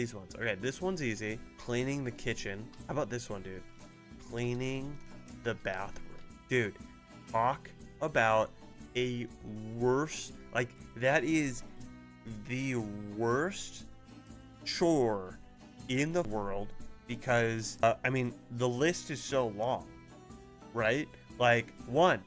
these ones. Okay, this one's easy. Cleaning the kitchen. How about this one, dude? Cleaning the bathroom. Dude, talk about a worse, like, that is the worst chore in the world, because I mean, the list is so long, right? Like, 1,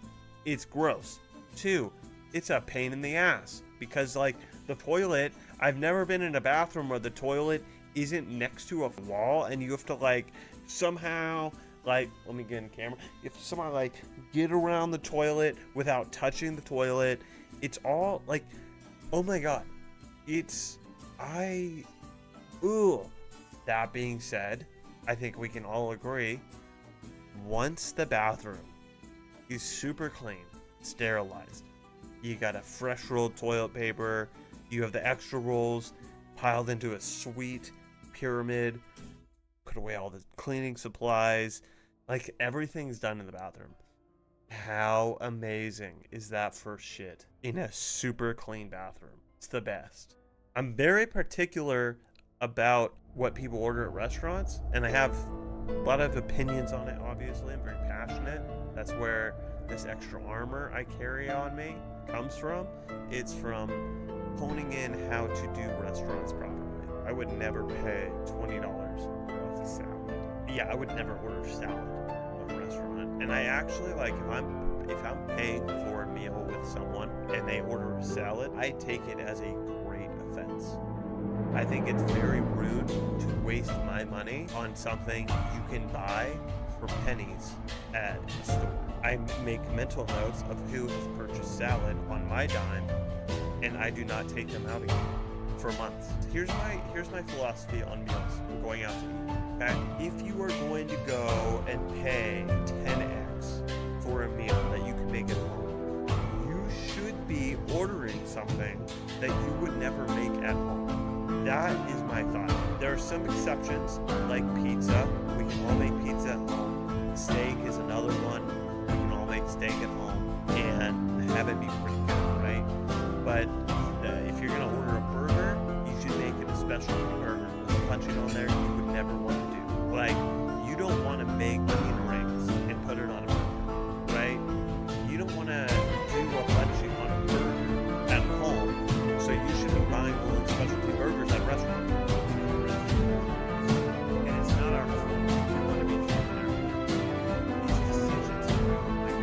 it's gross. 2, it's a pain in the ass, because like the toilet, I've never been in a bathroom where the toilet isn't next to a wall and you have to like somehow, like, let me get in camera, you have to somehow like get around the toilet without touching the toilet. It's all like, oh my god, that being said, I think we can all agree, once the bathroom is super clean, sterilized, you got a fresh rolled toilet paper, you have the extra rolls piled into a sweet pyramid, put away all the cleaning supplies, like everything's done in the bathroom. How amazing is that first shit in a super clean bathroom? It's the best. I'm very particular about what people order at restaurants, and I have a lot of opinions on it. Obviously, I'm very passionate. That's where this extra armor I carry on me comes from. It's from honing in how to do restaurants properly. I would never pay $20 for a salad. Yeah, I would never order salad at a restaurant. And I actually, like, if I'm paying for a meal with someone and they order a salad, I take it as a great offense. I think it's very rude to waste my money on something you can buy for pennies at a store. I make mental notes of who has purchased salad on my dime, and I do not take them out again for months. Here's my philosophy on meals going out to eat. Okay? If you are going to go and pay 10x for a meal that you can make at home, you should be ordering something that you would never make at home. That is my thought. There are some exceptions, like pizza. We can all make pizza at home. Steak is another one. We can all make steak at home and have it be pretty good, right? But if you're gonna order a burger, you should make it a specialty burger. Punching on there, you would never want to do. Like, you don't want to make onion rings and put it on a burger, right? You don't want to do a punching on a burger at home, so you should be buying all those specialty burgers at restaurants. And it's not our fault. We want to be fair. These decisions are like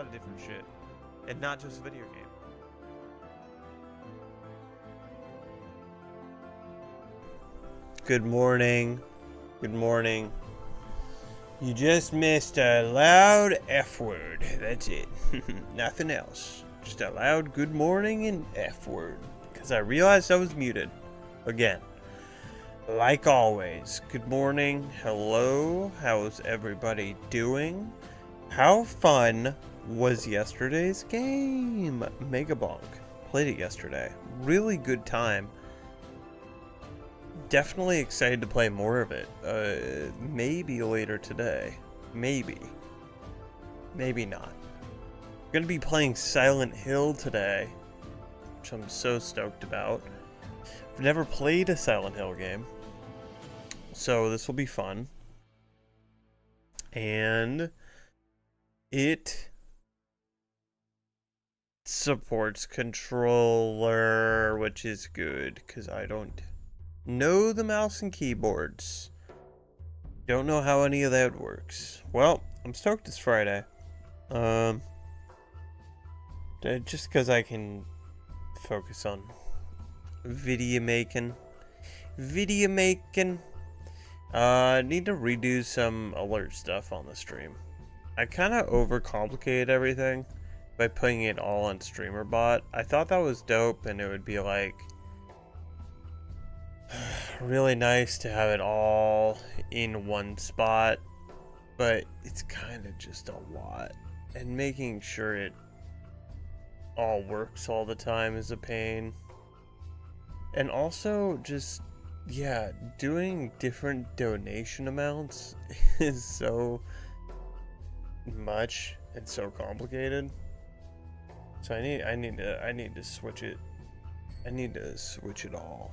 lot of different shit. And not just video game. Good morning. Good morning. You just missed a loud F word. That's it. Nothing else. Just a loud good morning and F word. Because I realized I was muted. Again. Like always. Good morning. Hello. How's everybody doing? How fun was yesterday's game? Megabonk. Played it yesterday. Really good time. Definitely excited to play more of it. Maybe later today. Maybe. Maybe not. I'm gonna be playing Silent Hill today, which I'm so stoked about. I've never played a Silent Hill game, so this will be fun. And it supports controller, which is good, because I don't know the mouse and keyboards. Don't know how any of that works. Well, I'm stoked it's Friday. Just because I can focus on video making. Need to redo some alert stuff on the stream. I kind of overcomplicated everything by putting it all on StreamerBot. I thought that was dope, and it would be like really nice to have it all in one spot, but it's kind of just a lot, and making sure it all works all the time is a pain. And also just, yeah, doing different donation amounts is so much and so complicated. So I need to switch it. I need to switch it all.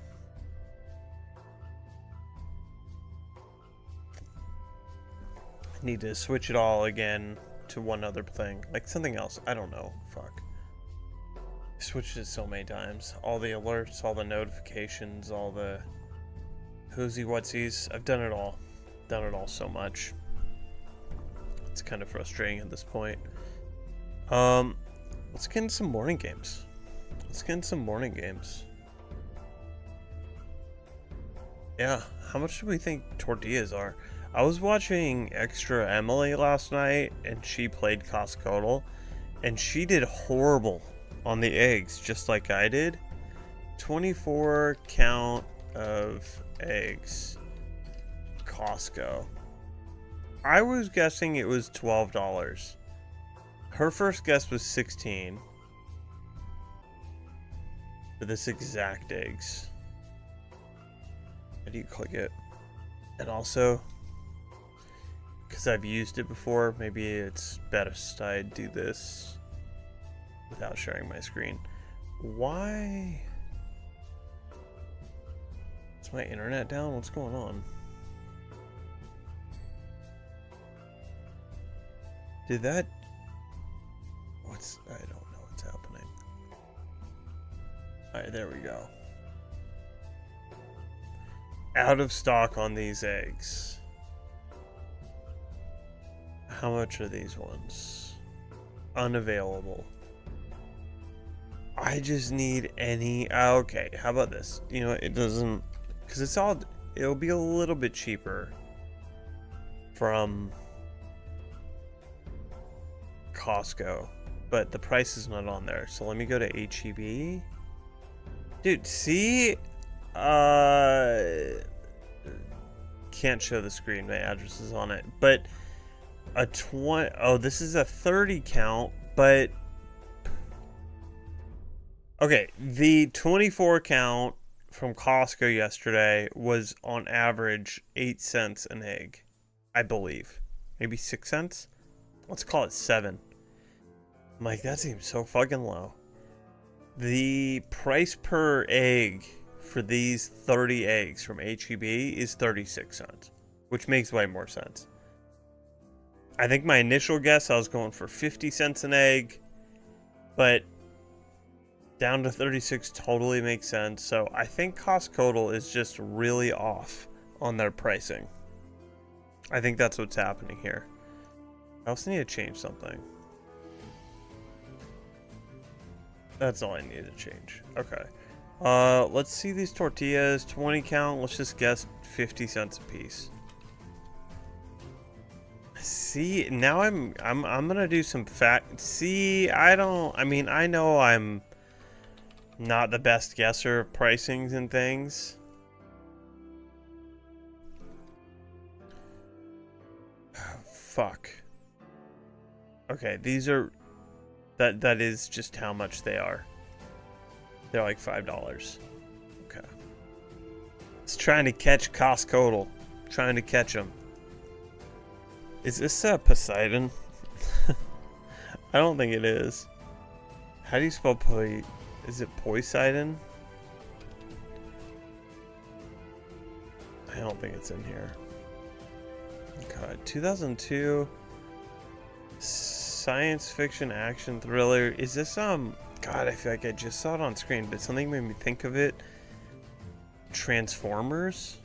Need to switch it all again to one other thing, like something else. I don't know. Fuck. I switched it so many times. All the alerts, all the notifications, all the whoosy whatsies. I've done it all. Done it all so much. It's kind of frustrating at this point. Let's get into some morning games. Yeah, how much do we think tortillas are? I was watching Extra Emily last night, and she played Costco, and she did horrible on the eggs, just like I did. 24 count of eggs. Costco. I was guessing it was $12. Her first guess was 16 for this exact eggs. How do you click it? And also, because I've used it before, maybe it's best I do this without sharing my screen. Why? Is my internet down? What's going on? Did that... I don't know what's happening. Alright, there we go. Out of stock on these eggs. How much are these ones? Unavailable. I just need any... Okay, how about this? You know, it doesn't... Because it's all... It'll be a little bit cheaper from Costco, but the price is not on there. So let me go to HEB. Dude, see? Can't show the screen. My address is on it. But a 20... Oh, this is a 30 count, but... Okay, the 24 count from Costco yesterday was on average 8 cents an egg, I believe. Maybe 6 cents? Let's call it 7. I'm like, that seems so fucking low. The price per egg for these 30 eggs from HEB is 36 cents, which makes way more sense. I think my initial guess, I was going for 50 cents an egg, but down to 36 totally makes sense. So I think Costco is just really off on their pricing. I think that's what's happening here. I also need to change something. That's all I need to change. Okay. Let's see these tortillas. 20 count. Let's just guess 50 cents a piece. See, now I'm gonna do some fact. See, I mean, I know I'm not the best guesser of pricings and things. Fuck. Okay, these are that is just how much they are. They're like $5. Okay. It's trying to catch Costco. Trying to catch them. Is this Poseidon? I don't think it is. How do you spell Is it Poseidon? I don't think it's in here. God, 2002 science fiction action thriller. Is this God, I feel like I just saw it on screen, but something made me think of it. Transformers?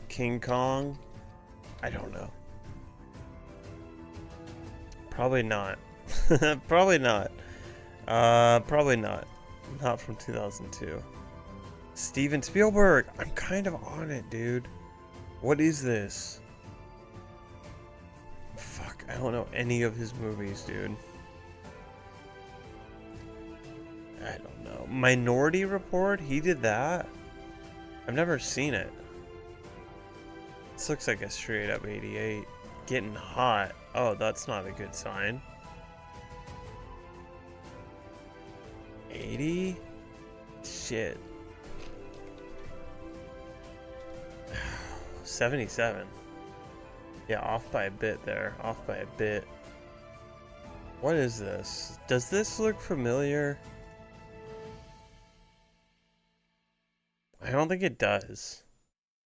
King Kong? I don't know. Probably not. Probably not. Probably not. Not from 2002. Steven Spielberg! I'm kind of on it, dude. What is this? Fuck, I don't know any of his movies, dude. I don't know. Minority Report? He did that? I've never seen it. This looks like a straight up 88. Getting Hot. Oh, that's not a good sign. 80? Shit. 77. Yeah, off by a bit there. Off by a bit. What is this? Does this look familiar? I don't think it does.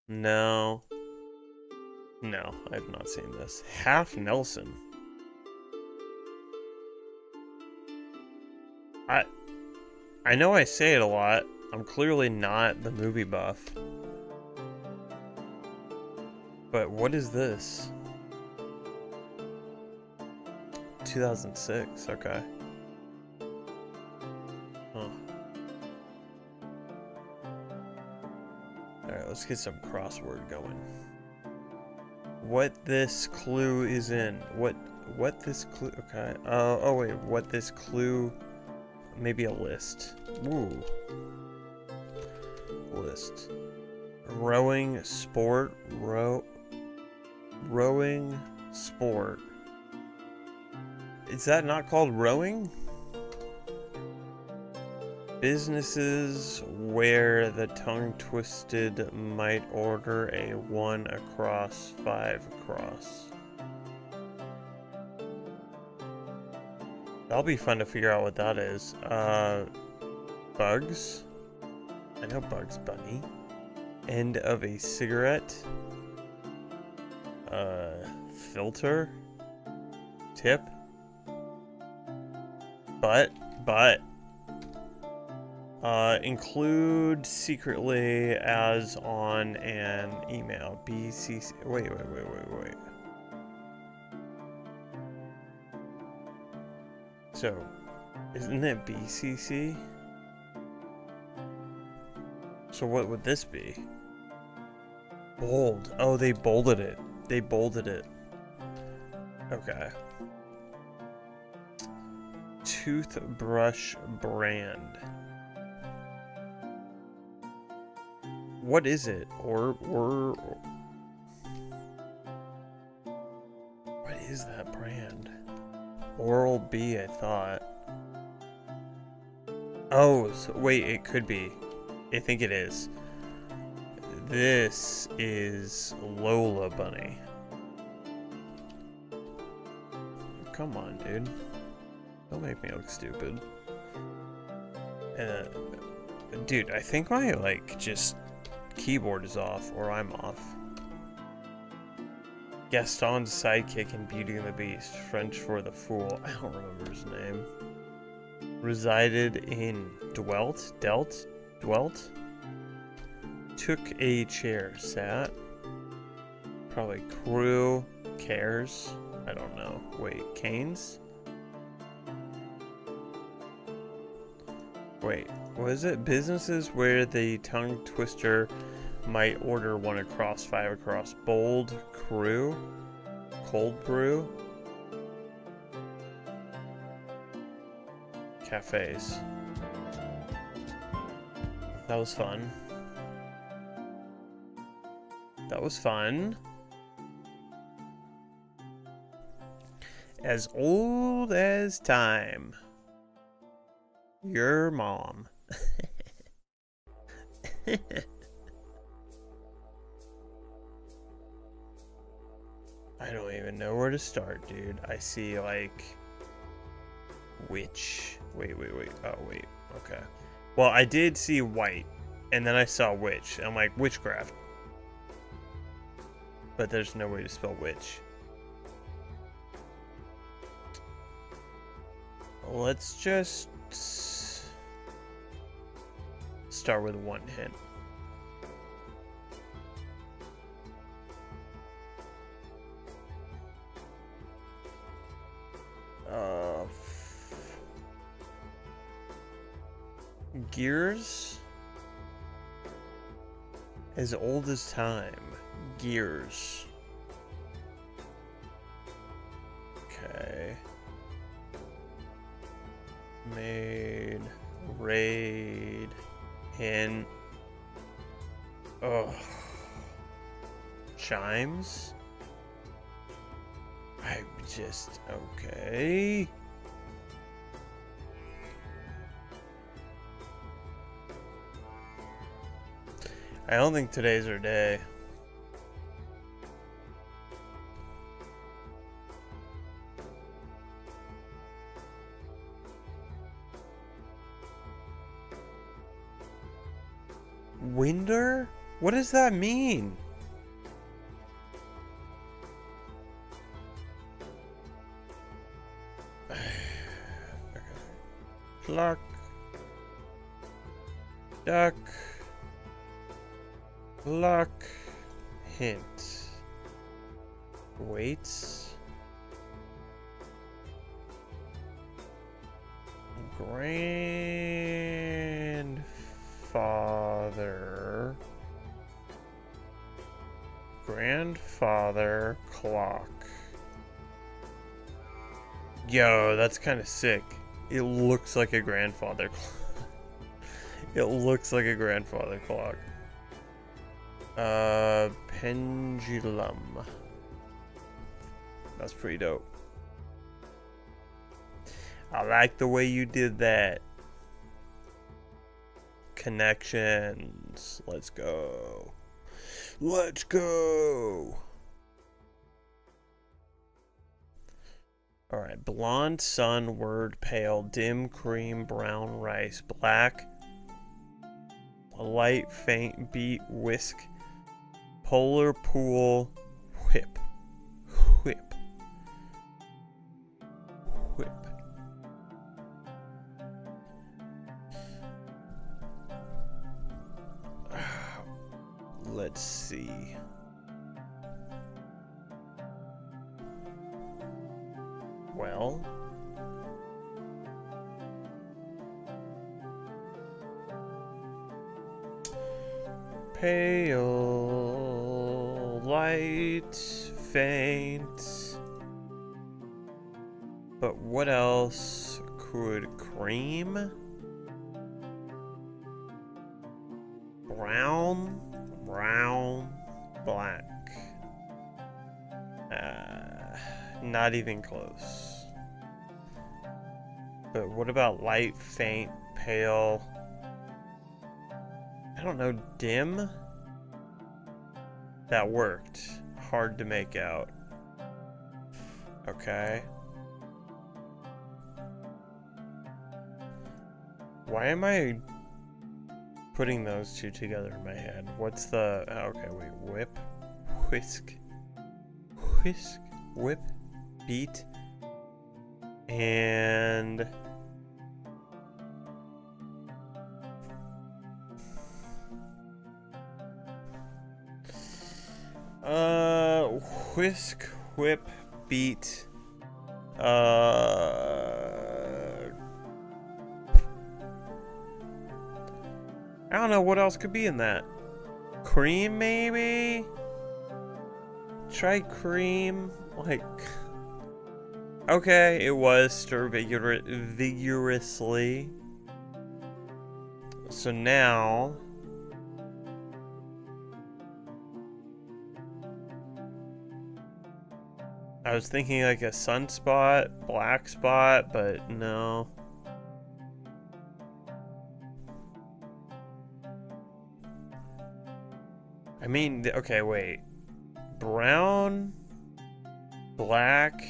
No. No, I have not seen this. Half Nelson. I know I say it a lot. I'm clearly not the movie buff. But what is this? 2006, okay. Huh. Alright, let's get some crossword going. What this clue is in. What this clue, okay. Oh wait, what this clue, maybe a list. Ooh. List. Rowing sport, rowing sport. Is that not called rowing? Businesses where the tongue-twisted might order a 1 across 5 across. That'll be fun to figure out what that is. Bugs. I know Bugs Bunny. End of a cigarette. Filter. Tip. But. Include secretly as on an email. BCC. Wait. So, isn't it BCC? So what would this be? Bold. Oh, they bolded it. They bolded it. Okay. Toothbrush brand. What is it? Or what is that brand? Oral-B, I thought. Oh, so, wait, it could be. I think it is. This is Lola Bunny. Come on, dude. Don't make me look stupid. Dude, I think my, just keyboard is off, or I'm off. Gaston's sidekick in Beauty and the Beast, French for the Fool. I don't remember his name. Resided in Dwelt? Took a chair, sat. Probably Crew. Cares. I don't know. Wait, Canes? Wait, was it businesses where the tongue twister might order one across, 5 across? Bold Crew? Cold Brew? Cafes. That was fun. That was fun. As old as time. Your mom. I don't even know where to start, dude. I see, like... Witch. Wait. Oh, wait. Okay. Well, I did see white, and then I saw witch. I'm like, witchcraft. But there's no way to spell witch. Let's just start with one hint. Gears? As old as time. Gears. Okay. Made. Raid. Hint. Oh. Chimes? I just... Okay. I don't think today's our day. Winder? What does that mean? Pluck. Duck. Luck. Hint. Weights. Grandfather. Grandfather clock. Yo, that's kind of sick. It looks like a grandfather clock. It looks like a grandfather clock. Pendulum. That's pretty dope. I like the way you did that. Connections. Let's go. Let's go. Alright. Blonde sun, word pale, dim cream, brown rice, black, light, faint, beat, whisk, polar pool, whip. Whip. Whip. Let's see. Well, pale, light, faint. But what else could cream? Brown, black. Not even close. But what about light, faint, pale? I don't know, dim? That worked. Hard to make out. Okay. Why am I putting those two together in my head? What's the... Okay, wait. Whip. Whisk. Whisk. Whip. Beat. And... Whisk, whip, beat. I don't know what else could be in that. Cream, maybe? Try cream. Like, okay, it was stir vigorously. So now, I was thinking like a sunspot, black spot, but no. I mean, okay, wait. Brown, black.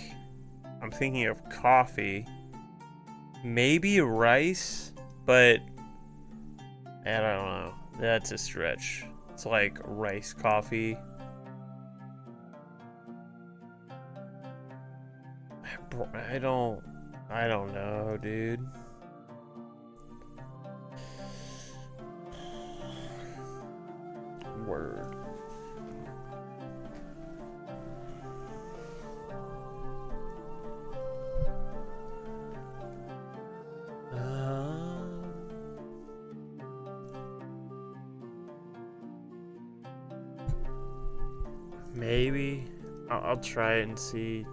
I'm thinking of coffee. Maybe rice, but I don't know. That's a stretch. It's like rice coffee. I don't know, dude. Word. Maybe I'll try it and see.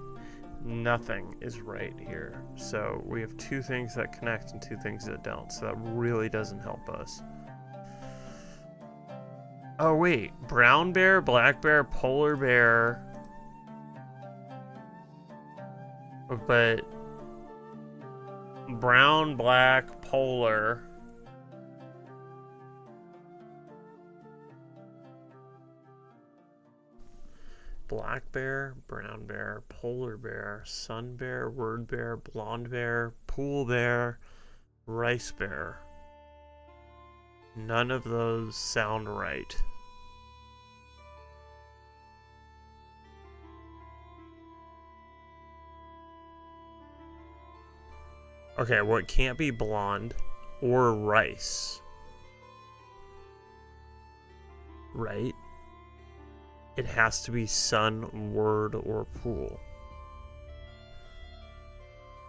Nothing is right here. So we have two things that connect and two things that don't. So that really doesn't help us. Oh wait, brown bear, black bear, polar bear. But brown, black, polar. Black bear, brown bear, polar bear, sun bear, word bear, blonde bear, pool bear, rice bear. None of those sound right. Okay, well, it can't be blonde or rice. Right? It has to be sun, word, or pool.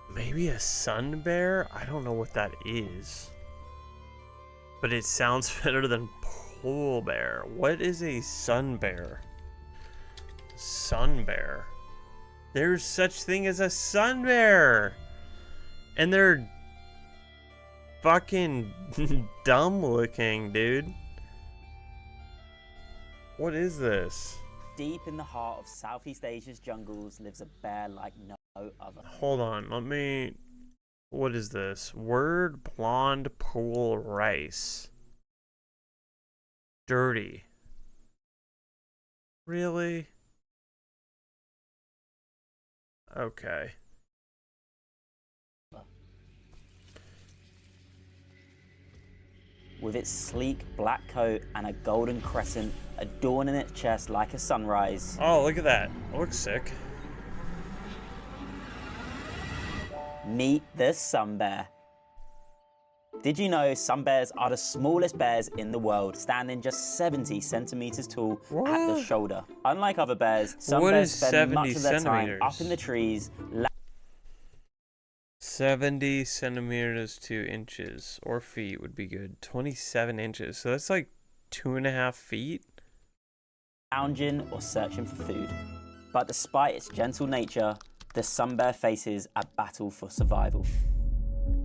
Maybe a sun bear? I don't know what that is. But it sounds better than pool bear. What is a sun bear? Sun bear. There's such thing as a sun bear. And they're fucking dumb looking, dude. What is this? Deep in the heart of Southeast Asia's jungles lives a bear like no other. Hold on, let me... What is this? Word, blonde, pool, rice. Dirty. Really? Okay. With its sleek black coat and a golden crescent adorning its chest like a sunrise. Oh, look at that. It looks sick. Meet the sun bear. Did you know sun bears are the smallest bears in the world, standing just 70 centimeters tall at the shoulder? Unlike other bears, sun bears spend much of their time up in the trees. 70 centimeters to inches, or feet would be good. 27 inches, so that's like 2.5 feet? Lounging or searching for food. But despite its gentle nature, the sun bear faces a battle for survival.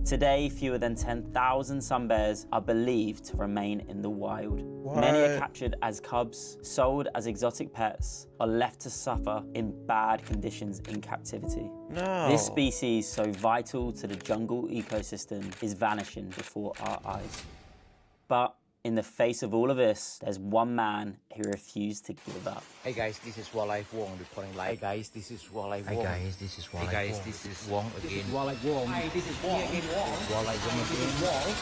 Today, fewer than 10,000 sun bears are believed to remain in the wild. What? Many are captured as cubs, sold as exotic pets, or left to suffer in bad conditions in captivity. No. This species, so vital to the jungle ecosystem, is vanishing before our eyes. But in the face of all of this, there's one man who refused to give up. Hey guys, this is Wildlife Wong reporting live. Hey guys, this is Wildlife Wong. Hey guys, this is Wildlife Wong. Hey guys, this is Wong again. Wildlife Wong. Hi, this is Wong again. Wildlife Wong again.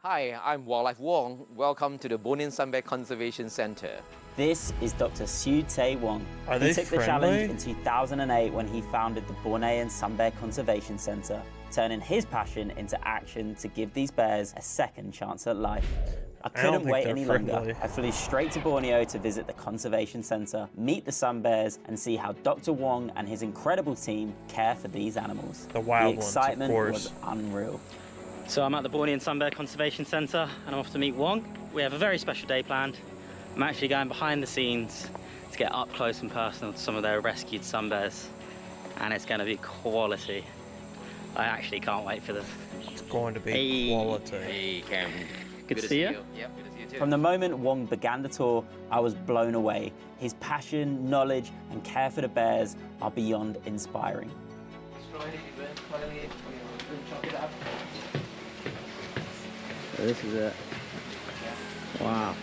Hi, I'm Wildlife Wong. Welcome to the Bonin Sun Bear Conservation Center. This is Dr. Siu Tae Wong. He took the challenge in 2008 when he founded the Bornean Sun Bear Conservation Center, turning his passion into action to give these bears a second chance at life. I I don't couldn't think wait they're any friendly. longer. I flew straight to Borneo to visit the conservation centre, meet the sun bears, and see how Dr. Wong and his incredible team care for these animals. The wild ones, of excitement course. was unreal. So I'm at the Bornean Sun Bear Conservation Centre and I'm off to meet Wong. We have a very special day planned. I'm actually going behind the scenes to get up close and personal to some of their rescued sun bears. And it's going to be quality. I actually can't wait for this. It's going to be quality. Hey, Cam. Good to see you. Yep, good to see you too. From the moment Wong began the tour, I was blown away. His passion, knowledge, and care for the bears are beyond inspiring. So this is it. Wow.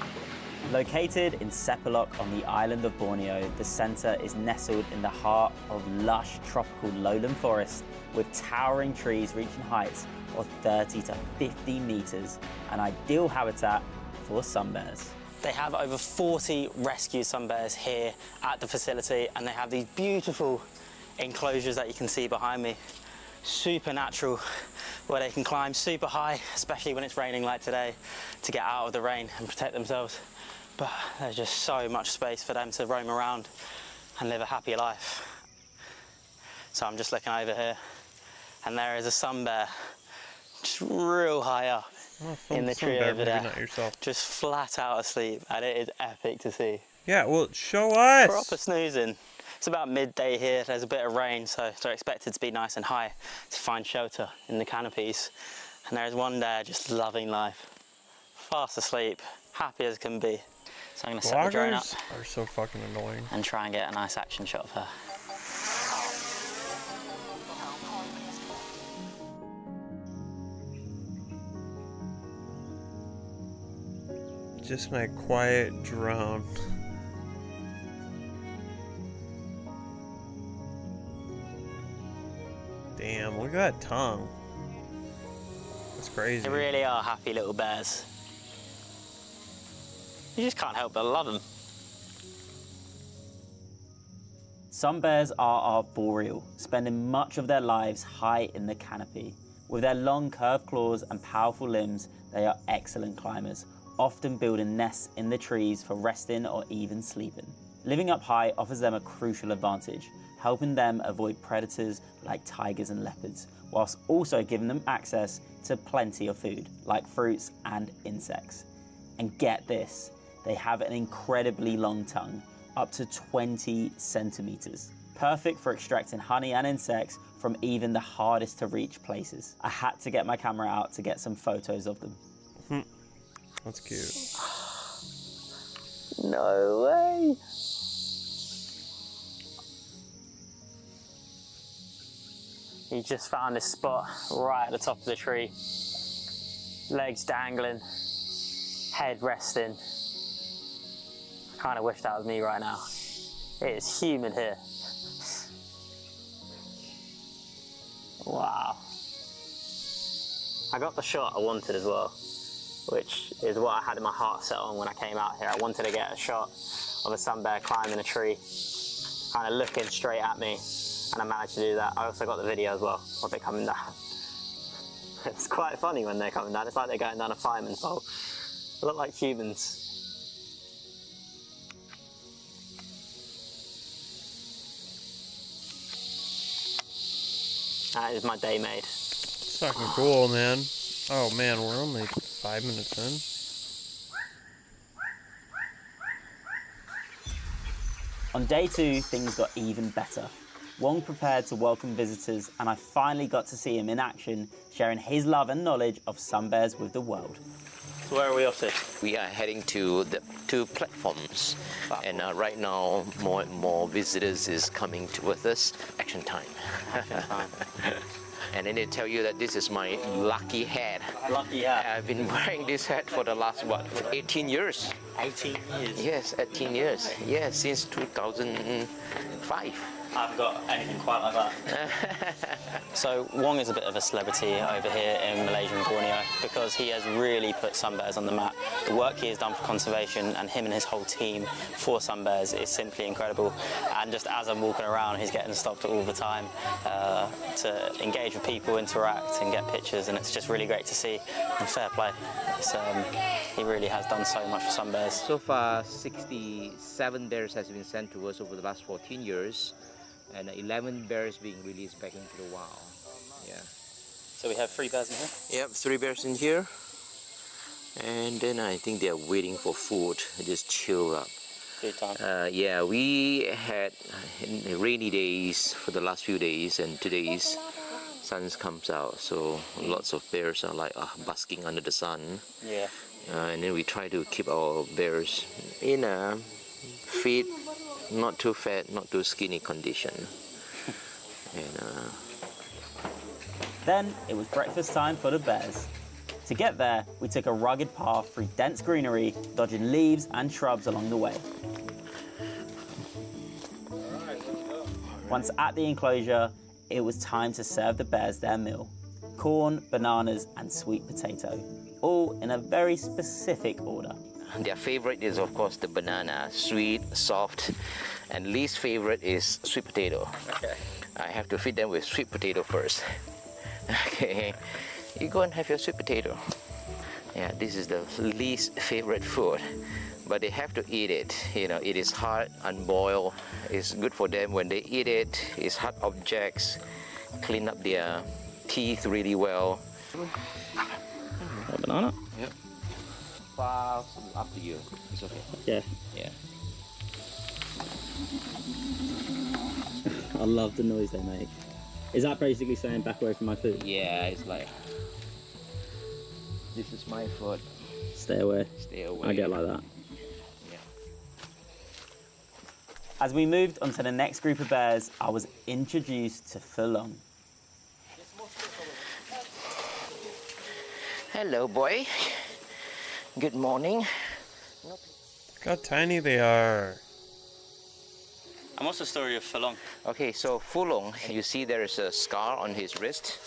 Located in Sepalok on the island of Borneo, the centre is nestled in the heart of lush tropical lowland forest with towering trees reaching heights of 30 to 50 metres, an ideal habitat for sun bears. They have over 40 rescued sun bears here at the facility, and they have these beautiful enclosures that you can see behind me. Super natural, where they can climb super high, especially when it's raining like today, to get out of the rain and protect themselves. But there's just so much space for them to roam around and live a happy life. So I'm just looking over here, and there is a sun bear, just real high up in the tree over there, Not yourself. just flat out asleep, and it is epic to see. Yeah, well, show us. Proper snoozing. It's about midday here, there's a bit of rain, so they're expected to be nice and high to find shelter in the canopies. And there's one there just loving life, fast asleep, happy as can be. So I'm gonna set the drone up Vloggers are so fucking annoying. and try and get a nice action shot of her. Just my quiet drone. Damn, look at that tongue. That's crazy. They really are happy little bears. You just can't help but love them. Some bears are arboreal, spending much of their lives high in the canopy. With their long curved claws and powerful limbs, they are excellent climbers, often building nests in the trees for resting or even sleeping. Living up high offers them a crucial advantage, helping them avoid predators like tigers and leopards, whilst also giving them access to plenty of food, like fruits and insects. And get this, they have an incredibly long tongue, up to 20 centimeters. Perfect for extracting honey and insects from even the hardest to reach places. I had to get my camera out to get some photos of them. That's cute. No way! He just found this spot right at the top of the tree. Legs dangling, head resting. I kind of wish that was me right now. It is humid here. Wow. I got the shot I wanted as well, which is what I had in my heart set on when I came out here. I wanted to get a shot of a sun bear climbing a tree, kind of looking straight at me, and I managed to do that. I also got the video as well of it coming down. It's quite funny when they're coming down. It's like they're going down a fireman's hole. They look like humans. That is my day made. It's fucking cool, man. Oh man, we're only 5 minutes in. On day 2, things got even better. Wong prepared to welcome visitors, and I finally got to see him in action, sharing his love and knowledge of sun bears with the world. So where are we off to? We are heading to the 2 platforms, and right now more and more visitors is coming with us. Action time. And I need to tell you that this is my lucky hat. Lucky hat. I've been wearing this hat for the last, 18 years? 18 years. Yes, 18 years. Yes, since 2005. I haven't got anything quite like that. So Wong is a bit of a celebrity over here in Malaysia and Borneo because he has really put sun bears on the map. The work he has done for conservation and him and his whole team for sun bears is simply incredible. And just as I'm walking around, he's getting stopped all the time to engage with people, interact and get pictures, and it's just really great to see. And fair play. He really has done so much for sun bears. So far, 67 bears has been sent to us over the last 14 years, and 11 bears being released back into the wild. Yeah. So we have 3 bears in here? Yep, 3 bears in here. And then I think they're waiting for food. Just chill up. Good time. Yeah, we had rainy days for the last few days, and today's sun comes out, so lots of bears are like basking under the sun. Yeah. And then we try to keep our bears in a fit, not too fat, not too skinny condition. And Then it was breakfast time for the bears. To get there, we took a rugged path through dense greenery, dodging leaves and shrubs along the way. Once at the enclosure, it was time to serve the bears their meal. Corn, bananas and sweet potato, all in a very specific order. their favorite is of course the banana, sweet, soft, and least favorite is sweet potato. Okay. I have to feed them with sweet potato first. Okay, you go and have your sweet potato. Yeah, this is the least favorite food, but they have to eat it. You know, it is hard, unboiled. It's good for them when they eat it. It's hard objects. Clean up their teeth really well. A banana? Yep. Fast, up to you. It's okay. Yeah. Yeah. I love the noise they make. Is that basically saying back away from my food? Yeah, it's like, this is my food. Stay away. Stay away. I get like that. Yeah. As we moved onto the next group of bears, I was introduced to Fulong. Hello, boy. Good morning. Look how tiny they are. And what's the story of Fulong? Okay, so Fulong, you see there is a scar on his wrist.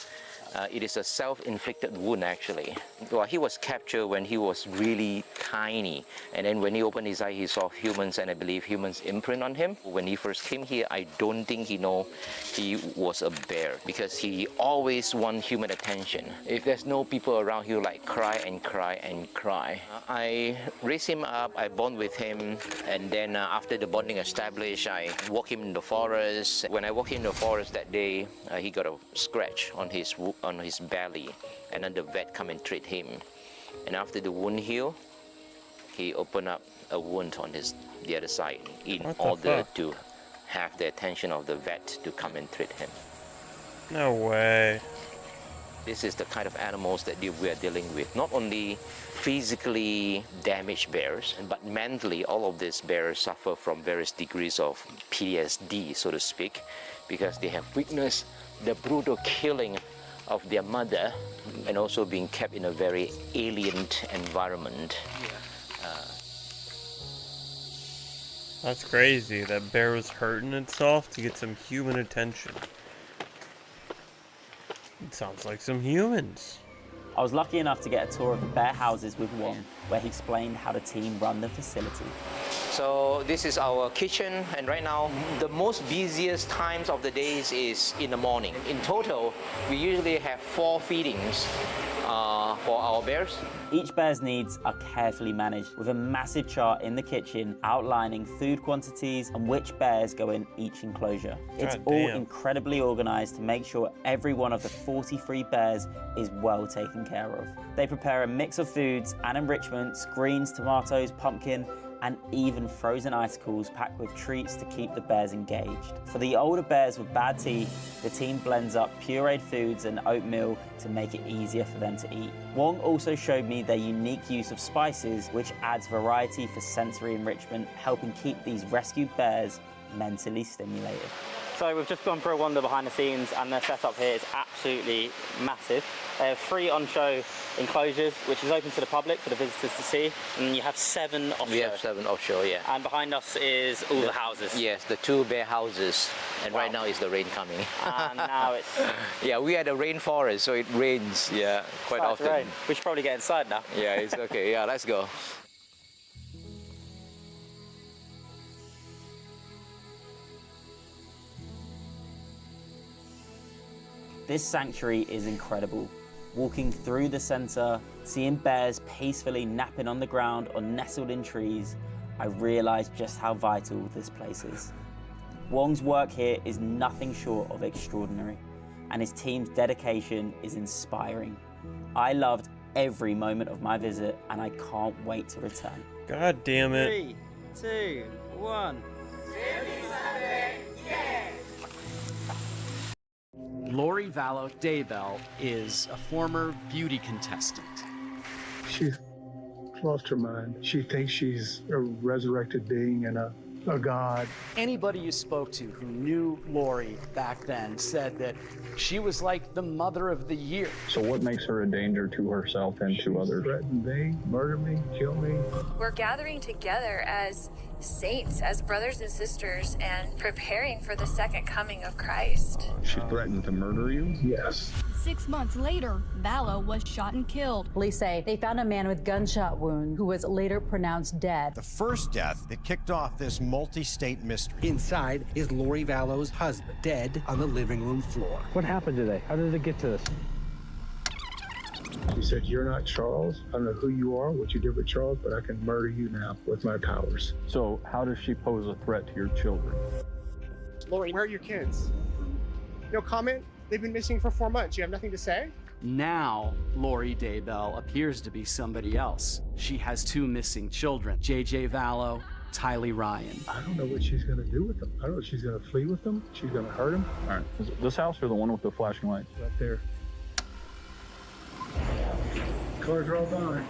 It is a self-inflicted wound actually. Well, he was captured when he was really tiny, and then when he opened his eye he saw humans, and I believe humans imprint on him. When he first came here, I don't think he know he was a bear, because he always want human attention. If there's no people around, he'll like cry and cry and cry. I raised him up, I bond with him, and then after the bonding established, I walk him in the forest. When I walk in the forest that day, he got a scratch on his belly, and then the vet come and treat him. And after the wound healed, he opened up a wound on the other side in order to have the attention of the vet to come and treat him. No way. This is the kind of animals that we are dealing with. Not only physically damaged bears, but mentally all of these bears suffer from various degrees of PTSD, so to speak, because they have witnessed the brutal killing of their mother and also being kept in a very alien environment. That's crazy. That bear was hurting itself to get some human attention. It sounds like some humans. I was lucky enough to get a tour of the bear houses with Wong, where he explained how the team run the facility. So this is our kitchen, and right now the most busiest times of the days is in the morning. In total, we usually have 4 feedings for our bears. Each bear's needs are carefully managed, with a massive chart in the kitchen outlining food quantities and which bears go in each enclosure. It's God all damn. incredibly organized to make sure every one of the 43 bears is well taken care of. They prepare a mix of foods and enrichments, greens, tomatoes, pumpkin, and even frozen icicles packed with treats to keep the bears engaged. For the older bears with bad teeth, the team blends up pureed foods and oatmeal to make it easier for them to eat. Wong also showed me their unique use of spices, which adds variety for sensory enrichment, helping keep these rescued bears mentally stimulated. So we've just gone for a wander behind the scenes, and the setup here is absolutely massive. They have 3 on-show enclosures, which is open to the public for the visitors to see, and you have 7 offshore. We have 7 offshore, yeah. And behind us is all the houses. Yes, the 2 bear houses. And right now is the rain coming. And now it's Yeah, we are the rainforest, so it rains, yeah, quite starting to often. rain. We should probably get inside now. Yeah, it's okay. Yeah, let's go. This sanctuary is incredible. Walking through the center, seeing bears peacefully napping on the ground or nestled in trees, I realized just how vital this place is. Wong's work here is nothing short of extraordinary, and his team's dedication is inspiring. I loved every moment of my visit, and I can't wait to return. God damn it. 3, 2, 1. Lori Vallow Daybell is a former beauty contestant. She's lost her mind. She thinks she's a resurrected being and a god. Anybody you spoke to who knew Lori back then said that she was like the mother of the year. So what makes her a danger to herself and to others? Threaten me, murder me, kill me. We're gathering together as saints, as brothers and sisters, and preparing for the second coming of Christ. She threatened to murder you? Yes. 6 months later, Vallow was shot and killed. Police say they found a man with gunshot wound who was later pronounced dead. The first death that kicked off this multi-state mystery. Inside is Lori Vallow's husband, dead on the living room floor. What happened today? How did it get to this? She said, "You're not Charles. I don't know who you are, what you did with Charles, but I can murder you now with my powers." So how does she pose a threat to your children? Lori, where are your kids? No comment? They've been missing for 4 months. You have nothing to say? Now, Lori Daybell appears to be somebody else. She has 2 missing children, JJ Vallow, Tylee Ryan. I don't know what she's going to do with them. I don't know if she's going to flee with them. She's going to hurt them. All right. Is it this house or the one with the flashing lights? Right there. Cars are all gone.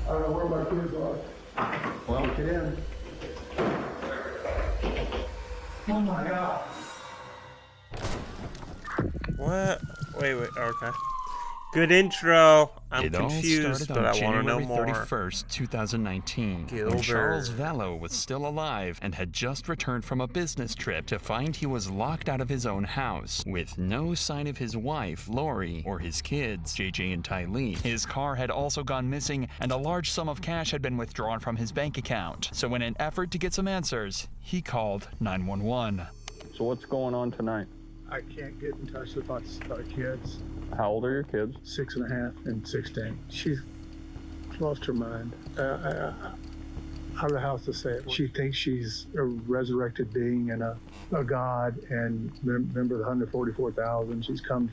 I don't know where my kids are. Well, get in. Oh my God. What? Wait, okay. Good intro. I'm It confused, all but I started on want to know January more. 31st, 2019, Gilbert. when Charles Vallow was still alive and had just returned from a business trip to find he was locked out of his own house, with no sign of his wife, Lori, or his kids, JJ and Tylee. His car had also gone missing, and a large sum of cash had been withdrawn from his bank account. So in an effort to get some answers, he called 911. So what's going on tonight? I can't get in touch with our kids. How old are your kids? 6.5 and 16. She's lost her mind. I don't know how else to say it. She thinks she's a resurrected being and a god and member of the 144,000.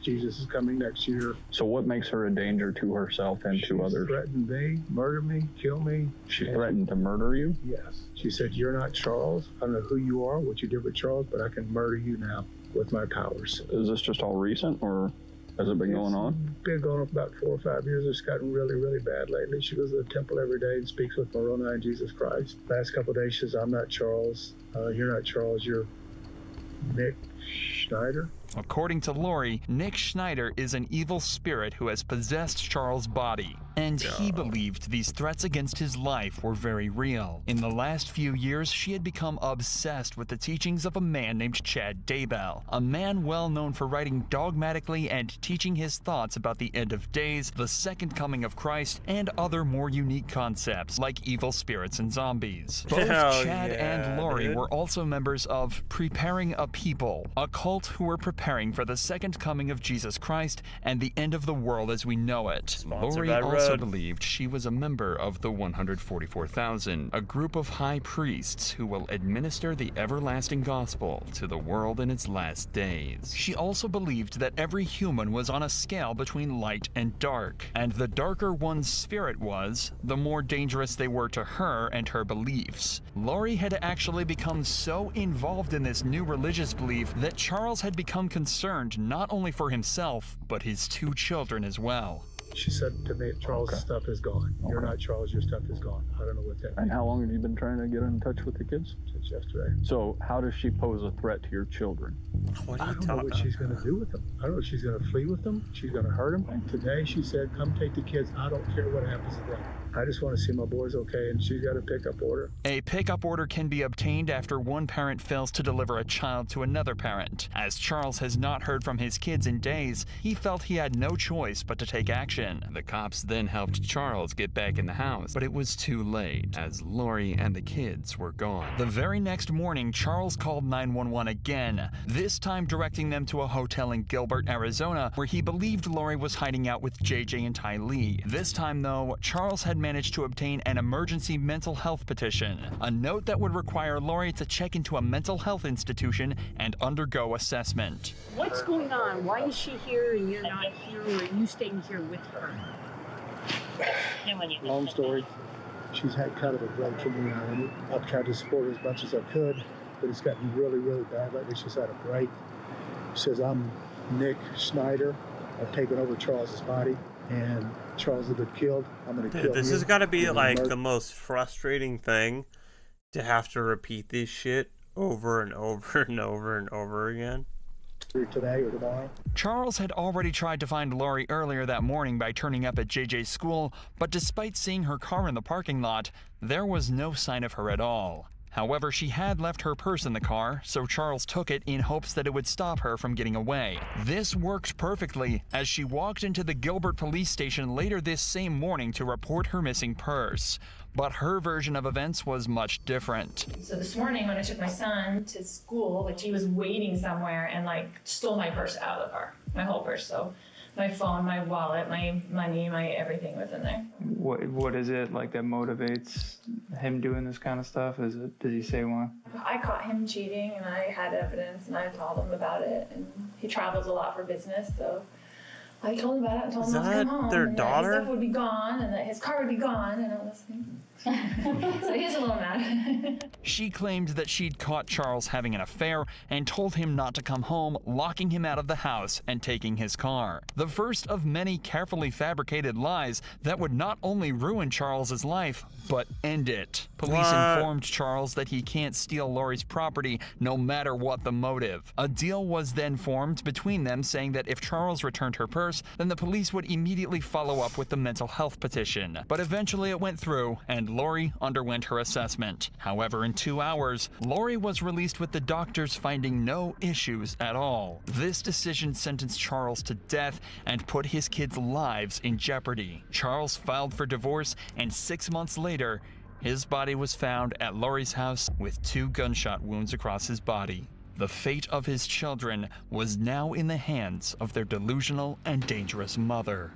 Jesus is coming next year. So what makes her a danger to herself and to others? Threatened me, murder me, kill me. She threatened to murder you? Yes. She said, "You're not Charles. I don't know who you are, what you did with Charles, but I can murder you now with my powers." Is this just all recent, or has it been going on? Been going on for about 4 or 5 years. It's gotten really, really bad lately. She goes to the temple every day and speaks with Moroni and Jesus Christ. Last couple of days, she says, "I'm not Charles. You're not Charles. You're Nick Schneider." According to Lori, Nick Schneider is an evil spirit who has possessed Charles' body, and he believed these threats against his life were very real. In the last few years, she had become obsessed with the teachings of a man named Chad Daybell, a man well known for writing dogmatically and teaching his thoughts about the end of days, the second coming of Christ, and other more unique concepts like evil spirits and zombies. Both Hell Chad yeah, and Lori dude. were also members of Preparing a People, a cult who were preparing for the second coming of Jesus Christ and the end of the world as we know it. Sponsored Lori by also Red. believed she was a member of the 144,000, a group of high priests who will administer the everlasting gospel to the world in its last days. She also believed that every human was on a scale between light and dark, and the darker one's spirit was, the more dangerous they were to her and her beliefs. Lori had actually become so involved in this new religious belief that Charles had become concerned not only for himself, but his 2 children as well. She said to me, "Charles' stuff is gone. You're not Charles, your stuff is gone. I don't know what that means. And how long have you been trying to get in touch with the kids? Since yesterday. So how does she pose a threat to your children? What are I you don't know talking what she's going to do with them. I don't know if she's going to flee with them. She's going to hurt them. And today she said, come take the kids. I don't care what happens to them. I just want to see my boys okay, and she's got a pickup order. A pickup order can be obtained after one parent fails to deliver a child to another parent. As Charles has not heard from his kids in days, he felt he had no choice but to take action. The cops then helped Charles get back in the house, but it was too late, as Lori and the kids were gone. The very next morning, Charles called 911 again, this time directing them to a hotel in Gilbert, Arizona, where he believed Lori was hiding out with JJ and Ty Lee. This time, though, Charles had managed to obtain an emergency mental health petition, a note that would require Lori to check into a mental health institution and undergo assessment. What's going on? Why is she here and you're not here, or are you staying here with her? Long story. She's had kind of a break from me, and I've tried to support her as much as I could, but it's gotten really, really bad lately. She's had a break. She says, I'm Nick Snyder. I've taken over Charles's body, and Charles has been killed. I'm going to kill you. This has got to be like the most frustrating thing, to have to repeat this shit over and over and over and over again. Today or tomorrow. Charles had already tried to find Lori earlier that morning by turning up at JJ's school, but despite seeing her car in the parking lot, there was no sign of her at all. However, she had left her purse in the car, so Charles took it in hopes that it would stop her from getting away. This worked perfectly, as she walked into the Gilbert police station later this same morning to report her missing purse. But her version of events was much different. So this morning when I took my son to school, like he was waiting somewhere and like stole my purse out of the car, my whole purse. So my phone, my wallet, my money, my everything was in there. What is it like that motivates him doing this kind of stuff? Does he say why? I caught him cheating and I had evidence and I told him about it, and he travels a lot for business, so I told him about it and told him not to come home. Their and daughter? that his stuff would be gone and that his car would be gone and all this thing. So he's a little mad. She claimed that she'd caught Charles having an affair and told him not to come home, locking him out of the house and taking his car. The first of many carefully fabricated lies that would not only ruin Charles's life, but end it. Police informed Charles that he can't steal Lori's property no matter what the motive. A deal was then formed between them, saying that if Charles returned her purse, then the police would immediately follow up with the mental health petition. But eventually it went through, and Lori underwent her assessment. However, in 2 hours, Lori was released with the doctors finding no issues at all. This decision sentenced Charles to death and put his kids' lives in jeopardy. Charles filed for divorce, and 6 months later, his body was found at Lori's house with 2 gunshot wounds across his body. The fate of his children was now in the hands of their delusional and dangerous mother.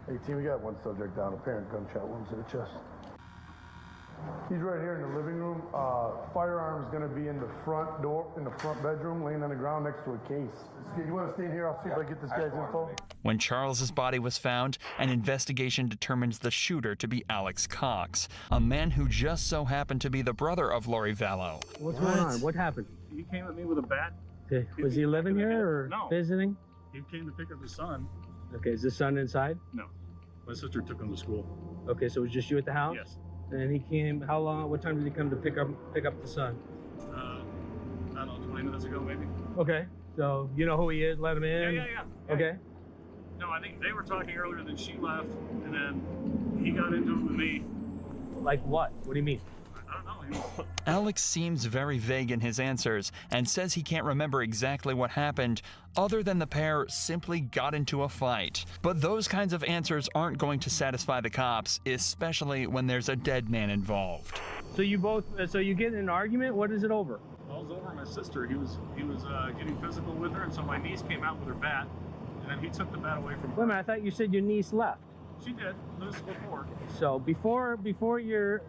Hey, team, we got one subject down, apparent gunshot wounds to the chest. He's right here in the living room. Firearm's gonna be in the front door, in the front bedroom, laying on the ground next to a case. You wanna stay in here? I'll see if I get this guy's info. When Charles's body was found, an investigation determined the shooter to be Alex Cox, a man who just so happened to be the brother of Lori Vallow. What's going on? What happened? He came at me with a bat. Okay. Was he living here or visiting? He came to pick up his son. Okay, is his son inside? No. My sister took him to school. Okay, so it was just you at the house? Yes. And he came, how long, what time did he come to pick up the son? I don't know, 20 minutes ago maybe. Okay, so you know who he is, let him in? Yeah. Okay. No, I think they were talking earlier, then she left, and then he got into it with me. Like what? What do you mean? I don't know. Alex seems very vague in his answers and says he can't remember exactly what happened, other than the pair simply got into a fight. But those kinds of answers aren't going to satisfy the cops, especially when there's a dead man involved. So you both, so you get in an argument? What is it over? I was over my sister. He was getting physical with her, and so my niece came out with her bat, and then he took the bat away from her. Wait a minute, I thought you said your niece left. She did. This was before. So before your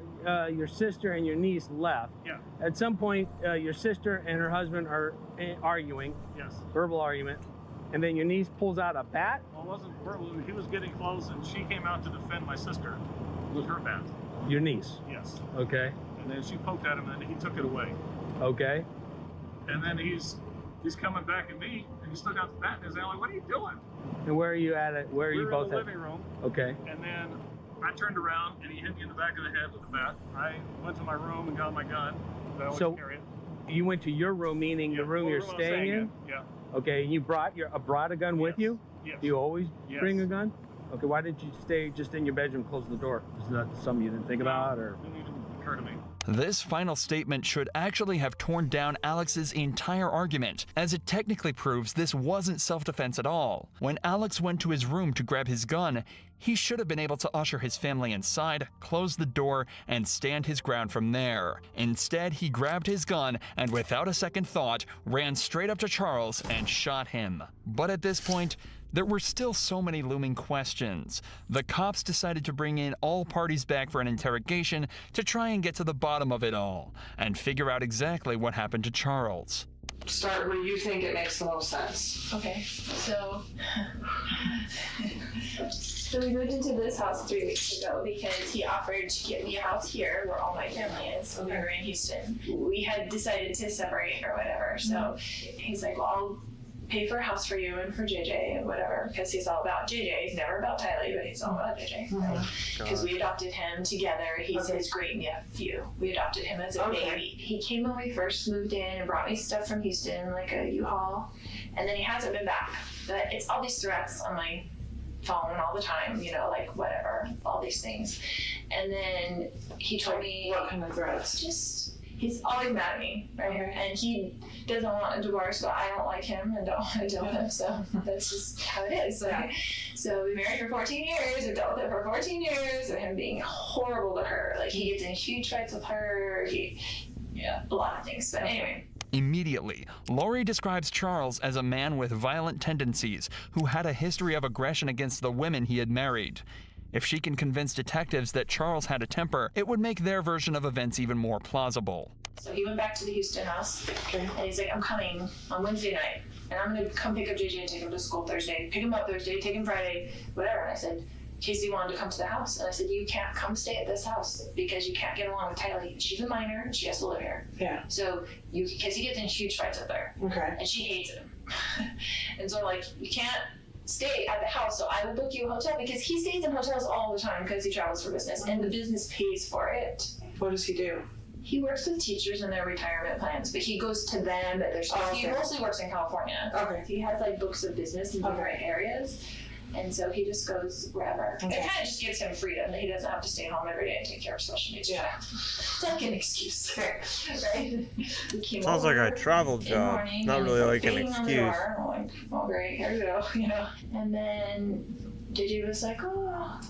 sister and your niece left, yeah. At some point your sister and her husband are arguing. Yes. Verbal argument. And then your niece pulls out a bat? Well, it wasn't verbal. He was getting close, and she came out to defend my sister with her bat. Your niece? Yes. Okay. And then she poked at him, and then he took it away. Okay. And then he's coming back at me, and he still got the bat in his hand. Like, what are you doing? And where are you at it? Where are you both in the at? living room. Okay. And then I turned around and he hit me in the back of the head with a bat. I went to my room and got my gun. I always So carry it. you went to your room, meaning the room Well, you're the room I'm staying in? Yeah. Okay, and you brought a gun with you? Yes. Do you always Yes. bring a gun? Okay, why did you stay just in your bedroom, close the door? Is that something you didn't think about, or? Didn't even occur to me. This final statement should actually have torn down Alex's entire argument, as it technically proves this wasn't self-defense at all. When Alex went to his room to grab his gun, he should have been able to usher his family inside, close the door, and stand his ground from there. Instead, he grabbed his gun and without a second thought, ran straight up to Charles and shot him. But at this point, there were still so many looming questions. The cops decided to bring in all parties back for an interrogation to try and get to the bottom of it all and figure out exactly what happened to Charles. Start where you think it makes the most sense. Okay, so we moved into this house 3 weeks ago because he offered to get me a house here where all my family is. We were in Houston. We had decided to separate or whatever, so he's like, well, I'll pay for a house for you and for JJ and whatever, because he's all about JJ. He's never about Tylee, but he's all about JJ. Because we adopted him together. He's his great nephew. We adopted him as a baby. He came when we first moved in and brought me stuff from Houston, like a U-Haul, and then he hasn't been back. But it's all these threats on my phone all the time, you know, like whatever, all these things. And then he told me, what kind of threats? Just, he's always mad at me, right? And he doesn't want a divorce, but I don't like him and don't want to deal with him, so that's just how it is. Like, so we married for 14 years, we dealt with it for 14 years, of him being horrible to her. Like, he gets in huge fights with her, a lot of things, but anyway. Immediately, Lori describes Charles as a man with violent tendencies who had a history of aggression against the women he had married. If she can convince detectives that Charles had a temper, it would make their version of events even more plausible. So he went back to the Houston house, and he's like, I'm coming on Wednesday night, and I'm gonna come pick up JJ and take him to school Thursday, pick him up Thursday, take him Friday, whatever. And I said, Casey wanted to come to the house, and I said, you can't come stay at this house because you can't get along with Tylee. She's a minor, and she has to live here. Yeah. So because he gets in huge fights with her. Okay. And she hates him. And so like, you can't stay at the house, so I will book you a hotel, because he stays in hotels all the time because he travels for business, and the business pays for it. What does he do? He works with teachers and their retirement plans, but he goes to them at their school. He mostly works in California. Okay. He has like books of business in different areas, and so he just goes wherever. Okay. It kind of just gives him freedom that he doesn't have to stay home every day and take care of special needs. Yeah. It's like an excuse, right? Sounds like a travel job, not really like an excuse. I'm like, oh great, here we go, you know. And then JJ was like, oh,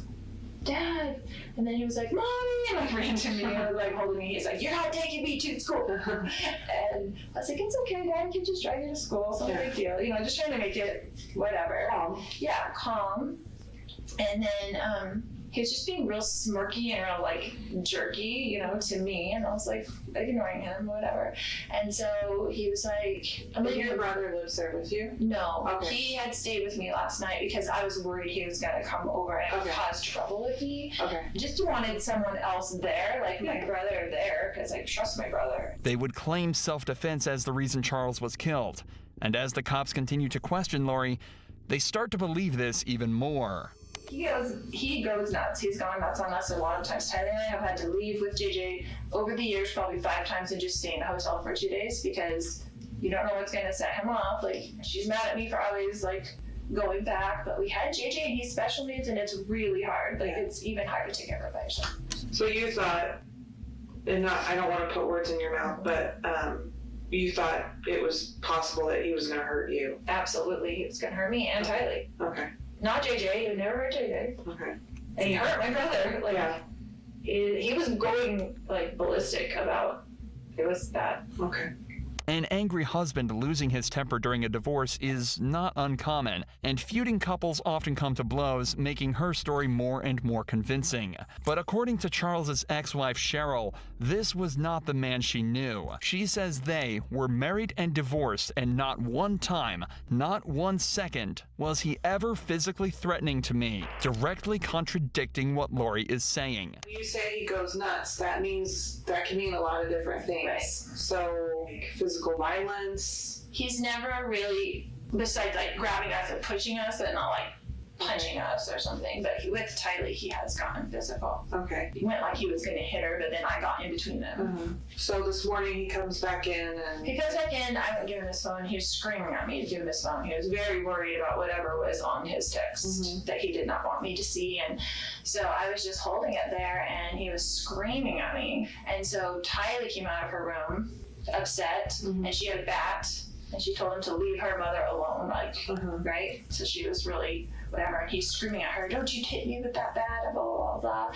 Dad. And then he was like, Mommy, and like ran to me and like holding me. He's like, you're not taking me to school. And I was like, it's okay, Dad can just drive you to school. It's not a big deal. You know, just trying to make it whatever. Yeah, calm. And then he was just being real smirky and real like jerky, you know, to me. And I was like ignoring him, whatever. And so he was like, But your brother lives there with you? No. Okay. He had stayed with me last night because I was worried he was going to come over and cause trouble with me. Okay. Just wanted someone else there, like my brother there, because I trust my brother. They would claim self-defense as the reason Charles was killed. And as the cops continue to question Lori, they start to believe this even more. He goes nuts. He's gone nuts on us a lot of times. Tylee and I have had to leave with JJ over the years probably 5 times and just stay in a hotel for 2 days because you don't know what's going to set him off. Like, she's mad at me for always like going back, but we had JJ and he's special needs and it's really hard. Like, it's even hard to take care of by yourself. So you thought, and I don't want to put words in your mouth, but you thought it was possible that he was going to hurt you? Absolutely. He was going to hurt me and Tylee. Okay. Not JJ. He never hurt JJ. Okay. And he hurt my brother. Like, he was going like ballistic about it. Was bad. Okay. An angry husband losing his temper during a divorce is not uncommon, and feuding couples often come to blows, making her story more and more convincing. But according to Charles's ex-wife Cheryl, this was not the man she knew. She says they were married and divorced, and not one time, not 1 second, was he ever physically threatening to me, directly contradicting what Lori is saying. You say he goes nuts. That can mean a lot of different things. Right. So, physical violence. He's never really, besides like grabbing us and pushing us, but not like punching us or something, but with Tylee, he has gotten physical. Okay. He went like he was going to hit her, but then I got in between them. So this morning he comes back in and... He comes back in, I wouldn't give him his phone. He was screaming at me to give him his phone. He was very worried about whatever was on his text that he did not want me to see. And so I was just holding it there, and he was screaming at me. And so Tylee came out of her room, upset, and she had a bat, and she told him to leave her mother alone, like, right? So she was really, whatever, and he's screaming at her, don't you hit me with that bat, blah, blah, blah.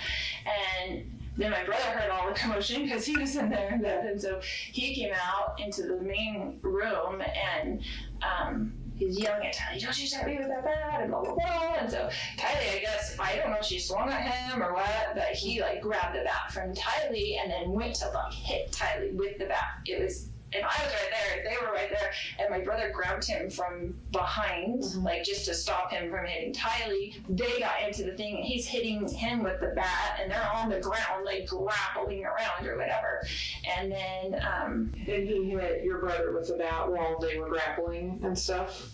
And then my brother heard all the commotion because he was in there, and so he came out into the main room, and he's yelling at Tylee, don't you hit me with that bat, and blah, blah, blah. And so Tylee, I guess, I don't know if she swung at him or what, but he like grabbed the bat from Tylee and then went to like hit Tylee with the bat. It was, and I was right there, they were right there, and my brother grabbed him from behind, like just to stop him from hitting Tylee. They got into the thing, and he's hitting him with the bat, and they're on the ground, like grappling around or whatever. And then, and he hit your brother with the bat while they were grappling and stuff?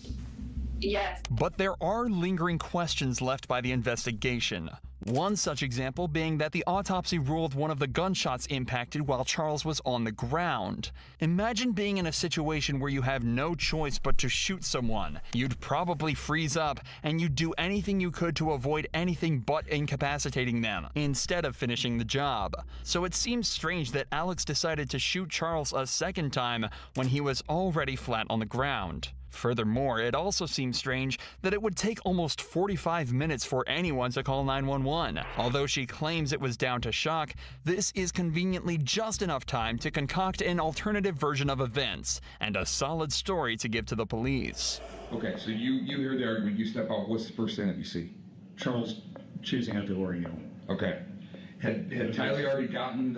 Yes. But there are lingering questions left by the investigation. One such example being that the autopsy ruled one of the gunshots impacted while Charles was on the ground. Imagine being in a situation where you have no choice but to shoot someone. You'd probably freeze up, and you'd do anything you could to avoid anything but incapacitating them, instead of finishing the job. So it seems strange that Alex decided to shoot Charles a second time when he was already flat on the ground. Furthermore, it also seems strange that it would take almost 45 minutes for anyone to call 911. Although she claims it was down to shock, this is conveniently just enough time to concoct an alternative version of events and a solid story to give to the police. Okay, so you hear the argument, you step out, what's the first thing that you see? Charles chasing after Lori Neal. Okay. Had Tylee already gotten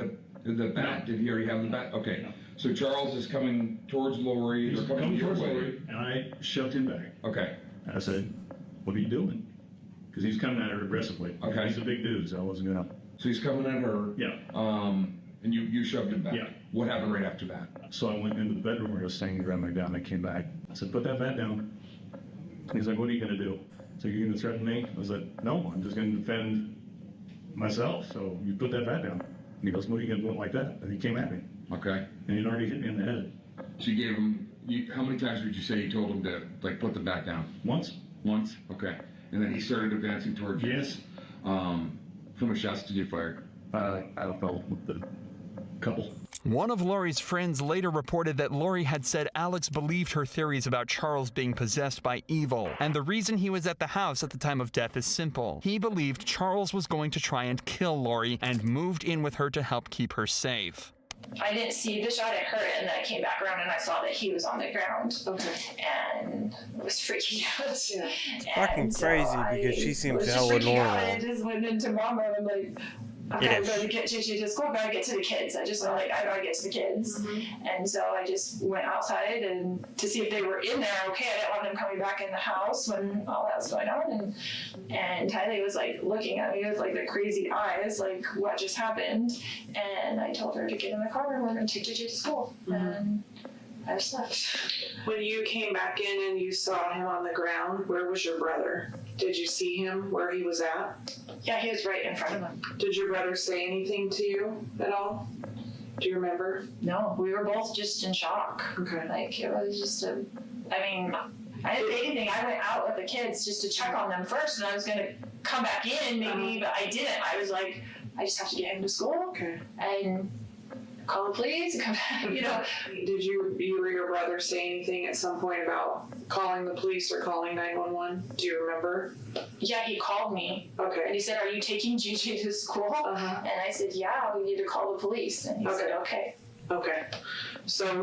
the bat? Did he already have the bat? Okay. So Charles is coming towards Lori. He's coming towards Lori, and I shoved him back. Okay. I said, what are you doing? Because he's coming at her aggressively. Okay. He's a big dude, so I wasn't gonna. So he's coming at her. Yeah. And you shoved him back. Yeah. What happened right after that? So I went into the bedroom where I was staying, grabbed my gun, I came back. I said, put that bat down. And he's like, what are you gonna do? So you're gonna threaten me? I was like, no, I'm just gonna defend myself. So you put that bat down. And he goes, what are you gonna do like that? And he came at me. Okay. And he'd already hit me in the head. So you gave him, how many times would you say you told him to, like, put the bat down? Once. Once? Okay. And then he started advancing towards you? Yes. How many shots did you fire? I don't know, with the couple. One of Lori's friends later reported that Lori had said Alex believed her theories about Charles being possessed by evil, and the reason he was at the house at the time of death is simple. He believed Charles was going to try and kill Lori and moved in with her to help keep her safe. I didn't see the shot, I heard it, and then I came back around and I saw that he was on the ground. Okay. And I was freaking out. Yeah. It's fucking crazy because she seems hella normal. I just went into mom mode. I'm like, okay, I'm going to get JJ to school, I gotta get to the kids. I just went like, I gotta get to the kids. And so I just went outside and to see if they were in there okay. I didn't want them coming back in the house when all that was going on. And Tylee was like looking at me with like the crazy eyes, like what just happened. And I told her to get in the car and we're gonna take JJ to school. And I just left. When you came back in and you saw him on the ground, where was your brother? Did you see him where he was at? Yeah, he was right in front of him. Did your brother say anything to you at all? Do you remember? No, we were both just in shock. Okay. Like, it was just I didn't say anything. I went out with the kids just to check on them first, and I was going to come back in maybe, but I didn't. I was like, I just have to get him to school. Okay. And call the police and come back, you know. Did you or your brother say anything at some point about calling the police or calling 911? Do you remember? Yeah, he called me. Okay. And he said, are you taking JJ to school? And I said, yeah, we need to call the police. And he said, okay. Okay. So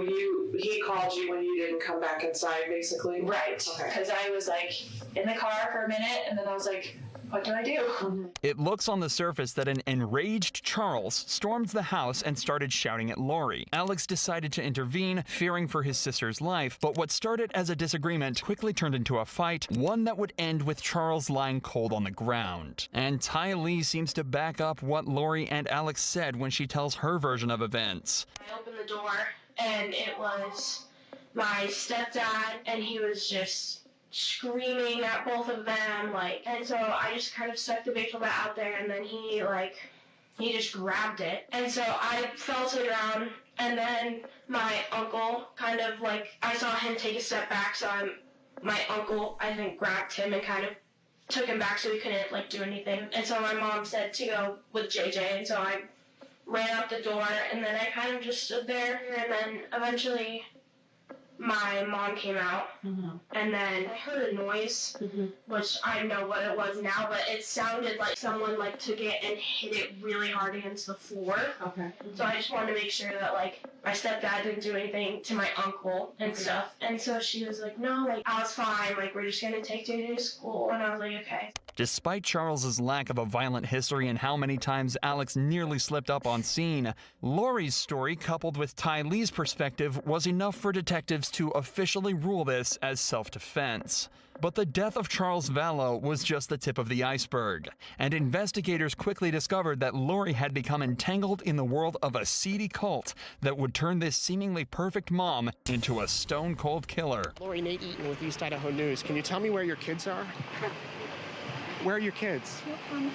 he called you when you didn't come back inside, basically? Right. Because I was like in the car for a minute, and then I was like, what do I do? It looks on the surface that an enraged Charles stormed the house and started shouting at Lori. Alex decided to intervene, fearing for his sister's life, but what started as a disagreement quickly turned into a fight, one that would end with Charles lying cold on the ground. And Tylee seems to back up what Lori and Alex said when she tells her version of events. I opened the door, and it was my stepdad, and he was just screaming at both of them, like, and so I just kind of stuck the baseball bat out there, and then he just grabbed it, and so I fell to the ground, and then my uncle kind of like, I saw him take a step back, so my uncle, I think, grabbed him and kind of took him back so he couldn't like do anything, and so my mom said to go with JJ, and so I ran out the door, and then I kind of just stood there, and then eventually my mom came out, and then I heard a noise, which I know what it was now, but it sounded like someone like took it and hit it really hard against the floor. Okay. So I just wanted to make sure that like my stepdad didn't do anything to my uncle and stuff. And so she was like, no, like I was fine, like we're just gonna take JJ to school, and I was like, okay. Despite Charles's lack of a violent history and how many times Alex nearly slipped up on scene, Lori's story, coupled with Ty Lee's perspective, was enough for detectives to officially rule this as self-defense. But the death of Charles Vallow was just the tip of the iceberg, and investigators quickly discovered that Lori had become entangled in the world of a seedy cult that would turn this seemingly perfect mom into a stone-cold killer. Lori, Nate Eaton with East Idaho News. Can you tell me where your kids are? Where are your kids? No comment.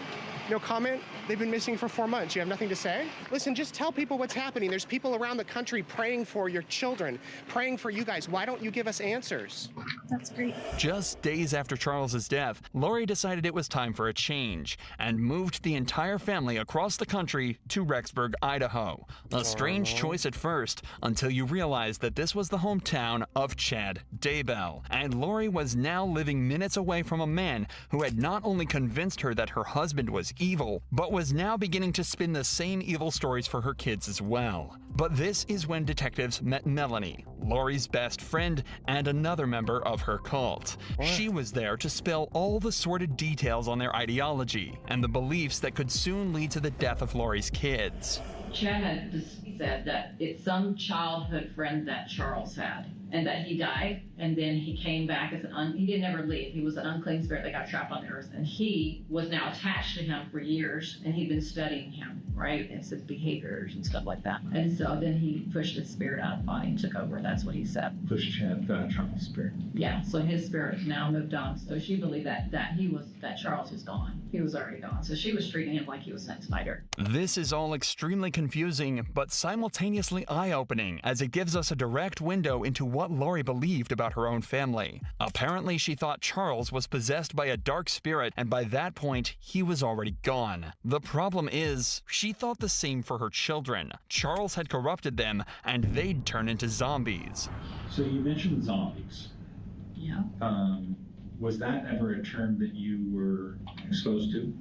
No comment? They've been missing for 4 months. You have nothing to say? Listen, just tell people what's happening. There's people around the country praying for your children, praying for you guys. Why don't you give us answers? That's great. Just days after Charles's death, Lori decided it was time for a change and moved the entire family across the country to Rexburg, Idaho. A strange choice at first, until you realize that this was the hometown of Chad Daybell, and Lori was now living minutes away from a man who had not only convinced her that her husband was evil, but was now beginning to spin the same evil stories for her kids as well. But this is when detectives met Melanie, Lori's best friend and another member of her cult. She was there to spill all the sordid details on their ideology and the beliefs that could soon lead to the death of Lori's kids. Chad had said that it's some childhood friend that Charles had, and that he died, and then he came back as he didn't ever leave. He was an unclean spirit that got trapped on the earth, and he was now attached to him for years, and he'd been studying him, right, and his behaviors and stuff like that. And so then he pushed his spirit out of the body and took over. That's what he said. Pushed Chad, Charles' spirit. Yeah, so his spirit now moved on. So she believed that Charles was gone. He was already gone. So she was treating him like he was Zack Snyder. This is all extremely confusing, but simultaneously eye-opening, as it gives us a direct window into what Lori believed about her own family. Apparently, she thought Charles was possessed by a dark spirit, and by that point, he was already gone. The problem is, she thought the same for her children. Charles had corrupted them, and they'd turn into zombies. So you mentioned zombies. Yeah. Was that ever a term that you were exposed to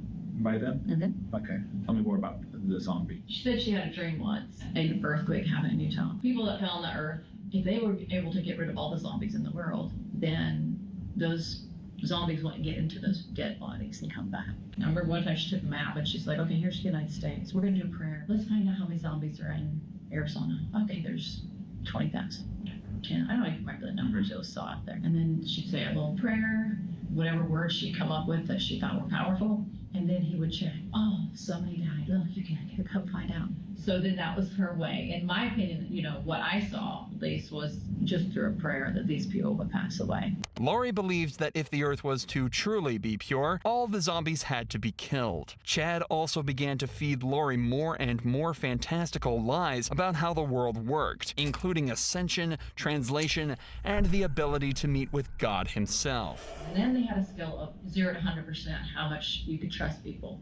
by them? Mm-hmm. Okay. Tell me more about the zombie. She said she had a dream once, an earthquake happened in Utah. People that fell on the earth, if they were able to get rid of all the zombies in the world, then those zombies wouldn't get into those dead bodies and come back. I remember one time she took a map and she's like, okay, here's the United States. We're gonna do a prayer. Let's find out how many zombies are in Arizona. Okay, there's 20,000. I don't even remember the numbers, it was so out there. And then she'd say a little prayer, whatever words she'd come up with that she thought were powerful. And then he would check, oh, somebody died. Look, you can come find out. So then that was her way. In my opinion, what I saw, at least, was just through a prayer that these people would pass away. Lori believed that if the Earth was to truly be pure, all the zombies had to be killed. Chad also began to feed Lori more and more fantastical lies about how the world worked, including ascension, translation, and the ability to meet with God himself. And then they had a scale of 0 to 100% how much you could trust people.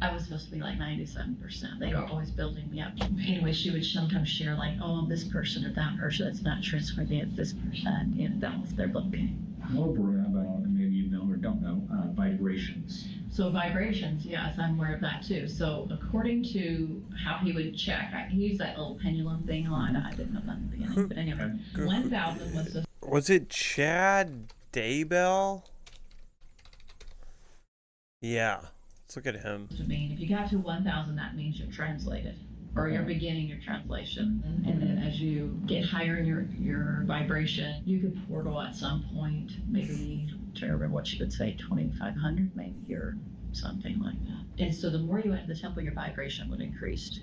I was supposed to be like 97%. They were always building me up. Anyway, she would sometimes share like, oh, this person or that person, that's not trustworthy, it's this person. That was their booking. More about, maybe you know or don't know, vibrations. So vibrations, yes, I'm aware of that too. So according to how he would check, he used that little pendulum thing on. I didn't know that in the beginning, but anyway, 1,000 was the... Was it Chad Daybell? Yeah. Let's look at him. I mean, if you got to 1,000, that means you're translated, or you're beginning your translation. And then as you get higher in your vibration, you could portal at some point, maybe, to remember what you would say, 2,500, maybe, or something like that. And so the more you went to the temple, your vibration would increase.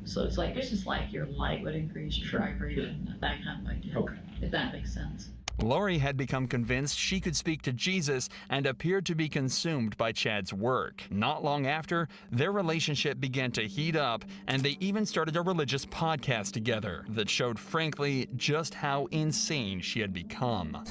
So it's just like your light would increase, your vibration, that kind of idea. Okay. If that makes sense. Lori had become convinced she could speak to Jesus and appeared to be consumed by Chad's work. Not long after, their relationship began to heat up, and they even started a religious podcast together that showed, frankly, just how insane she had become.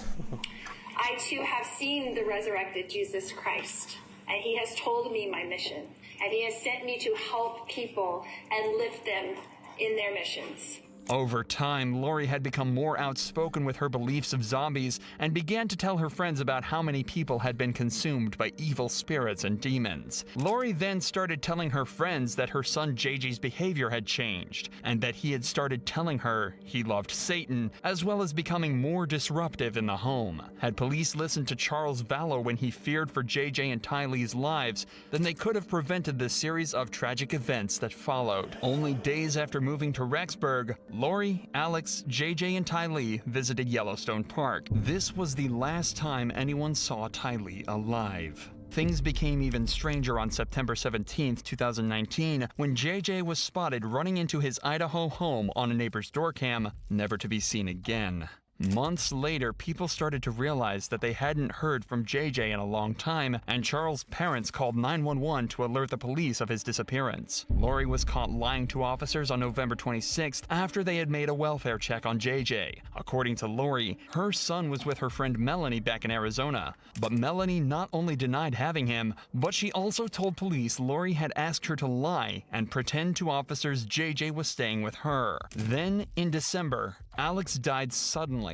I too have seen the resurrected Jesus Christ, and he has told me my mission, and he has sent me to help people and lift them in their missions. Over time, Lori had become more outspoken with her beliefs of zombies and began to tell her friends about how many people had been consumed by evil spirits and demons. Lori then started telling her friends that her son JJ's behavior had changed, and that he had started telling her he loved Satan, as well as becoming more disruptive in the home. Had police listened to Charles Vallow when he feared for JJ and Tylee's lives, then they could have prevented the series of tragic events that followed. Only days after moving to Rexburg, Lori, Alex, JJ, and Tylee visited Yellowstone Park. This was the last time anyone saw Tylee alive. Things became even stranger on September 17, 2019, when JJ was spotted running into his Idaho home on a neighbor's door cam, never to be seen again. Months later, people started to realize that they hadn't heard from JJ in a long time, and Charles' parents called 911 to alert the police of his disappearance. Lori was caught lying to officers on November 26th after they had made a welfare check on JJ. According to Lori, her son was with her friend Melanie back in Arizona, but Melanie not only denied having him, but she also told police Lori had asked her to lie and pretend to officers JJ was staying with her. Then, in December, Alex died suddenly.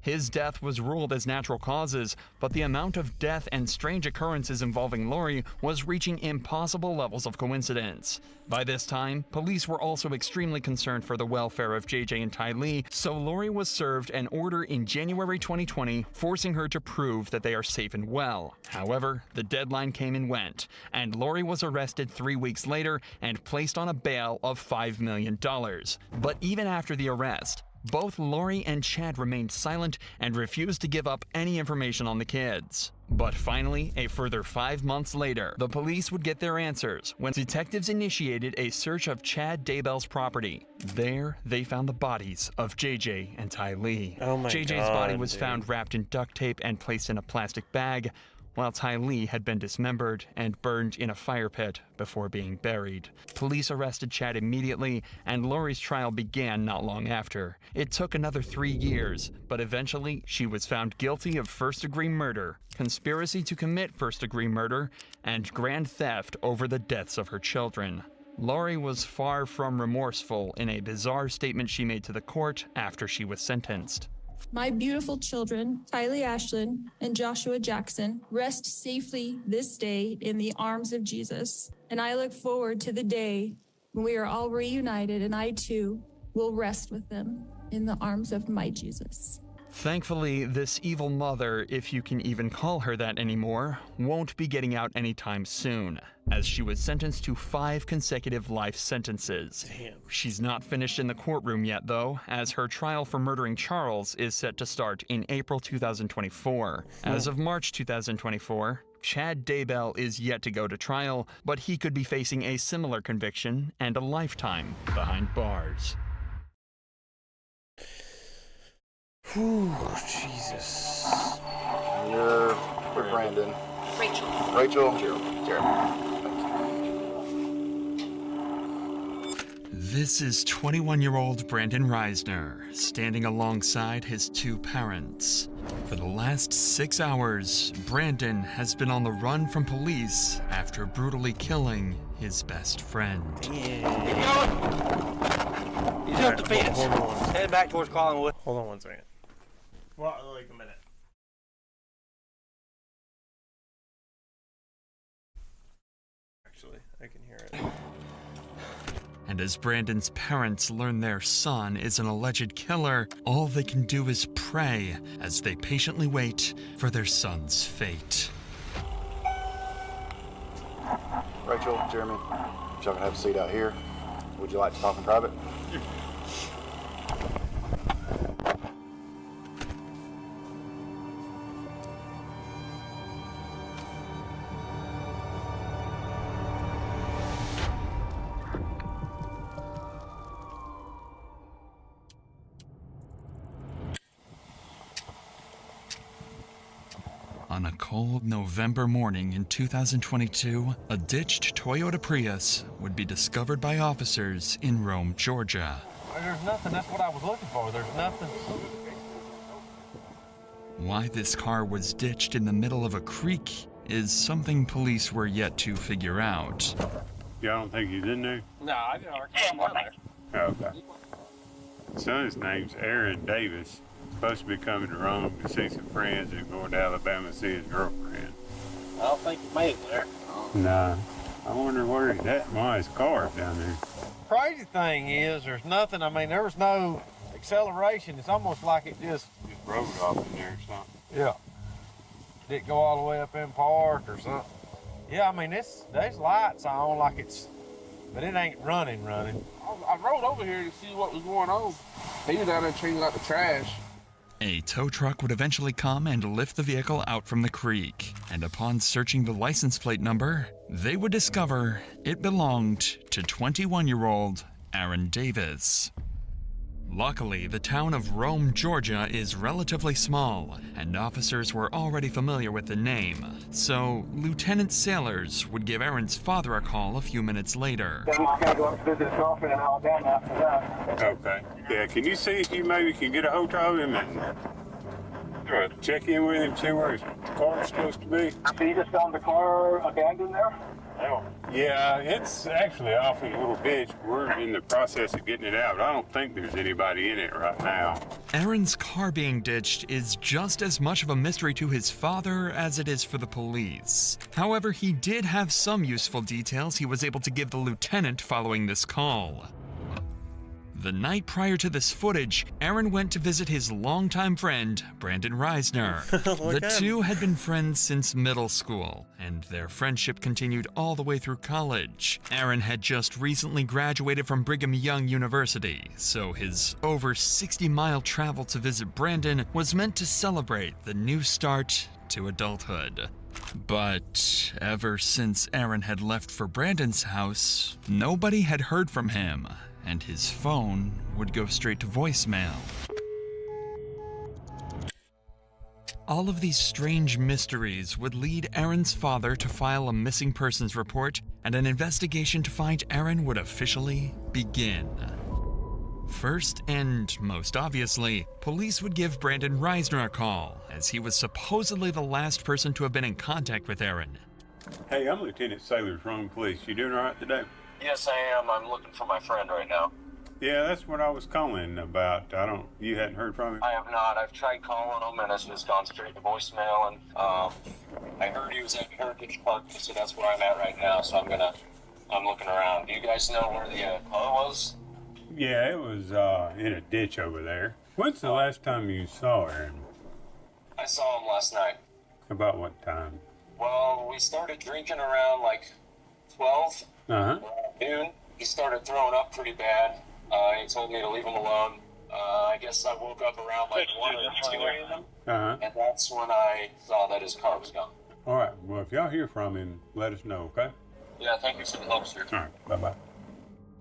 His death was ruled as natural causes, but the amount of death and strange occurrences involving Lori was reaching impossible levels of coincidence. By this time, police were also extremely concerned for the welfare of JJ and Tylee, so Lori was served an order in January 2020 forcing her to prove that they are safe and well. However, the deadline came and went, and Lori was arrested 3 weeks later and placed on a bail of $5 million. But even after the arrest, both Lori and Chad remained silent and refused to give up any information on the kids. But finally, a further 5 months later, the police would get their answers when detectives initiated a search of Chad Daybell's property. There, they found the bodies of JJ and Tylee. Oh my JJ's body was dude. found wrapped in duct tape and placed in a plastic bag, while Tylee had been dismembered and burned in a fire pit before being buried. Police arrested Chad immediately, and Lori's trial began not long after. It took another 3 years, but eventually she was found guilty of first-degree murder, conspiracy to commit first-degree murder, and grand theft over the deaths of her children. Lori was far from remorseful in a bizarre statement she made to the court after she was sentenced. My beautiful children, Tylee Ashlyn and Joshua Jackson, rest safely this day in the arms of Jesus. And I look forward to the day when we are all reunited and I too will rest with them in the arms of my Jesus. Thankfully, this evil mother, if you can even call her that anymore, won't be getting out anytime soon, as she was sentenced to 5 consecutive life sentences. Damn. She's not finished in the courtroom yet, though, as her trial for murdering Charles is set to start in April 2024. As of March 2024, Chad Daybell is yet to go to trial, but he could be facing a similar conviction and a lifetime behind bars. Whew, Jesus. You're with Brandon. Rachel. Rachel. Jeremy. This is 21-year-old Brandon Reisner, standing alongside his 2 parents. For the last 6 hours, Brandon has been on the run from police after brutally killing his best friend. He's up the fence. Hold on. Head back towards Collinwood. Hold on one second. Well, like a minute. Actually, I can hear it. And as Brandon's parents learn their son is an alleged killer, all they can do is pray as they patiently wait for their son's fate. Rachel, Jeremy, if y'all can have a seat out here. Would you like to talk in private? On a cold November morning in 2022, a ditched Toyota Prius would be discovered by officers in Rome, Georgia. There's nothing. That's what I was looking for. There's nothing. Why this car was ditched in the middle of a creek is something police were yet to figure out. Y'all don't think he's in there? No, I didn't know there. Okay. Son's name's Aaron Davis. Supposed to be coming to Rome to see some friends and going to Alabama to see his girlfriend. I don't think he made it there. Nah. I wonder where he's at. Why his car down there? Crazy thing is, there's nothing. I mean, there was no acceleration. It's almost like it just Rode off in there or something. Yeah. Didn't go all the way up in park or something. Yeah, I mean, there's lights on like it's, but it ain't running. I rode over here to see what was going on. He was down there changing out the trash. A tow truck would eventually come and lift the vehicle out from the creek, and upon searching the license plate number, they would discover it belonged to 21-year-old Aaron Davis. Luckily, the town of Rome, Georgia is relatively small, and officers were already familiar with the name, so Lieutenant Sailors would give Aaron's father a call a few minutes later. Then he's got to go up to visit his girlfriend in Alabama after that. Okay. Yeah, can you see if you maybe can get a hold of him and check in with him, see where his car's supposed to be? So you just found the car abandoned there? Yeah, it's actually off in a little ditch. We're in the process of getting it out. I don't think there's anybody in it right now. Aaron's car being ditched is just as much of a mystery to his father as it is for the police. However, he did have some useful details he was able to give the lieutenant following this call. The night prior to this footage, Aaron went to visit his longtime friend, Brandon Reisner. The two had been friends since middle school, and their friendship continued all the way through college. Aaron had just recently graduated from Brigham Young University, so his over 60-mile travel to visit Brandon was meant to celebrate the new start to adulthood. But ever since Aaron had left for Brandon's house, nobody had heard from him, and his phone would go straight to voicemail. All of these strange mysteries would lead Aaron's father to file a missing persons report, and an investigation to find Aaron would officially begin. First, and most obviously, police would give Brandon Reisner a call, as he was supposedly the last person to have been in contact with Aaron. Hey, I'm Lieutenant Sailors, Rome Police. You doing all right today? Yes, I am. I'm looking for my friend right now. Yeah, that's what I was calling about. You hadn't heard from him? I have not. I've tried calling him and it's just gone straight to voicemail. And I heard he was at Heritage Park, so that's where I'm at right now. So I'm looking around. Do you guys know where the car was? Yeah, it was in a ditch over there. When's the last time you saw Aaron? I saw him last night. About what time? Well, we started drinking around like 12. Noon. He started throwing up pretty bad. He told me to leave him alone. I guess I woke up around like 1 or 2 a.m. And that's when I saw that his car was gone. All right. Well, if y'all hear from him, let us know, okay? Yeah, thank you for the help, sir. All right. Bye-bye.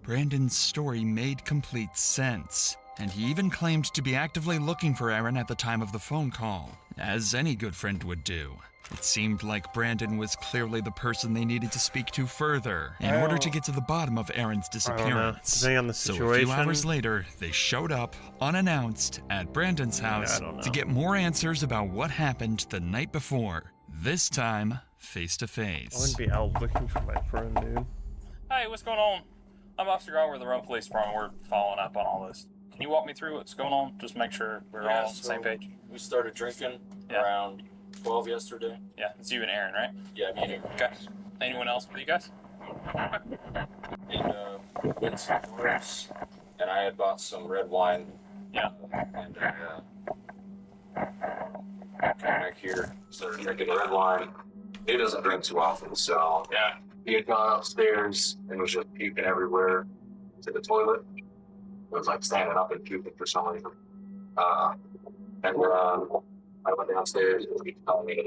Brandon's story made complete sense, and he even claimed to be actively looking for Aaron at the time of the phone call, as any good friend would do. It seemed like Brandon was clearly the person they needed to speak to further in order to get to the bottom of Aaron's disappearance. Depending on the So situation. a few hours later, they showed up, unannounced, at Brandon's house to get more answers about what happened the night before, this time face to I face. wouldn't be out looking for my friend, dude. Hey, what's going on? I'm Officer Gar with the Rome Police Department. We're following up on all this. Can you walk me through what's going on? Just make sure we're all on the same page. We started drinking around 12 yesterday. Yeah, it's you and Aaron, right? Yeah, me and Aaron. Okay. Anyone else with you guys? And went to Doris, and I had bought some red wine. Yeah. And came back here, started drinking red wine. He doesn't drink too often, so yeah. He had gone upstairs and was just puking everywhere to the toilet. It was like standing up and puking for some reason. I went downstairs and he told me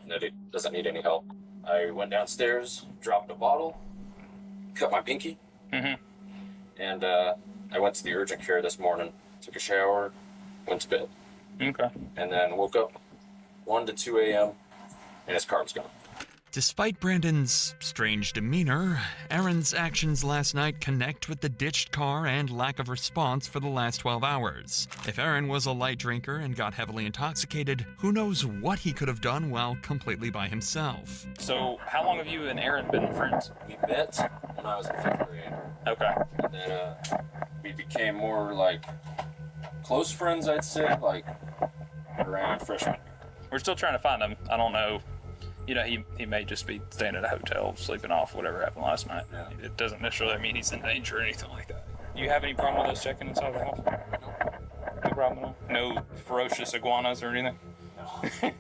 that he doesn't need any help. I went downstairs, dropped a bottle, cut my pinky, and I went to the urgent care this morning, took a shower, went to bed. Okay. And then woke up 1 to 2 a.m., and his car was gone. Despite Brandon's strange demeanor, Aaron's actions last night connect with the ditched car and lack of response for the last 12 hours. If Aaron was a light drinker and got heavily intoxicated, who knows what he could have done while completely by himself. So, how long have you and Aaron been friends? We met when I was in 5th grade. Okay. And then we became more like close friends, I'd say, like around freshman year. We're still trying to find him. I don't know. You know, he may just be staying at a hotel, sleeping off whatever happened last night. Yeah. It doesn't necessarily mean he's in danger or anything like that. You have any problem with us checking inside the house? No problem at all? No ferocious iguanas or anything? No.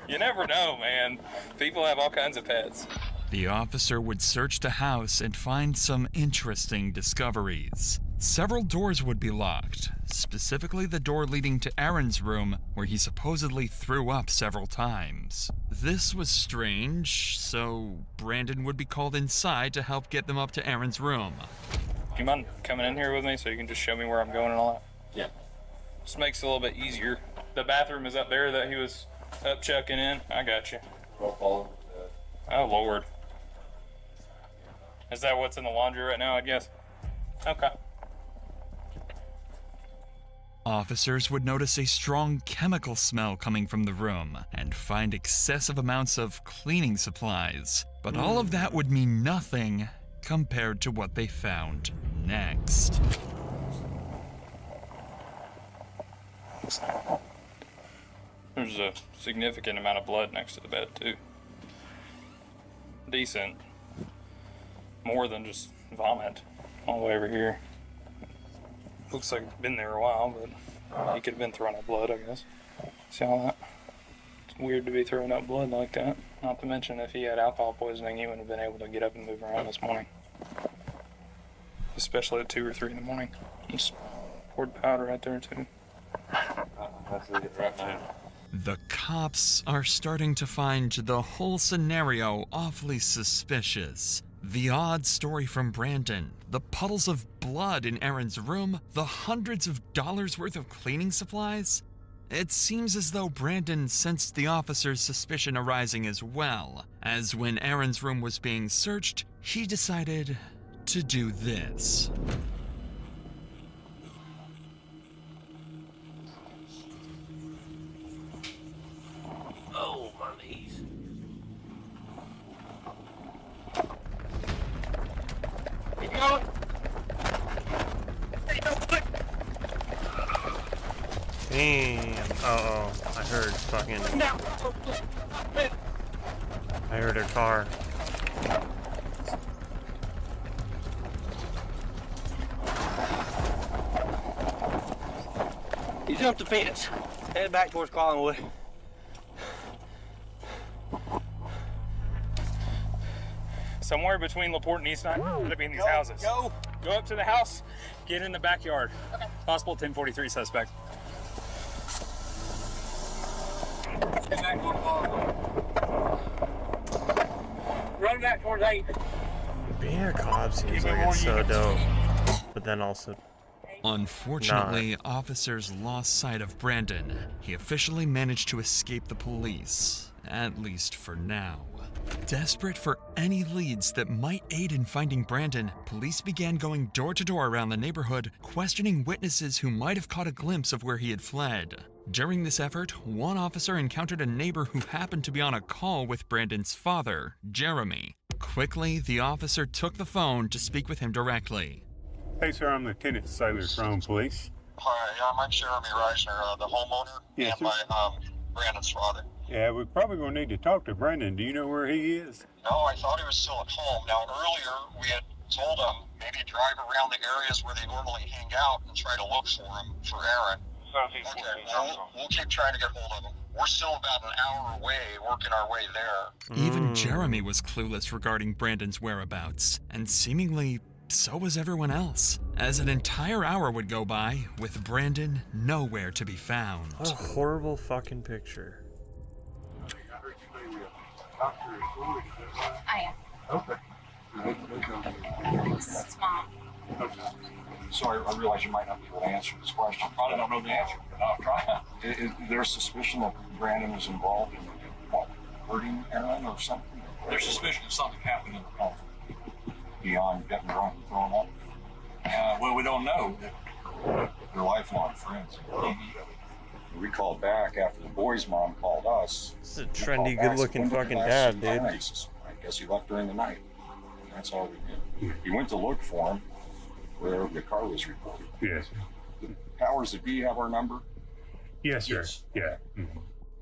You never know, man. People have all kinds of pets. The officer would search the house and find some interesting discoveries. Several doors would be locked, specifically the door leading to Aaron's room, where he supposedly threw up several times. This was strange, so Brandon would be called inside to help get them up to Aaron's room. Do you mind coming in here with me so you can just show me where I'm going and all that? Yeah. Just makes it a little bit easier. The bathroom is up there that he was up checking in. I got you. Oh, Lord. Is that what's in the laundry right now, I guess? Okay. Officers would notice a strong chemical smell coming from the room and find excessive amounts of cleaning supplies. But all of that would mean nothing compared to what they found next. There's a significant amount of blood next to the bed, too. Decent. More than just vomit all the way over here. Looks like it's been there a while, but he could have been throwing up blood, I guess. See all that? It's weird to be throwing up blood like that. Not to mention, if he had alcohol poisoning, he wouldn't have been able to get up and move around this morning. Especially at 2 or 3 in the morning. Just poured powder right there, too. That's it right now. The cops are starting to find the whole scenario awfully suspicious. The odd story from Brandon, the puddles of blood in Aaron's room, the hundreds of dollars worth of cleaning supplies. It seems as though Brandon sensed the officer's suspicion arising as well, as when Aaron's room was being searched, he decided to do this. Oh, my knees. Keep going. Hey, no, quick. Damn. Uh-oh. I heard fucking... I heard a car. He jumped the fence. Headed back towards Collinwood. Somewhere between LaPorte and Eastnine, gotta be in these houses. Go up to the house, get in the backyard. Okay. Possible 1043 suspect. Run back towards 8. Being a cop seems like it's so dope, but then also... Unfortunately, officers lost sight of Brandon. He officially managed to escape the police, at least for now. Desperate for any leads that might aid in finding Brandon, police began going door to door around the neighborhood, questioning witnesses who might have caught a glimpse of where he had fled. During this effort, one officer encountered a neighbor who happened to be on a call with Brandon's father, Jeremy. Quickly, the officer took the phone to speak with him directly. Hey, sir, I'm Lieutenant Saylor from police. Hi, I'm Jeremy Reisner, the homeowner, yes, and my Brandon's father. Yeah, we're probably going to need to talk to Brandon. Do you know where he is? No, I thought he was still at home. Now, earlier we had told him maybe drive around the areas where they normally hang out and try to look for him, for Aaron. Okay, we'll keep trying to get hold of him. We're still about an hour away, working our way there. Even Jeremy was clueless regarding Brandon's whereabouts, and seemingly so was everyone else, as an entire hour would go by with Brandon nowhere to be found. What a horrible fucking picture. I am. Okay. This is Mom. Okay. So I realize you might not be able to answer this question. Probably don't know the answer, but I'll try. Is there suspicion that Brandon was involved in what, hurting Aaron or something? There's suspicion that something happened in the home. Beyond getting drunk and throwing up? Well, we don't know. They're lifelong friends. We called back after the boy's mom called us. This is a trendy, good-looking fucking dad, dude. I guess he left during the night. That's all we did. We went to look for him where the car was reported. Yes. Powers that be have our number? Yes, sir. Yeah.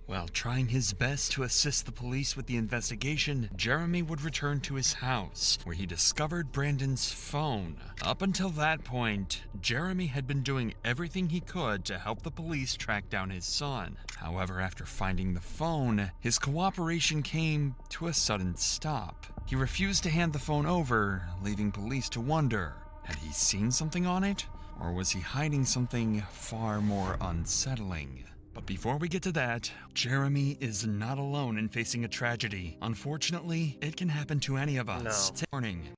While trying his best to assist the police with the investigation, Jeremy would return to his house, where he discovered Brandon's phone. Up until that point, Jeremy had been doing everything he could to help the police track down his son. However, after finding the phone, his cooperation came to a sudden stop. He refused to hand the phone over, leaving police to wonder, had he seen something on it? Or was he hiding something far more unsettling? But before we get to that, Jeremy is not alone in facing a tragedy. Unfortunately, it can happen to any of us. No. Warning,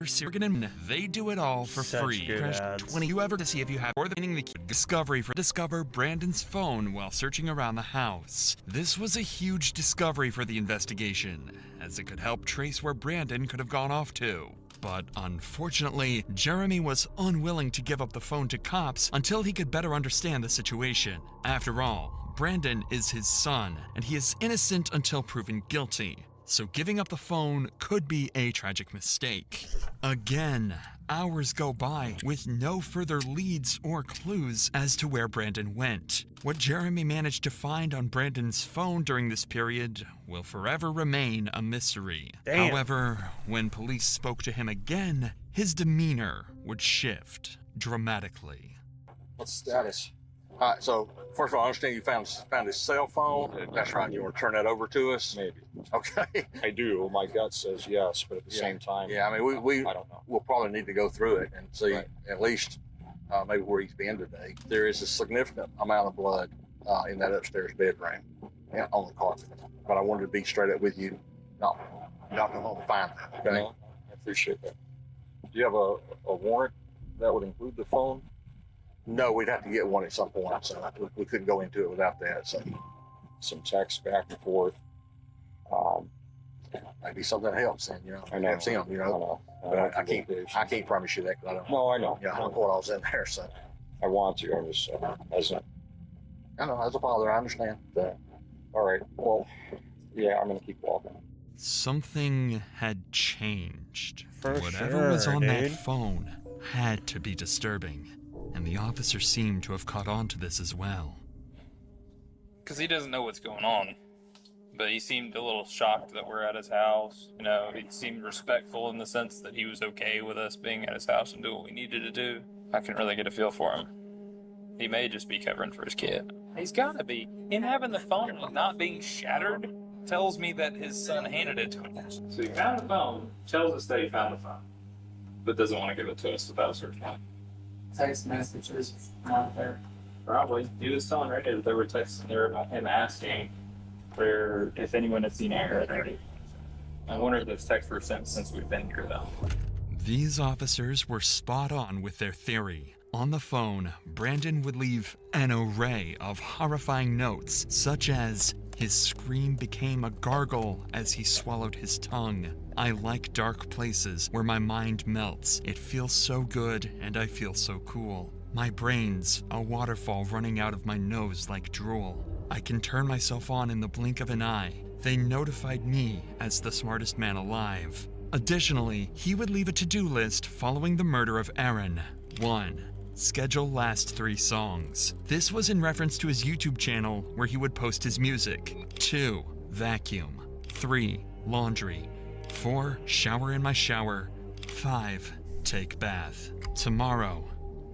they do it all for Such free. good Crash ads. 20 you ever to see if you have more than the discover Brandon's phone while searching around the house. This was a huge discovery for the investigation, as it could help trace where Brandon could have gone off to. But unfortunately, Jeremy was unwilling to give up the phone to cops until he could better understand the situation. After all, Brandon is his son, and he is innocent until proven guilty. So giving up the phone could be a tragic mistake. Again, hours go by with no further leads or clues as to where Brandon went. What Jeremy managed to find on Brandon's phone during this period will forever remain a mystery. Damn. However, when police spoke to him again, his demeanor would shift dramatically. What's the status? All right, so first of all, I understand you found his cell phone. That's right. You want to turn that over to us? Maybe. Okay. I do. My gut says yes, but at the same time, Yeah, I mean, we I don't know. we'll probably need to go through it and see Right. at least maybe where he's been today. There is a significant amount of blood in that upstairs bedroom on the carpet. But I wanted to be straight up with you, not come home and find that. Okay. No, I appreciate that. Do you have a warrant that would include the phone? No, we'd have to get one at some point, so we couldn't go into it without that. So Some text back and forth. maybe something helps. And I know. Helps him, I know. But I can't promise you that because I don't. No, I know. Yeah, I don't know what I was in there. So I want to. I was hesitant. I know as a father, I understand that. All right. Well, yeah, I'm gonna keep walking. Something had changed. For Whatever was sure, on that dude. phone had to be disturbing, and the officer seemed to have caught on to this as well. Because he doesn't know what's going on. But he seemed a little shocked that we're at his house. You know, he seemed respectful in the sense that he was okay with us being at his house and doing what we needed to do. I couldn't really get a feel for him. He may just be covering for his kid. He's gotta be. Him having the phone and not being shattered tells me that his son handed it to him. So he found the phone, tells us that he found the phone, but doesn't want to give it to us without a search warrant. Text messages not there. Probably. He was telling Randy that there were texts in there about him asking for if anyone had seen Aaron. I wonder if those texts were sent since we've been here, though. These officers were spot on with their theory. On the phone, Brandon would leave an array of horrifying notes, such as, his scream became a gargle as he swallowed his tongue. I like dark places where my mind melts. It feels so good and I feel so cool. My brain's a waterfall running out of my nose like drool. I can turn myself on in the blink of an eye. They notified me as the smartest man alive. Additionally, he would leave a to-do list following the murder of Aaron. 1. Schedule last 3 songs. This was in reference to his YouTube channel where he would post his music. 2. Vacuum. 3. Laundry. 4. Shower in my shower. 5. Take bath. Tomorrow.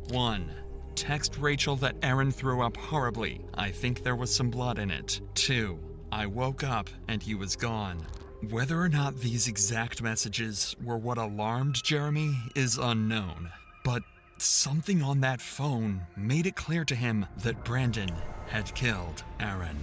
1. Text Rachel that Aaron threw up horribly. I think there was some blood in it. 2. I woke up and he was gone. Whether or not these exact messages were what alarmed Jeremy is unknown, but something on that phone made it clear to him that Brandon had killed Aaron.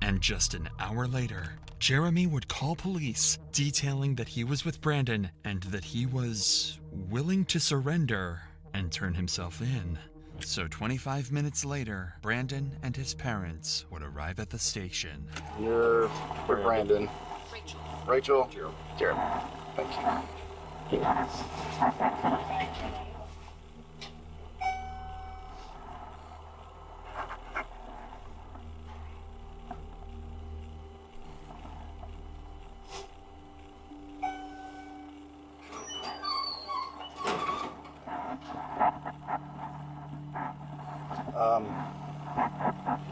And just an hour later, Jeremy would call police, detailing that he was with Brandon and that he was willing to surrender and turn himself in. So 25 minutes later, Brandon and his parents would arrive at the station. You're Brandon. Rachel. Jeremy. Thank you.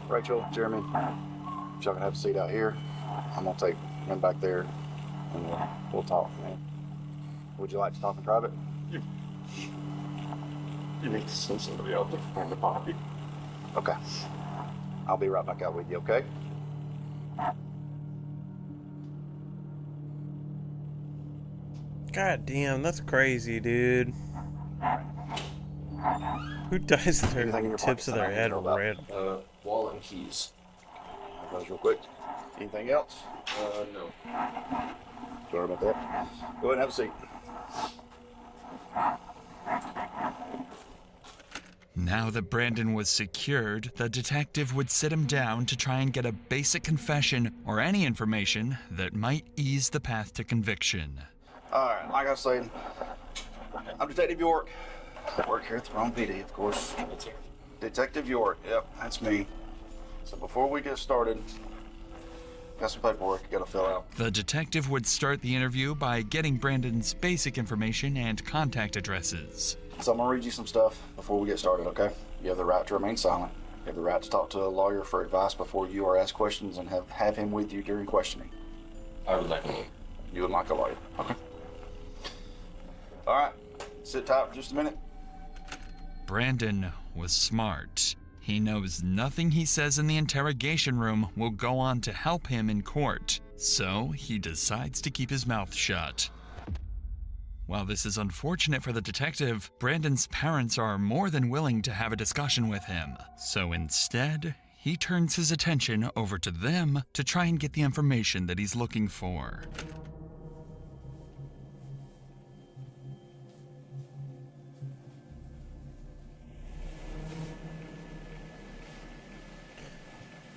Rachel, Jeremy, if y'all can have a seat out here, I'm gonna take him back there and we'll talk, man. Would you like to talk in private? You need to send somebody out to find the body. Okay. I'll be right back out with you, okay? God damn, that's crazy, dude. Who dies their tips of their head red? Wallet and keys. Those real quick. Anything else? No. Sorry about that. Go ahead and have a seat. Now that Brandon was secured, the detective would sit him down to try and get a basic confession or any information that might ease the path to conviction. Alright, like I was saying, I'm Detective York. I work here at the wrong PD, of course. Detective York, yep, that's me. So before we get started, got some paperwork you gotta fill out. The detective would start the interview by getting Brandon's basic information and contact addresses. So I'm gonna read you some stuff before we get started, okay? You have the right to remain silent. You have the right to talk to a lawyer for advice before you are asked questions and have him with you during questioning. I would like a lawyer. You would like a lawyer, okay? Alright, sit tight for just a minute. Brandon was smart. He knows nothing he says in the interrogation room will go on to help him in court, so he decides to keep his mouth shut. While this is unfortunate for the detective, Brandon's parents are more than willing to have a discussion with him. So instead, he turns his attention over to them to try and get the information that he's looking for.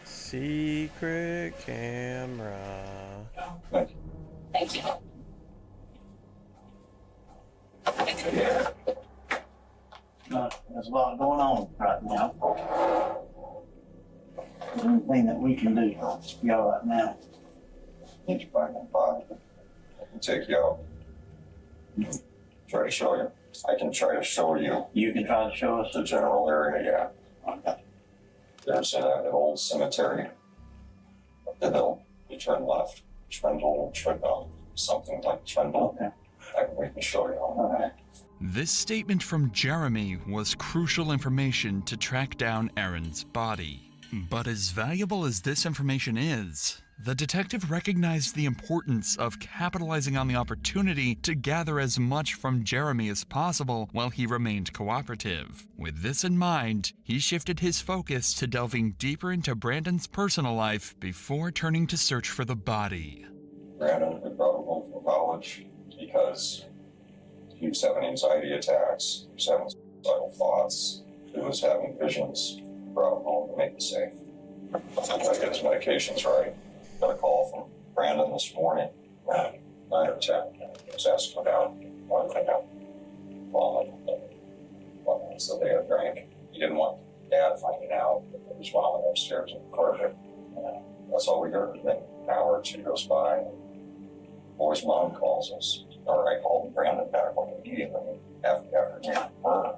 Secret camera. Thank you. There's a lot going on right now. Anything that we can do to be all right now. Need to find that body. I can take you out. Try to show you. I can try to show you. You can try to show us the general area, yeah. Okay. There's an old cemetery up the hill. You turn left. Trendle, something like Trendle. Okay. We can show you all that. This statement from Jeremy was crucial information to track down Aaron's body. But as valuable as this information is, the detective recognized the importance of capitalizing on the opportunity to gather as much from Jeremy as possible while he remained cooperative. With this in mind, he shifted his focus to delving deeper into Brandon's personal life before turning to search for the body. Brandon had brought him home from college because he was having anxiety attacks, he was having suicidal thoughts, he was having visions. Brought him home to make it safe. I get his medications right. Got a call from Brandon this morning at 9 or 10. He was asking about one thing out, falling, so they had drank. He didn't want Dad finding out that he was vomiting upstairs in the carpet. That's all we heard. Then an hour or two goes by, and boy's mom calls us. Or I called Brandon back like immediately after he murder.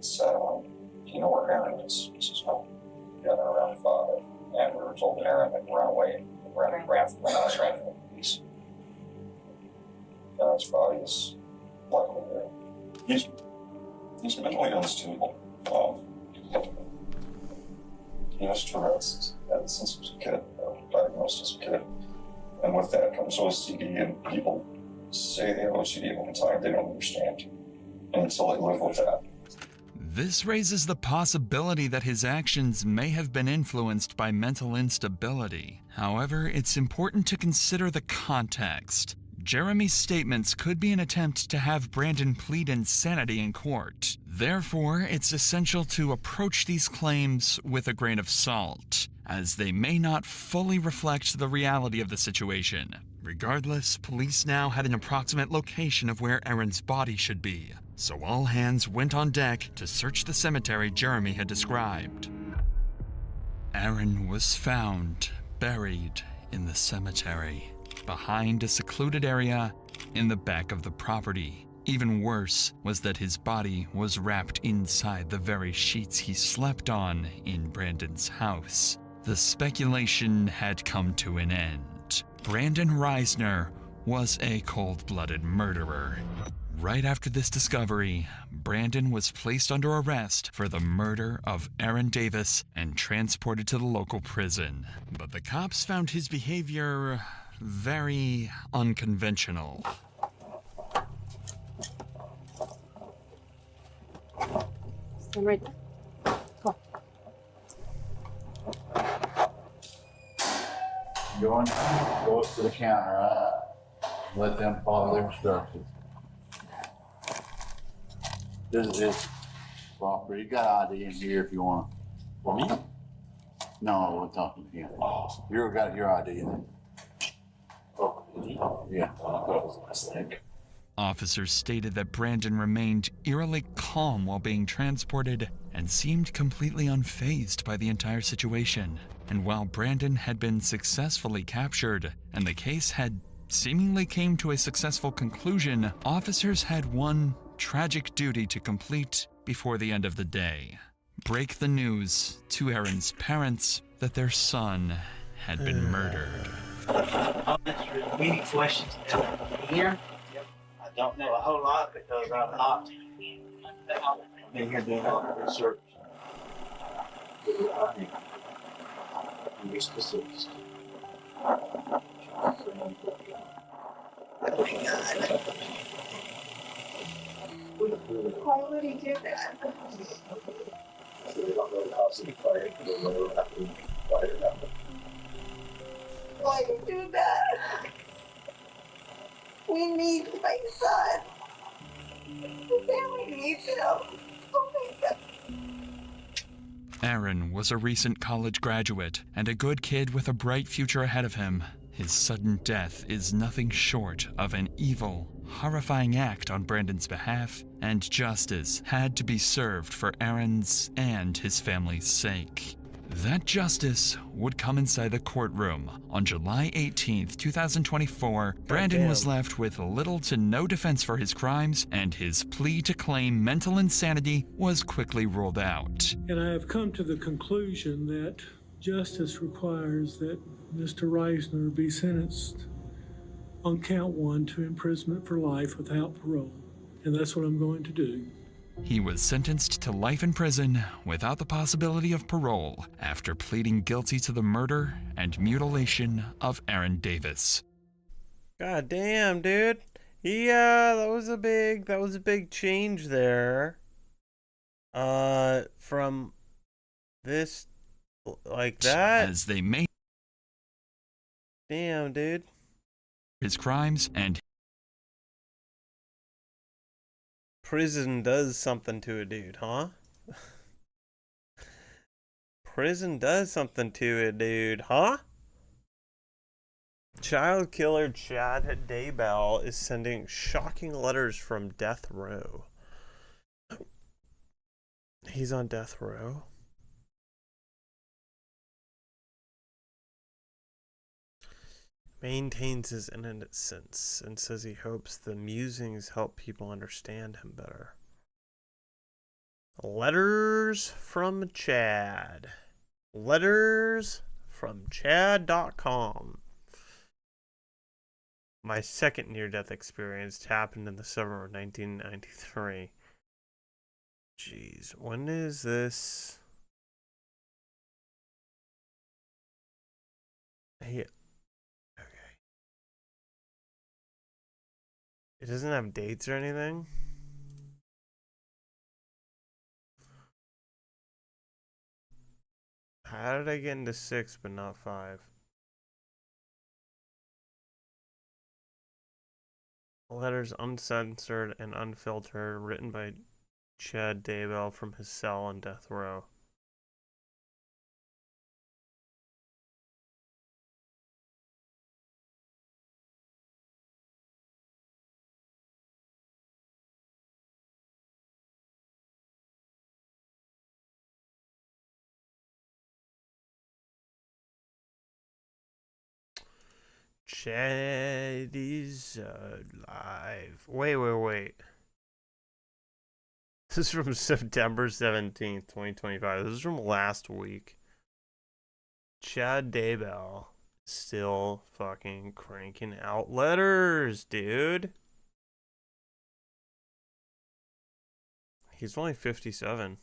So, you know where Aaron is? He says, no. Together around 5. And we were told that Aaron had run away. Ran from the house, ran from the police. Aaron's body is luckily there. He's mentally unstable. He has Tourette's since he was a kid, diagnosed as a kid. And with that comes OCD, and people say they have OCD all the time. They don't understand. And so they live with that. This raises the possibility that his actions may have been influenced by mental instability. However, it's important to consider the context. Jeremy's statements could be an attempt to have Brandon plead insanity in court. Therefore, it's essential to approach these claims with a grain of salt, as they may not fully reflect the reality of the situation. Regardless, police now had an approximate location of where Aaron's body should be, so all hands went on deck to search the cemetery Jeremy had described. Aaron was found buried in the cemetery, behind a secluded area in the back of the property. Even worse was that his body was wrapped inside the very sheets he slept on in Brandon's house. The speculation had come to an end. Brandon Reisner was a cold-blooded murderer. Right after this discovery, Brandon was placed under arrest for the murder of Aaron Davis and transported to the local prison. But the cops found his behavior very unconventional. Stand right there. Come Go up to the counter, right? Let them follow their instructions. This is his property. You got ID in here if you want. For me? No, we're talking to you. You got your ID in there. Yeah. Officers stated that Brandon remained eerily calm while being transported and seemed completely unfazed by the entire situation. And while Brandon had been successfully captured and the case had seemingly came to a successful conclusion, officers had one tragic duty to complete before the end of the day: break the news to Aaron's parents that their son had been murdered. That's really many questions. Here, I don't know a whole lot because I'm not. I've been here doing a lot of research. Be specifics. Why would he do that? Why you do that? We need my son. The family needs him. Oh my God. Aaron was a recent college graduate and a good kid with a bright future ahead of him. His sudden death is nothing short of an evil, horrifying act on Brandon's behalf, and justice had to be served for Aaron's and his family's sake. That justice would come inside the courtroom. On July 18th, 2024, Brandon was left with little to no defense for his crimes, and his plea to claim mental insanity was quickly ruled out. And I have come to the conclusion that justice requires that Mr. Reisner be sentenced on count 1 to imprisonment for life without parole. And that's what I'm going to do. He was sentenced to life in prison without the possibility of parole after pleading guilty to the murder and mutilation of Aaron Davis. God damn, dude. Yeah, that was a big change there. From this like that. As they made damn, dude. His crimes and prison does something to a dude, huh? Prison does something to a dude, huh? Child killer Chad Daybell is sending shocking letters from death row. He's on death row. Maintains his innocence and says he hopes the musings help people understand him better. Letters from Chad. Letters from Chad.com. My second near-death experience happened in the summer of 1993. Jeez, when is this? Yeah. It doesn't have dates or anything. How did I get into 6 but not 5? Letters uncensored and unfiltered, written by Chad Daybell from his cell on death row. Chad is alive. Wait. This is from September 17th, 2025. This is from last week. Chad Daybell still fucking cranking out letters, dude. He's only 57.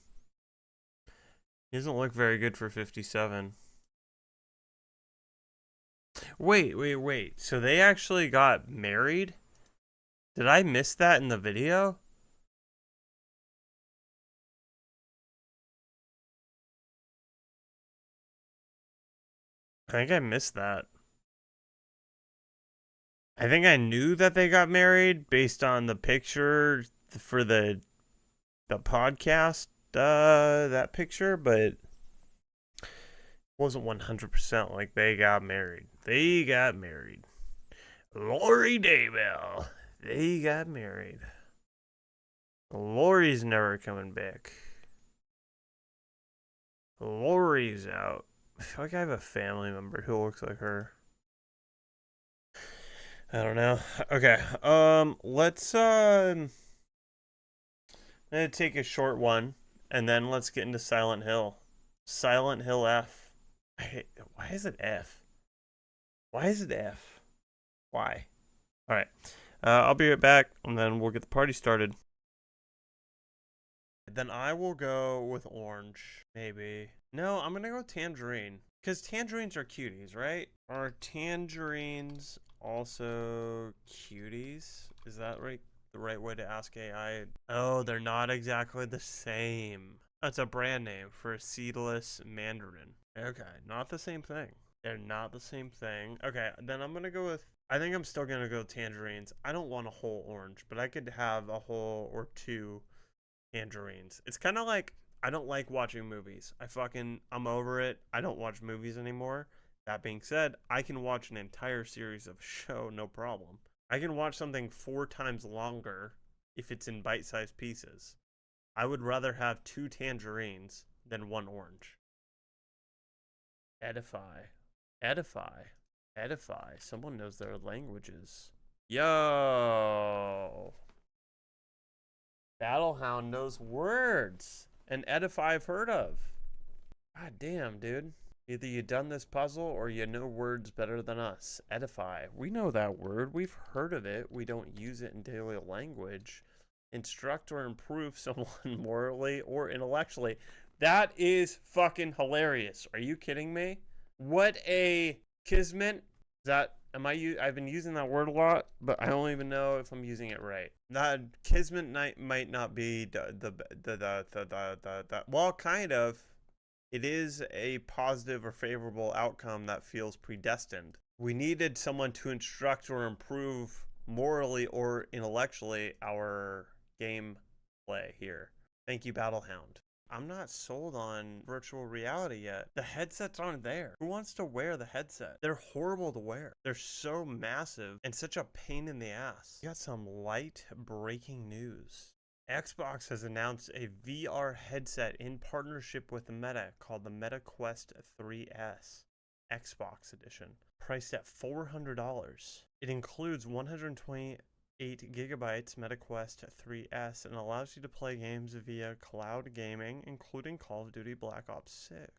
He doesn't look very good for 57. Wait. So they actually got married? Did I miss that in the video? I think I missed that. I think I knew that they got married based on the picture for the podcast, that picture, but wasn't 100% like they got married. They got married. Lori Daybell. They got married. Lori's never coming back. Lori's out. I feel like I have a family member who looks like her. I don't know. Okay. Let's I'm gonna take a short one and then let's get into Silent Hill. Silent Hill F. Why is it F? Why is it F? Why? Alright. I'll be right back and then we'll get the party started. Then I will go with orange, maybe. No, I'm gonna go tangerine. Because tangerines are cuties, right? Are tangerines also cuties? Is that right? The right way to ask AI? Oh, they're not exactly the same. That's a brand name for a seedless mandarin. Okay, not the same thing. They're not the same thing. Okay, then I'm gonna go with, I think I'm still gonna go tangerines. I don't want a whole orange, but I could have a whole or two tangerines. It's kind of like, I don't like watching movies. I'm over it. I don't watch movies anymore. That being said, I can watch an entire series of a show, no problem. I can watch something 4 times longer if it's in bite-sized pieces. I would rather have 2 tangerines than 1 orange. Edify. Someone knows their languages. Yo! Battlehound knows words. And Edify I've heard of. God damn, dude. Either you done this puzzle or you know words better than us. Edify. We know that word. We've heard of it. We don't use it in daily language. Instruct or improve someone morally or intellectually. That is fucking hilarious. Are you kidding me? What a kismet. Is that, I've been using that word a lot, but I don't even know if I'm using it right. That kismet might not be well, kind of. It is a positive or favorable outcome that feels predestined. We needed someone to instruct or improve morally or intellectually our gameplay here. Thank you, Battlehound. I'm not sold on virtual reality yet. The headsets aren't there. Who wants to wear the headset? They're horrible to wear. They're so massive and such a pain in the ass. We got some light breaking news. Xbox has announced a VR headset in partnership with Meta called the Meta Quest 3S Xbox Edition, priced at $400. It includes 128 gigabytes Meta Quest 3S and allows you to play games via cloud gaming, including Call of Duty Black Ops 6.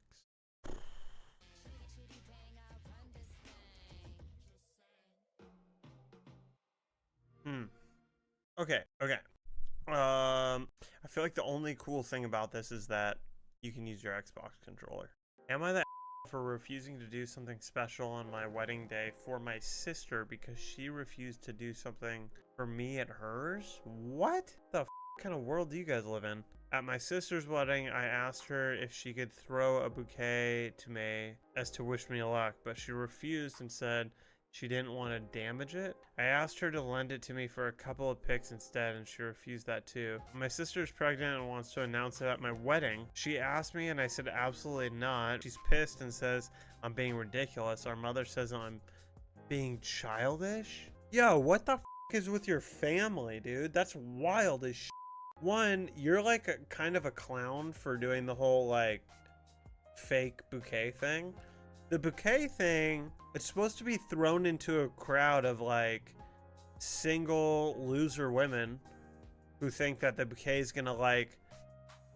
Okay. I feel like the only cool thing about this is that you can use your Xbox controller. Am I the for refusing to do something special on my wedding day for my sister because she refused to do something for me at hers? What the kind of world do you guys live in? At my sister's wedding, I asked her if she could throw a bouquet to me as to wish me luck, but she refused and said she didn't want to damage it. I asked her to lend it to me for a couple of pics instead, and she refused that too. My sister's pregnant and wants to announce it at my wedding. She asked me and I said absolutely not. She's pissed and says I'm being ridiculous. Our mother says I'm being childish. Yo, what the f is with your family, dude? That's wild as shit. One, you're like a kind of a clown for doing the whole like fake bouquet thing. The bouquet thing, it's supposed to be thrown into a crowd of like single loser women who think that the bouquet is gonna like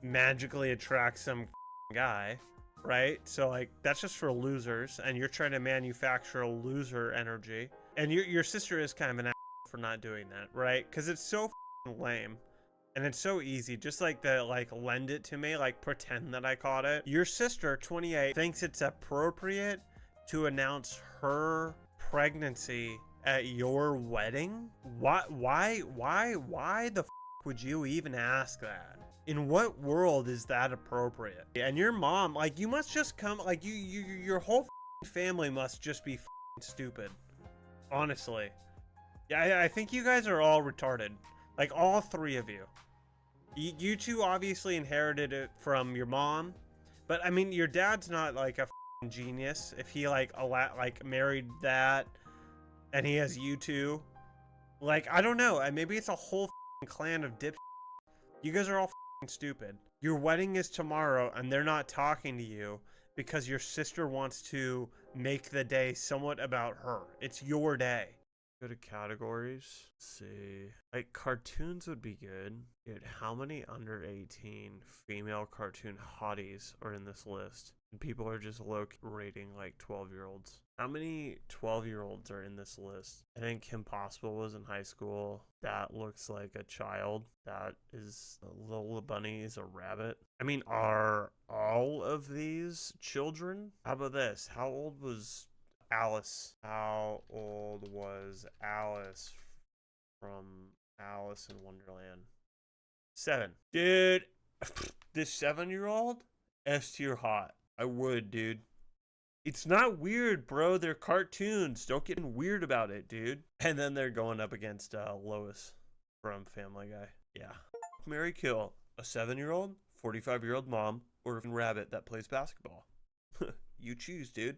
magically attract some guy, right? So like that's just for losers, and you're trying to manufacture a loser energy. And your sister is kind of an ass for not doing that, right? Because it's so lame. And it's so easy, just like the like lend it to me, like pretend that I caught it. Your sister, 28, thinks it's appropriate to announce her pregnancy at your wedding? Why the f would you even ask that? In what world is that appropriate? And your mom, like, you must just come, like, your whole family must just be stupid. Honestly. Yeah, I think you guys are all retarded. Like, all three of you. You two obviously inherited it from your mom, but I mean, your dad's not like a genius if he like married that and he has you two. Like, I don't know, maybe it's a whole clan of dip. You guys are all stupid. Your wedding is tomorrow and they're not talking to you because your sister wants to make the day somewhat about her. It's your day. Go to categories. Let's see. Like, cartoons would be good. Dude, how many under 18 female cartoon hotties are in this list? And people are just rating like 12-year-olds. How many 12-year-olds are in this list? I think Kim Possible was in high school. That looks like a child. That is Lola Bunny is a rabbit. I mean, are all of these children? How about this? How old was Alice? How old was Alice from Alice in Wonderland? 7. Dude, this 7-year-old? S tier hot. I would, dude. It's not weird, bro. They're cartoons. Don't get weird about it, dude. And then they're going up against Lois from Family Guy. Yeah. Marry, kill a 7-year-old, 45-year-old mom, or a rabbit that plays basketball. You choose, dude.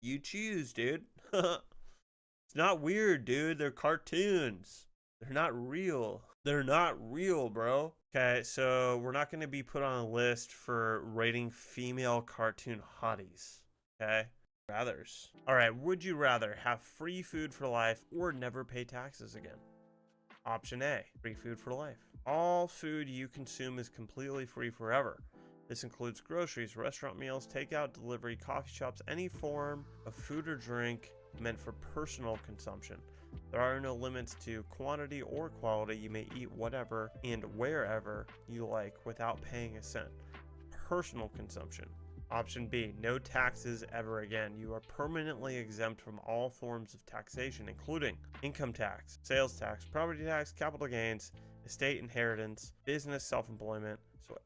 You choose, dude. It's not weird, dude. They're cartoons. They're not real. They're not real, bro. Okay, so we're not going to be put on a list for rating female cartoon hotties. Okay? Rathers. All right, would you rather have free food for life or never pay taxes again? Option A, free food for life. All food you consume is completely free forever. This includes groceries, restaurant meals, takeout, delivery, coffee shops, any form of food or drink meant for personal consumption. There are no limits to quantity or quality. You may eat whatever and wherever you like without paying a cent. Personal consumption. Option B, no taxes ever again. You are permanently exempt from all forms of taxation, including income tax, sales tax, property tax, capital gains, estate inheritance, business self-employment. So,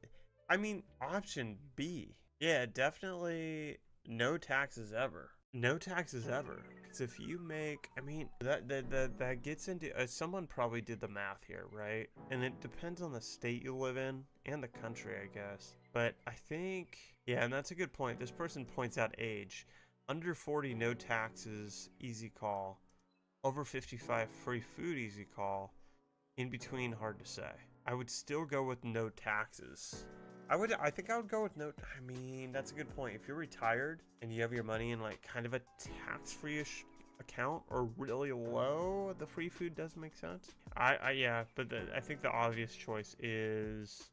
I mean, option B. Yeah, definitely no taxes ever. No taxes ever. Because if you make, I mean, that gets into, someone probably did the math here, right? And it depends on the state you live in and the country, I guess. But I think, yeah, and that's a good point. This person points out age. Under 40, no taxes, easy call. Over 55, free food, easy call. In between, hard to say. I would still go with no taxes. I think I would go with no, I mean, that's a good point. If you're retired and you have your money in like kind of a tax-free-ish account or really low, the free food does make sense. Yeah, but I think the obvious choice is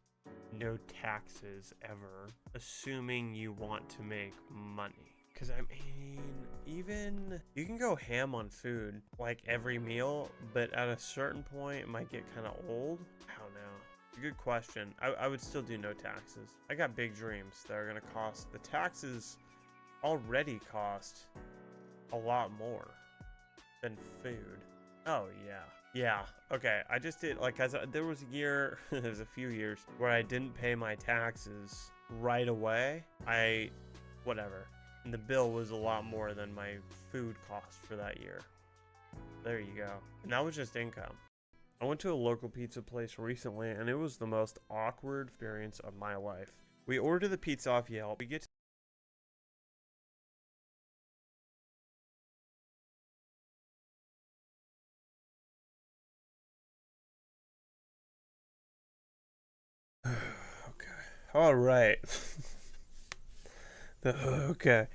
no taxes ever, assuming you want to make money. Because I mean, even you can go ham on food like every meal, but at a certain point it might get kind of old. I don't know. Good question. I would still do no taxes. I got big dreams that are going to cost, the taxes already cost a lot more than food. Oh yeah. Yeah, okay. I just did, like, there was a year, there was a few years where I didn't pay my taxes right away. Whatever. And the bill was a lot more than my food cost for that year. There you go. And that was just income. I went to a local pizza place recently, and it was the most awkward experience of my life. We ordered the pizza off Yelp. We get to all right. Okay.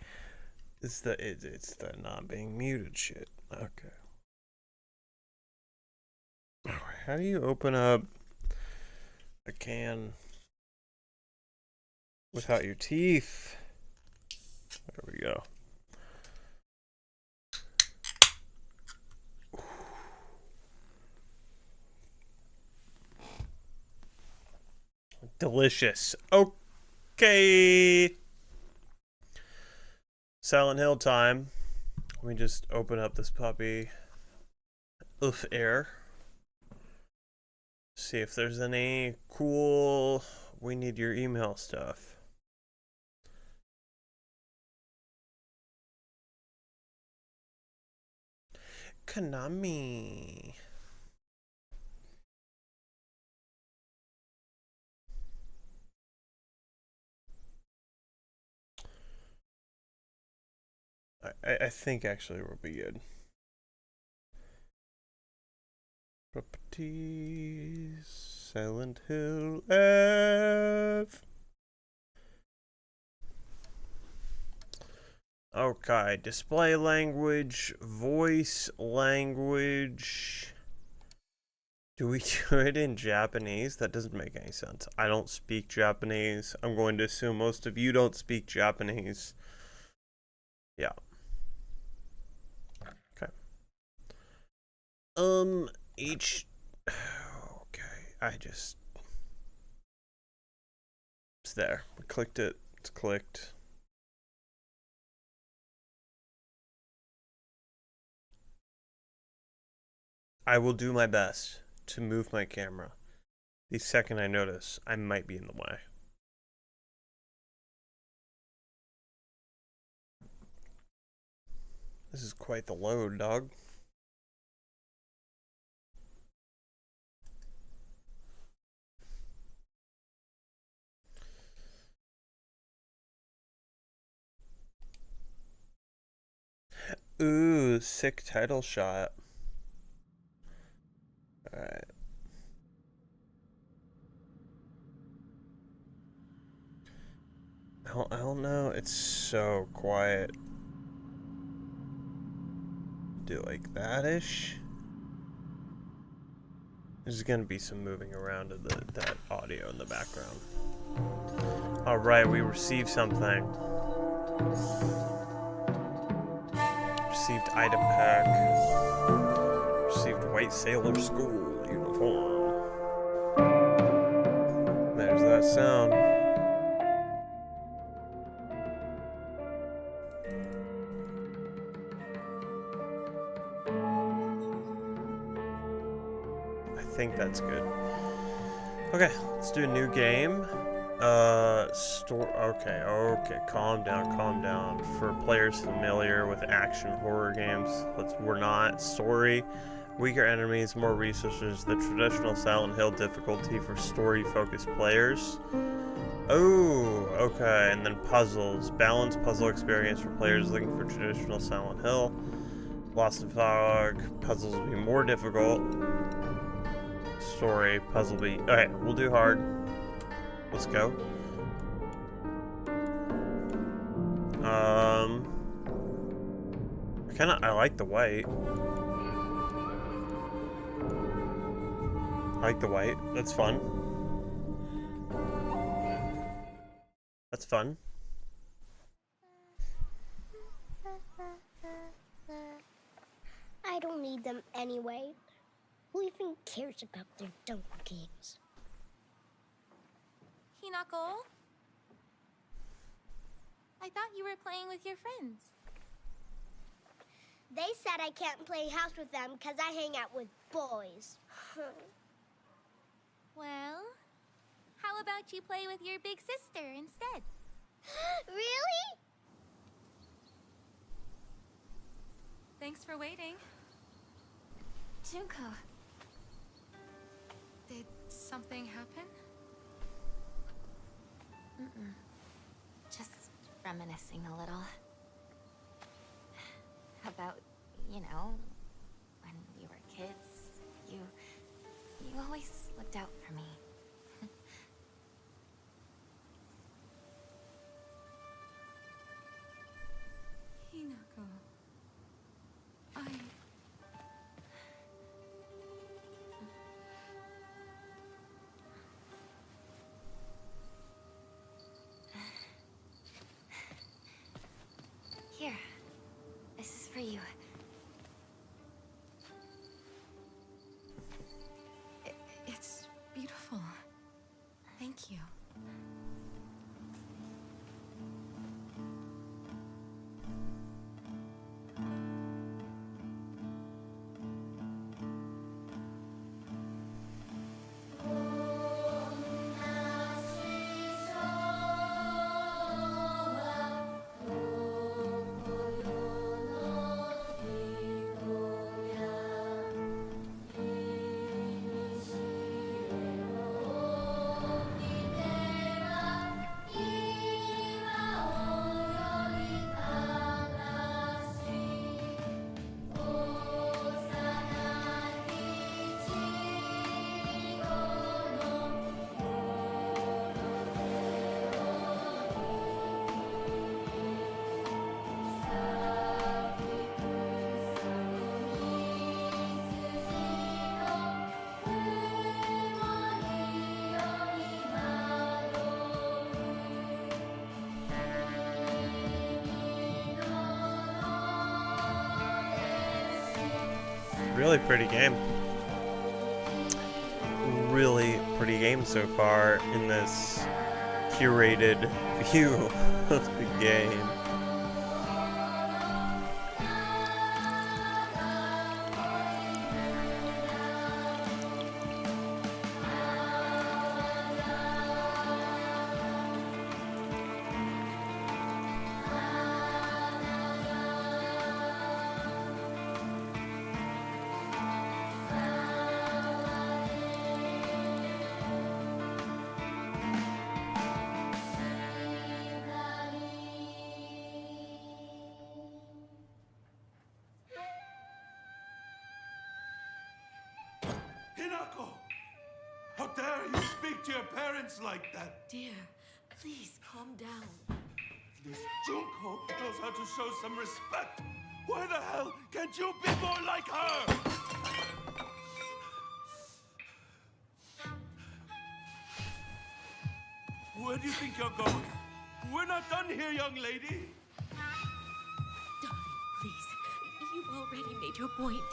It's the not being muted shit. Okay. All right. How do you open up a can without your teeth? There we go. Delicious. Okay. Silent Hill time. Let me just open up this puppy. Oof, air. See if there's any cool we need your email stuff. Konami. I think actually we'll be good. Properties, Silent Hill F. Okay, display language, voice language. Do we do it in Japanese? That doesn't make any sense. I don't speak Japanese. I'm going to assume most of you don't speak Japanese. Yeah. Okay. It's there. We clicked it. It's clicked. I will do my best to move my camera the second I notice I might be in the way. This is quite the load, dog. Ooh, sick title shot. Alright. I don't know. It's so quiet. Do like that-ish. There's gonna be some moving around of that audio in the background. Alright, we received something. Received item pack. Received white sailor school uniform. There's that sound. I think that's good. Okay, let's do a new game. Okay, calm down. For players familiar with action horror games, we're not. Story, weaker enemies, more resources, the traditional Silent Hill difficulty for story-focused players. Oh, okay, and then puzzles, balanced puzzle experience for players looking for traditional Silent Hill. Lost and Fog, puzzles will be more difficult. Story, puzzle be... Okay, we'll do hard. Let's go. I like the white. I like the white. That's fun. That's fun. I don't need them anyway. Who even cares about their dumb games? Hinako? I thought you were playing with your friends. They said I can't play house with them because I hang out with boys. Well, how about you play with your big sister instead? Really? Thanks for waiting. Junko. Did something happen? Mm-mm. Just reminiscing a little. About, you know, when we were kids, you always looked out for me. Hinako. Here, this is for you. It's beautiful. Thank you. Really pretty game. Really pretty game so far in this curated view of the game. Hinako! How dare you speak to your parents like that? Dear, please calm down. This Junko knows how to show some respect. Why the hell can't you be more like her? Where do you think you're going? We're not done here, young lady. Darling, please. You've already made your point.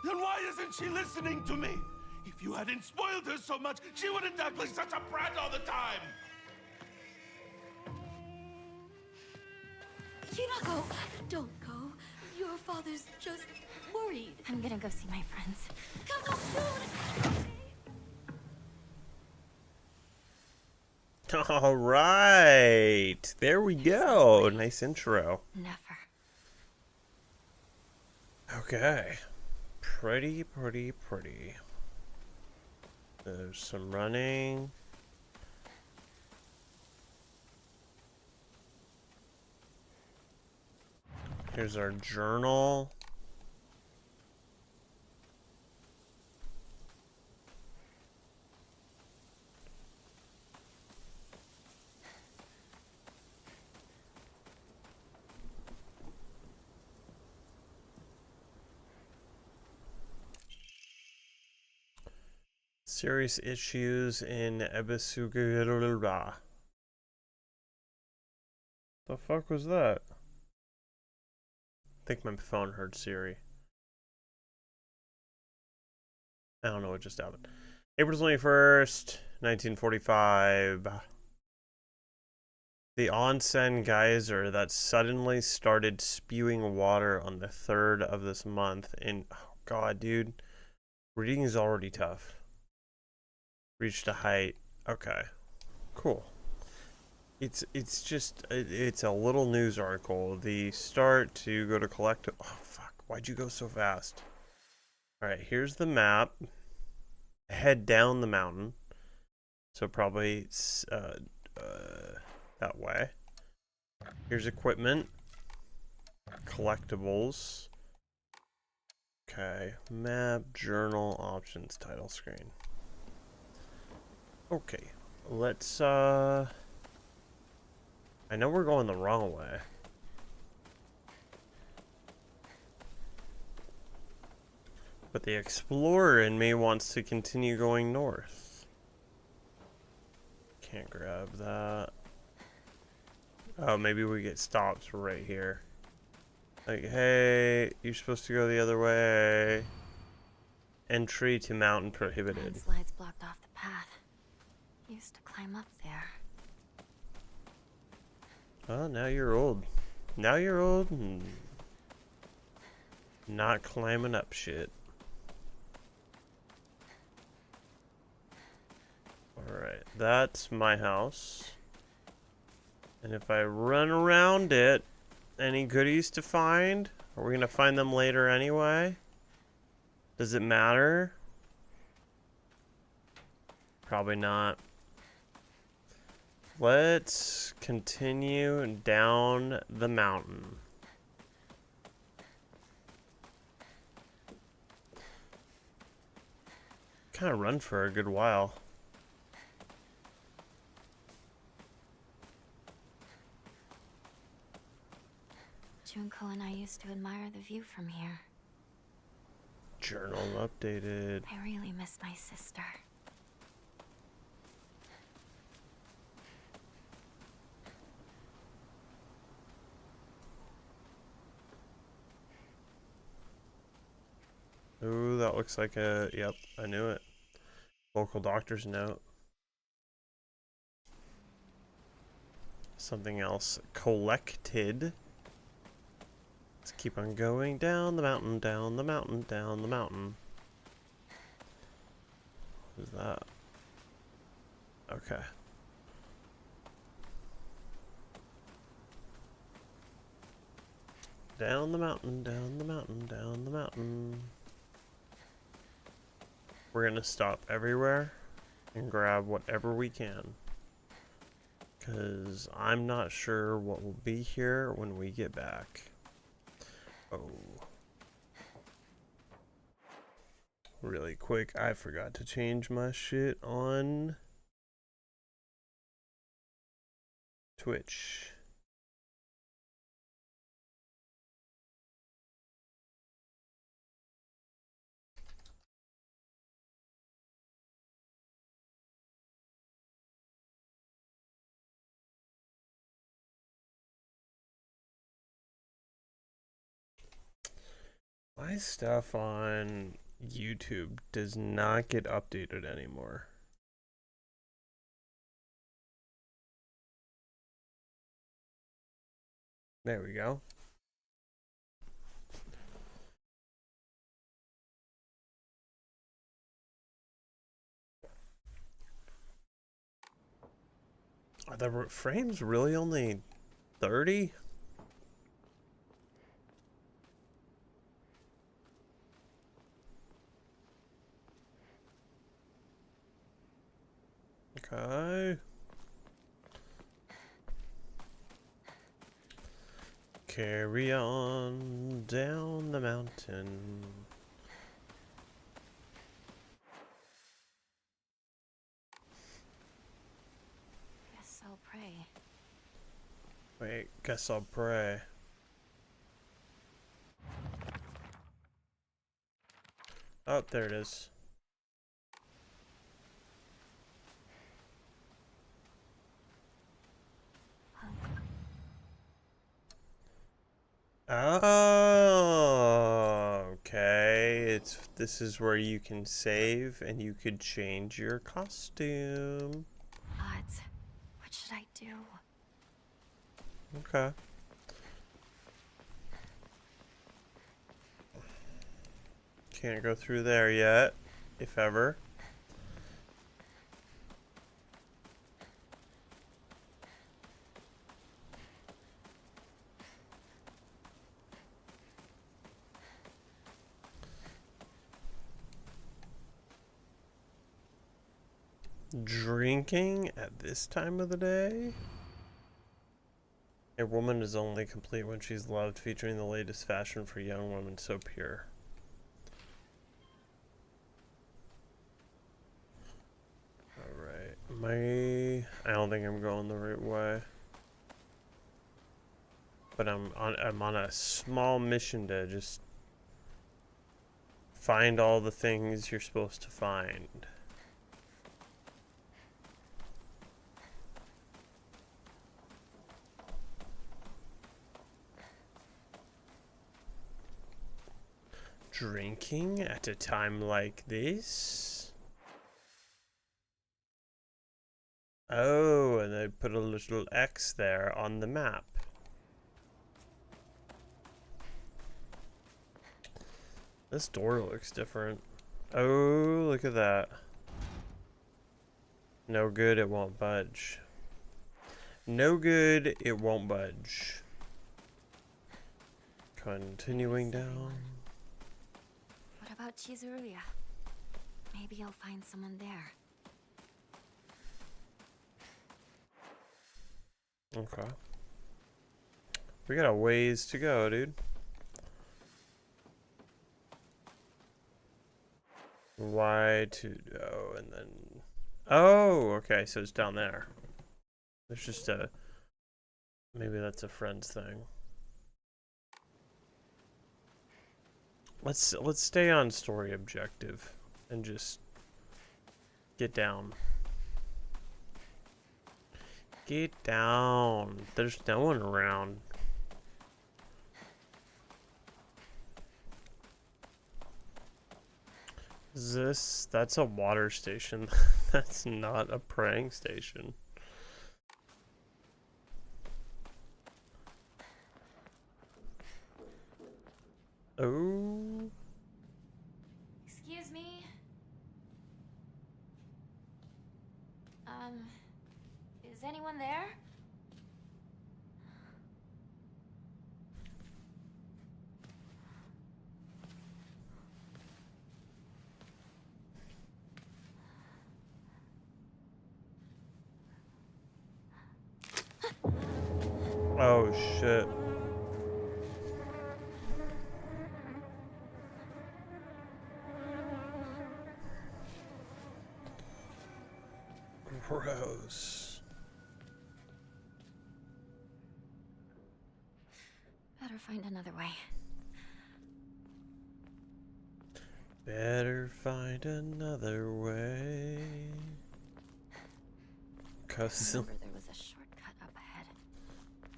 Then why isn't she listening to me? If you hadn't spoiled her so much, she wouldn't act like such a brat all the time. Hinako, don't go. Your father's just worried. I'm gonna go see my friends. Come home soon! All right, there we go. Nice intro. Never. Okay, pretty. There's some running. Here's our journal. Serious issues in Ebisuga. The fuck was that? I think my phone heard Siri. I don't know what just happened. April 21st, 1945. The onsen geyser that suddenly started spewing water on the 3rd of this month in... Oh god, dude. Reading is already tough. Reached a height. Okay. Cool. It's just it's a little news article. The start to go to collect. Oh fuck! Why'd you go so fast? All right, here's the map. Head down the mountain. So probably that way. Here's equipment. Collectibles. Okay, map, journal, options, title screen. Okay, let's I know we're going the wrong way. But the explorer in me wants to continue going north. Can't grab that. Oh, maybe we get stopped right here. Like, hey, you're supposed to go the other way. Entry to mountain prohibited. Landslides blocked off the path. Used to climb up there. Oh, now you're old. Now you're old and not climbing up shit. Alright, that's my house. And if I run around it, any goodies to find? Are we gonna find them later anyway? Does it matter? Probably not. Let's continue down the mountain. Kind of run for a good while. Junko and I used to admire the view from here. Journal updated. I really miss my sister. Ooh, that looks like a... Yep, I knew it. Local doctor's note. Something else. Collected. Let's keep on going down the mountain, down the mountain, down the mountain. What is that? Okay. Down the mountain, down the mountain, down the mountain. We're gonna stop everywhere and grab whatever we can. Because I'm not sure what will be here when we get back. Oh. Really quick, I forgot to change my shit on Twitch. My stuff on YouTube does not get updated anymore. There we go. Are the frames really only 30? Okay. Carry on down the mountain. Guess I'll pray. Wait, guess I'll pray. Oh, there it is. Oh, okay. This is where you can save and you could change your costume. Odds. What should I do? Can't go through there yet, if ever. Drinking at this time of the day? A woman is only complete when she's loved, featuring the latest fashion for young women, so pure. Alright, I don't think I'm going the right way. But I'm on a small mission to just find all the things you're supposed to find. Drinking at a time like this? Oh, and they put a little X there on the map. This door looks different. Oh, look at that. No good, it won't budge. No good, it won't budge. Continuing down. What about Chizuruya? Maybe I'll find someone there. Okay. We got a ways to go, dude. Y to go, and then... Oh, okay, so it's down there. There's just a... Maybe that's a friend's thing. Let's stay on story objective and just get down. Get down. There's no one around. That's a water station. That's not a praying station. Oh. Excuse me. Is anyone there? Oh shit. Gross. Better find another way. Better find another way. Cause Remember, there was a shortcut up ahead.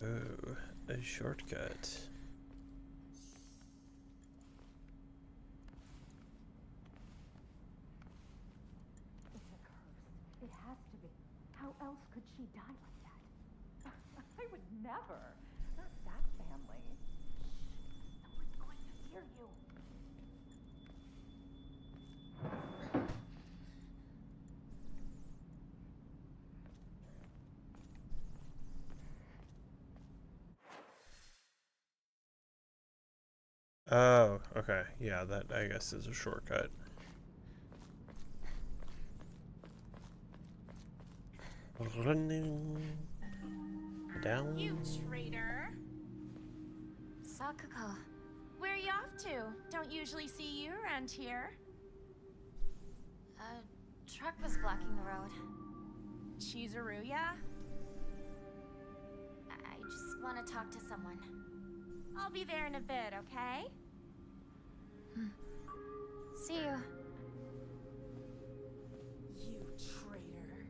oh, a shortcut. It has to be. How else could she die like that? I would never. Not that family. Shh. Someone's going to hear you. Oh, okay. Yeah, that I guess is a shortcut. Running down. You traitor. Sakuko. Where are you off to? Don't usually see you around here. A truck was blocking the road. Chizuruya? I just want to talk to someone. I'll be there in a bit, okay? See you. You traitor.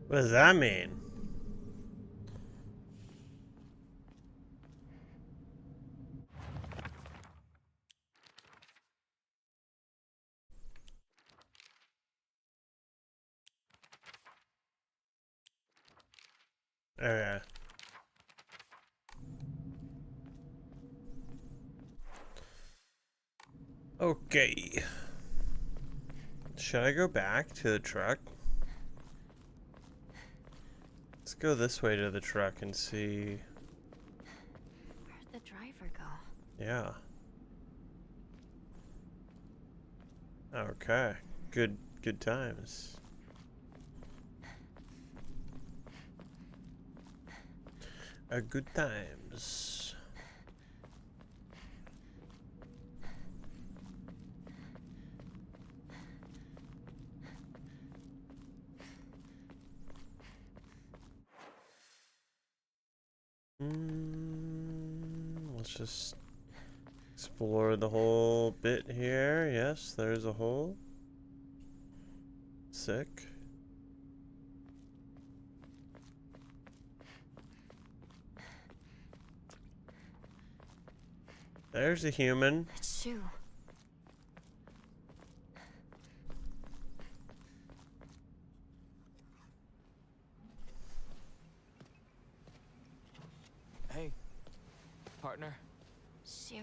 What does that mean? Okay. Okay. Should I go back to the truck? Let's go this way to the truck and see. Where'd the driver go? Yeah. Okay. Good times. Good times. Let's just explore the whole bit here. Yes, there's a hole. Sick. There's a human. It's Shu. Hey, partner. Shu.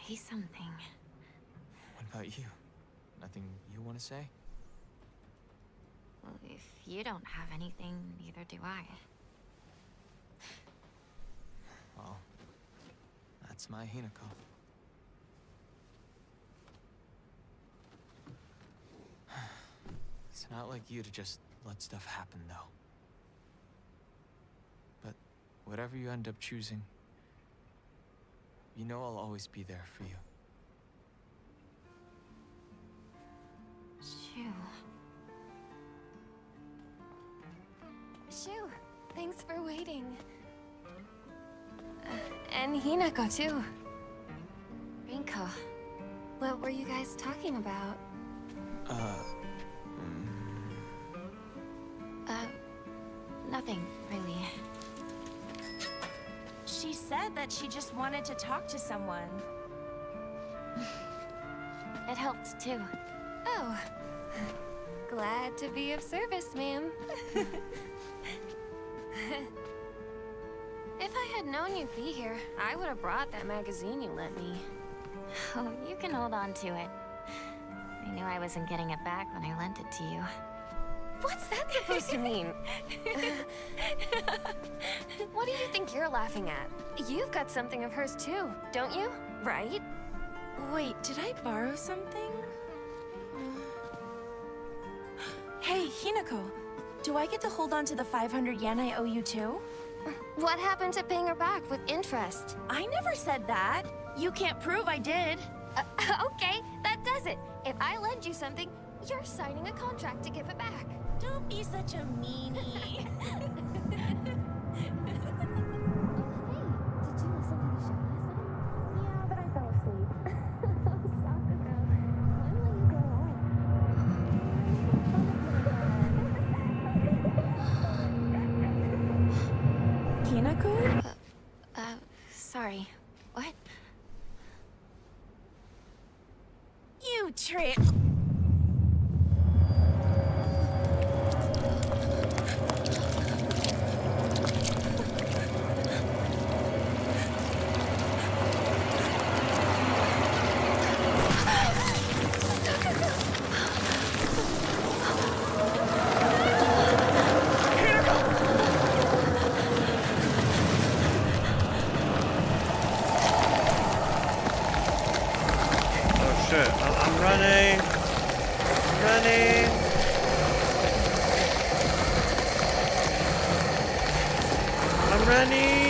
Say something. What about you? Nothing you want to say? Well, if you don't have anything, neither do I. Well, that's my Hinako. It's not like you to just let stuff happen, though. But whatever you end up choosing, you know I'll always be there for you. Shu. Shu, thanks for waiting. And Hinako, too. Rinko. What were you guys talking about? Nothing, really. She said that she just wanted to talk to someone. It helped, too. Oh. Glad to be of service, ma'am. If I had known you'd be here, I would have brought that magazine you lent me. Oh, you can hold on to it. I knew I wasn't getting it back when I lent it to you. What's that supposed to mean? What do you think you're laughing at? You've got something of hers too, don't you? Right? Wait, did I borrow something? Hey, Hinako, do I get to hold on to the 500 yen I owe you too? What happened to paying her back with interest? I never said that. You can't prove I did. Okay, that does it. If I lend you something, you're signing a contract to give it back. Don't be such a meanie. Hinako? Sorry. What? You trip. I'm running. I'm running. I'm running.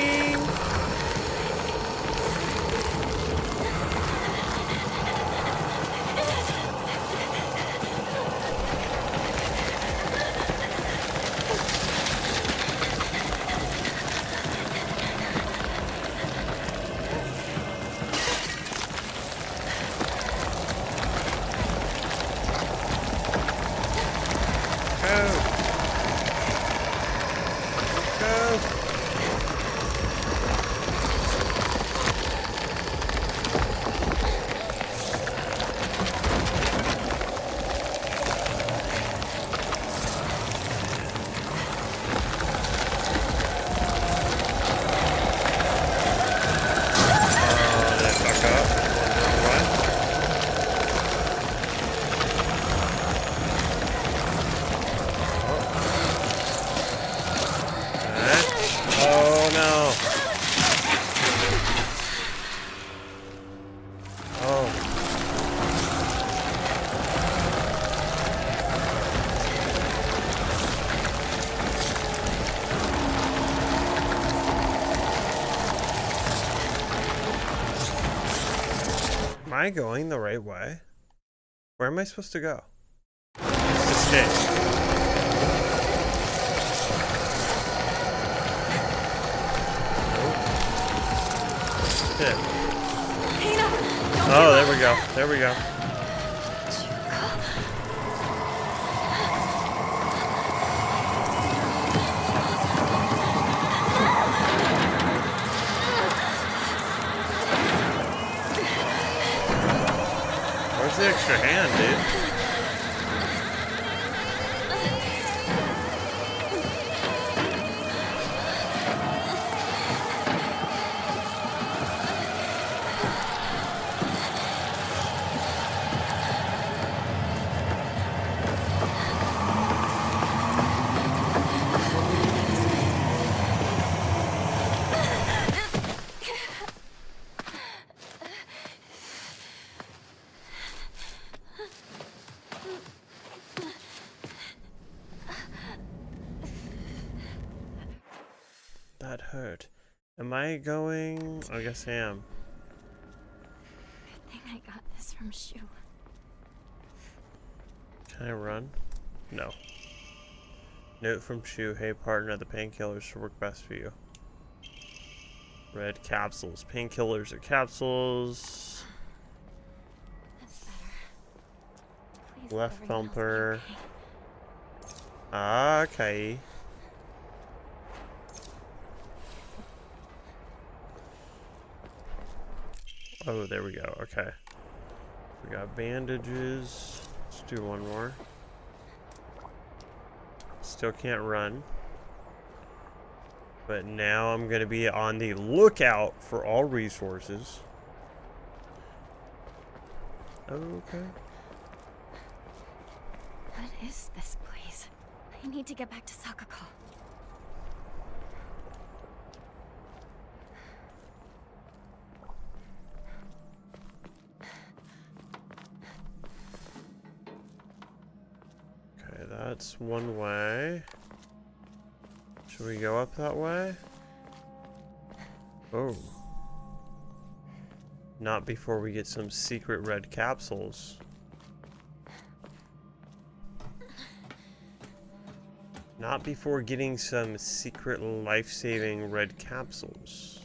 I going the right way? Where am I supposed to go? Just to stay. Oh, there we go. There we go. Where's the extra hand, dude? That hurt. Am I going? I guess I am. Good thing I got this from Shu. Can I run? No. Note from Shu. Hey partner, the painkillers should work best for you. Red capsules. Painkillers are capsules. That's better. Please, Left bumper. Okay. Oh, there we go. Okay. We got bandages. Let's do one more. Still can't run. But now I'm going to be on the lookout for all resources. Okay. What is this place? I need to get back to Sakako. Okay, that's one way. Should we go up that way? Oh. Not before we get some secret red capsules. Not before getting some secret life-saving red capsules.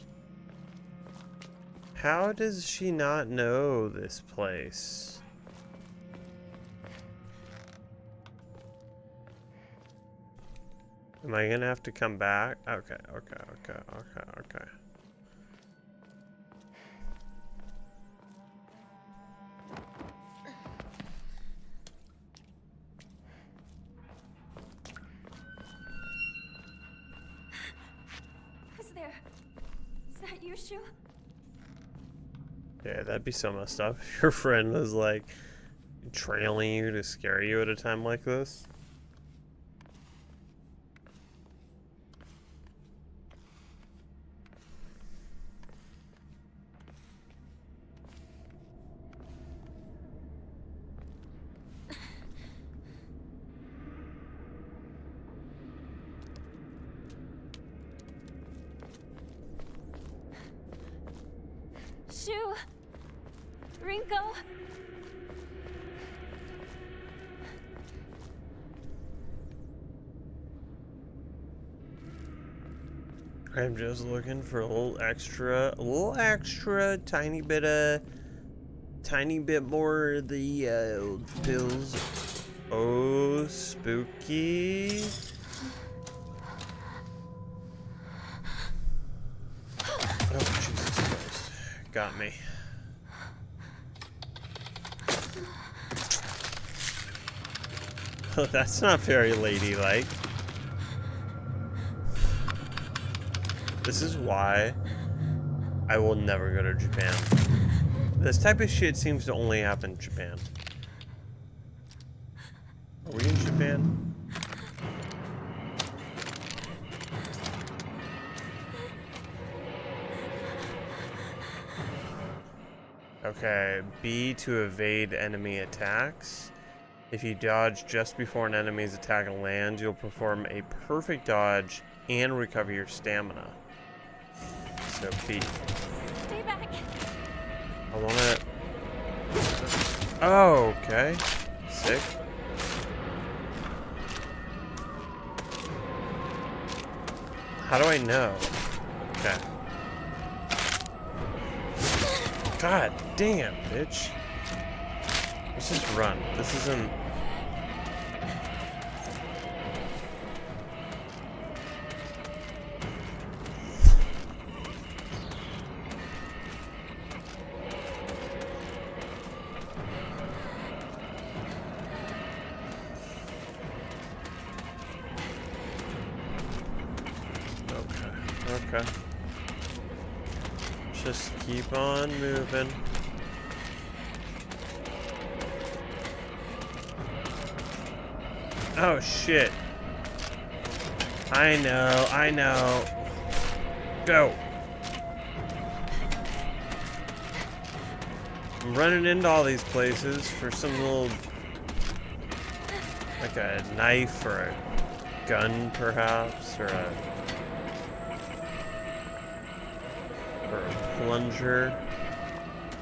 How does she not know this place? Am I gonna have to come back? Okay. Who's there? Is that you, Shu? Yeah, that'd be so messed up. Your friend was like trailing you to scare you at a time like this. Shu! Rinko! I'm just looking for a little extra, tiny bit more of the pills. Oh, spooky. Oh, Jesus Christ. Got me. Oh, that's not very ladylike. This is why I will never go to Japan. This type of shit seems to only happen in Japan. Are we in Japan? Okay, B to evade enemy attacks. If you dodge just before an enemy's attack lands, you'll perform a perfect dodge and recover your stamina. So B. Stay back. I wanna Oh, okay. Sick. How do I know? Okay. God damn, bitch. Let's just run. This isn't... Okay. Just keep on moving. Oh shit. I know. Go. I'm running into all these places for some little, like a knife or a gun perhaps, or a plunger.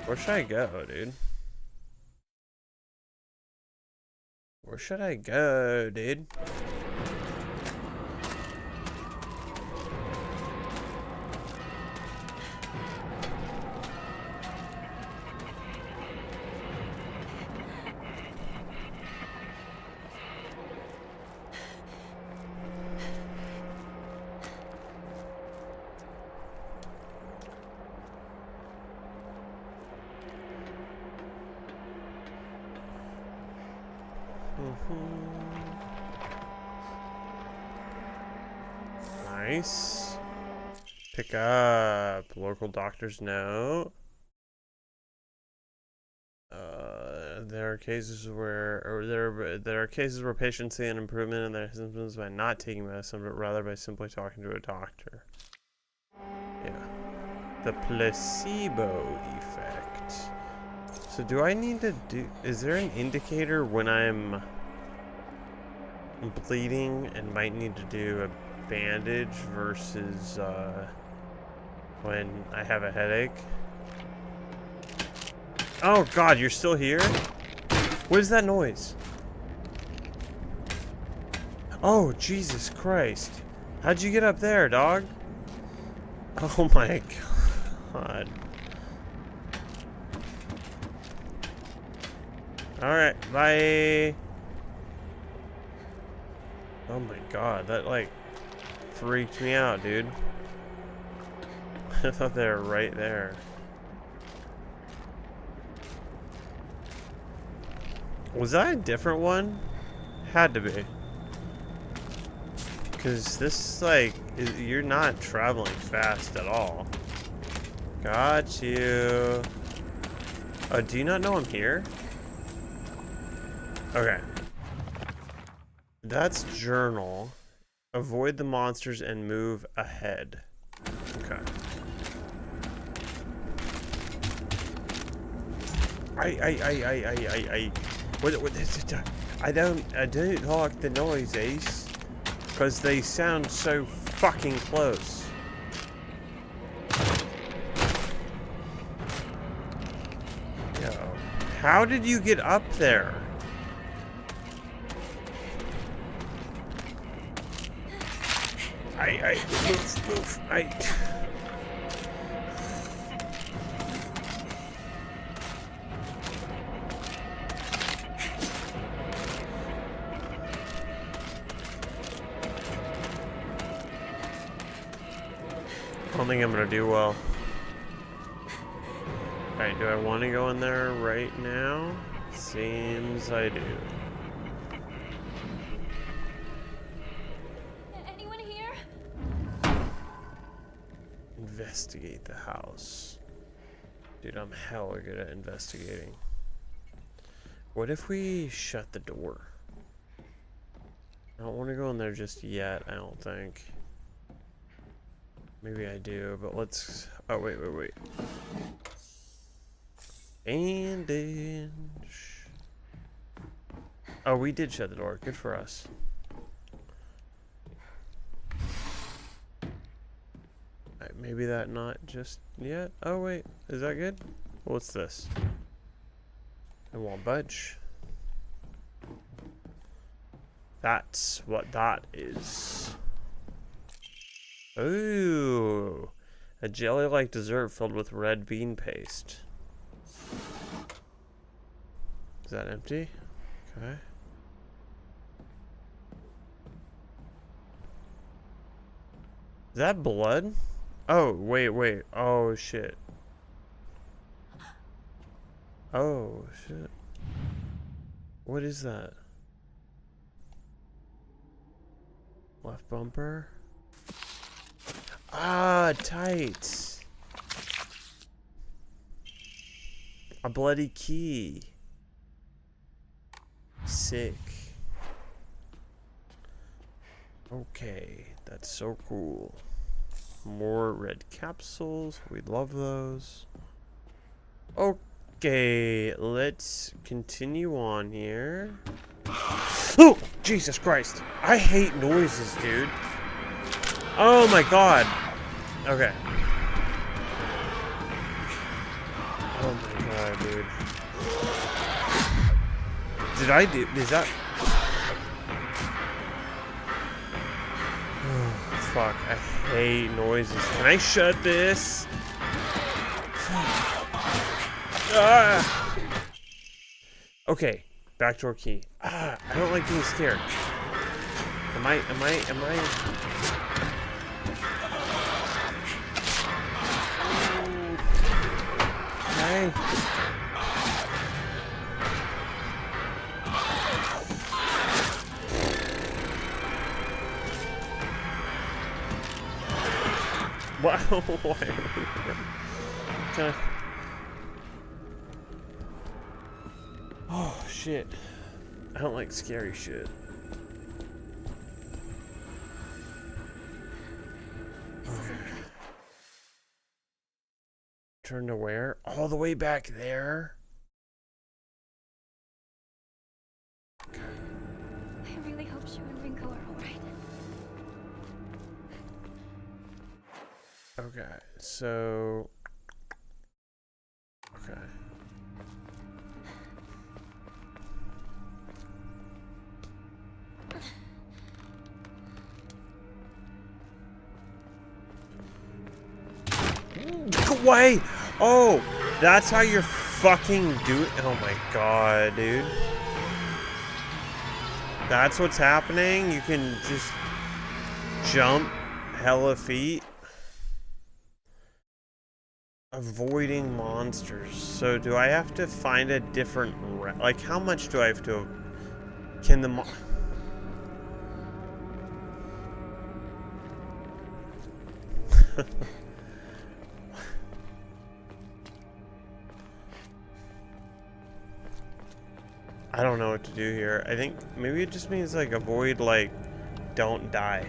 Where should I go, dude? Where should I go, dude? Nice. Pick up local doctor's note. There are cases where, there are cases where patients see an improvement in their symptoms by not taking medicine, but rather by simply talking to a doctor. Yeah. The placebo effect. So do I need to do... Is there an indicator when I'm bleeding and might need to do a bandage versus when I have a headache? Oh god, you're still here? What is that noise? Oh, Jesus Christ. How'd you get up there, dog? Oh my god. Alright, bye. Oh my god, that like freaked me out, dude. I thought they were right there. Was that a different one? Had to be. Because this, like, you're not traveling fast at all. Got you. Oh, do you not know I'm here? Okay. That's journal. Avoid the monsters and move ahead. Okay. I don't like the noises because they sound so fucking close. Yo, how did you get up there? Move. I don't think I'm gonna do well. Alright, do I want to go in there right now? Seems I do. Anyone here? Investigate the house. Dude, I'm hella good at investigating. What if we shut the door? I don't want to go in there just yet, I don't think. Maybe I do, but let's... Oh, wait. Bandage. Oh, we did shut the door. Good for us. Alright, maybe that not just yet. Oh, wait. Is that good? What's this? won't budge. That's what that is. Ooh. A jelly-like dessert filled with red bean paste. Is that empty? Okay. Is that blood? Oh, wait. Oh, shit. Oh, shit. What is that? Left bumper? Ah, tight. A bloody key. Sick. Okay, that's so cool. More red capsules. We love those. Okay, let's continue on here. Oh, Jesus Christ. I hate noises, dude. Oh my god. Okay. Oh my god, dude. Did I do... Is that... Oh, fuck. I hate noises. Can I shut this? Ah. Okay. Backdoor key. Ah, I don't like being scared. Am I... Okay. Wow. Why are we here? Okay. Oh, shit. I don't like scary shit. Turn to where? All the way back there? Okay. I really hope she and Ringo are alright. Okay, so... Okay. Go away! Oh, that's how you're fucking doing. Oh my god, dude. That's what's happening? You can just jump hella feet. Avoiding monsters. So do I have to find a different like how much do I have to can the I don't know what to do here. I think maybe it just means like avoid like don't die.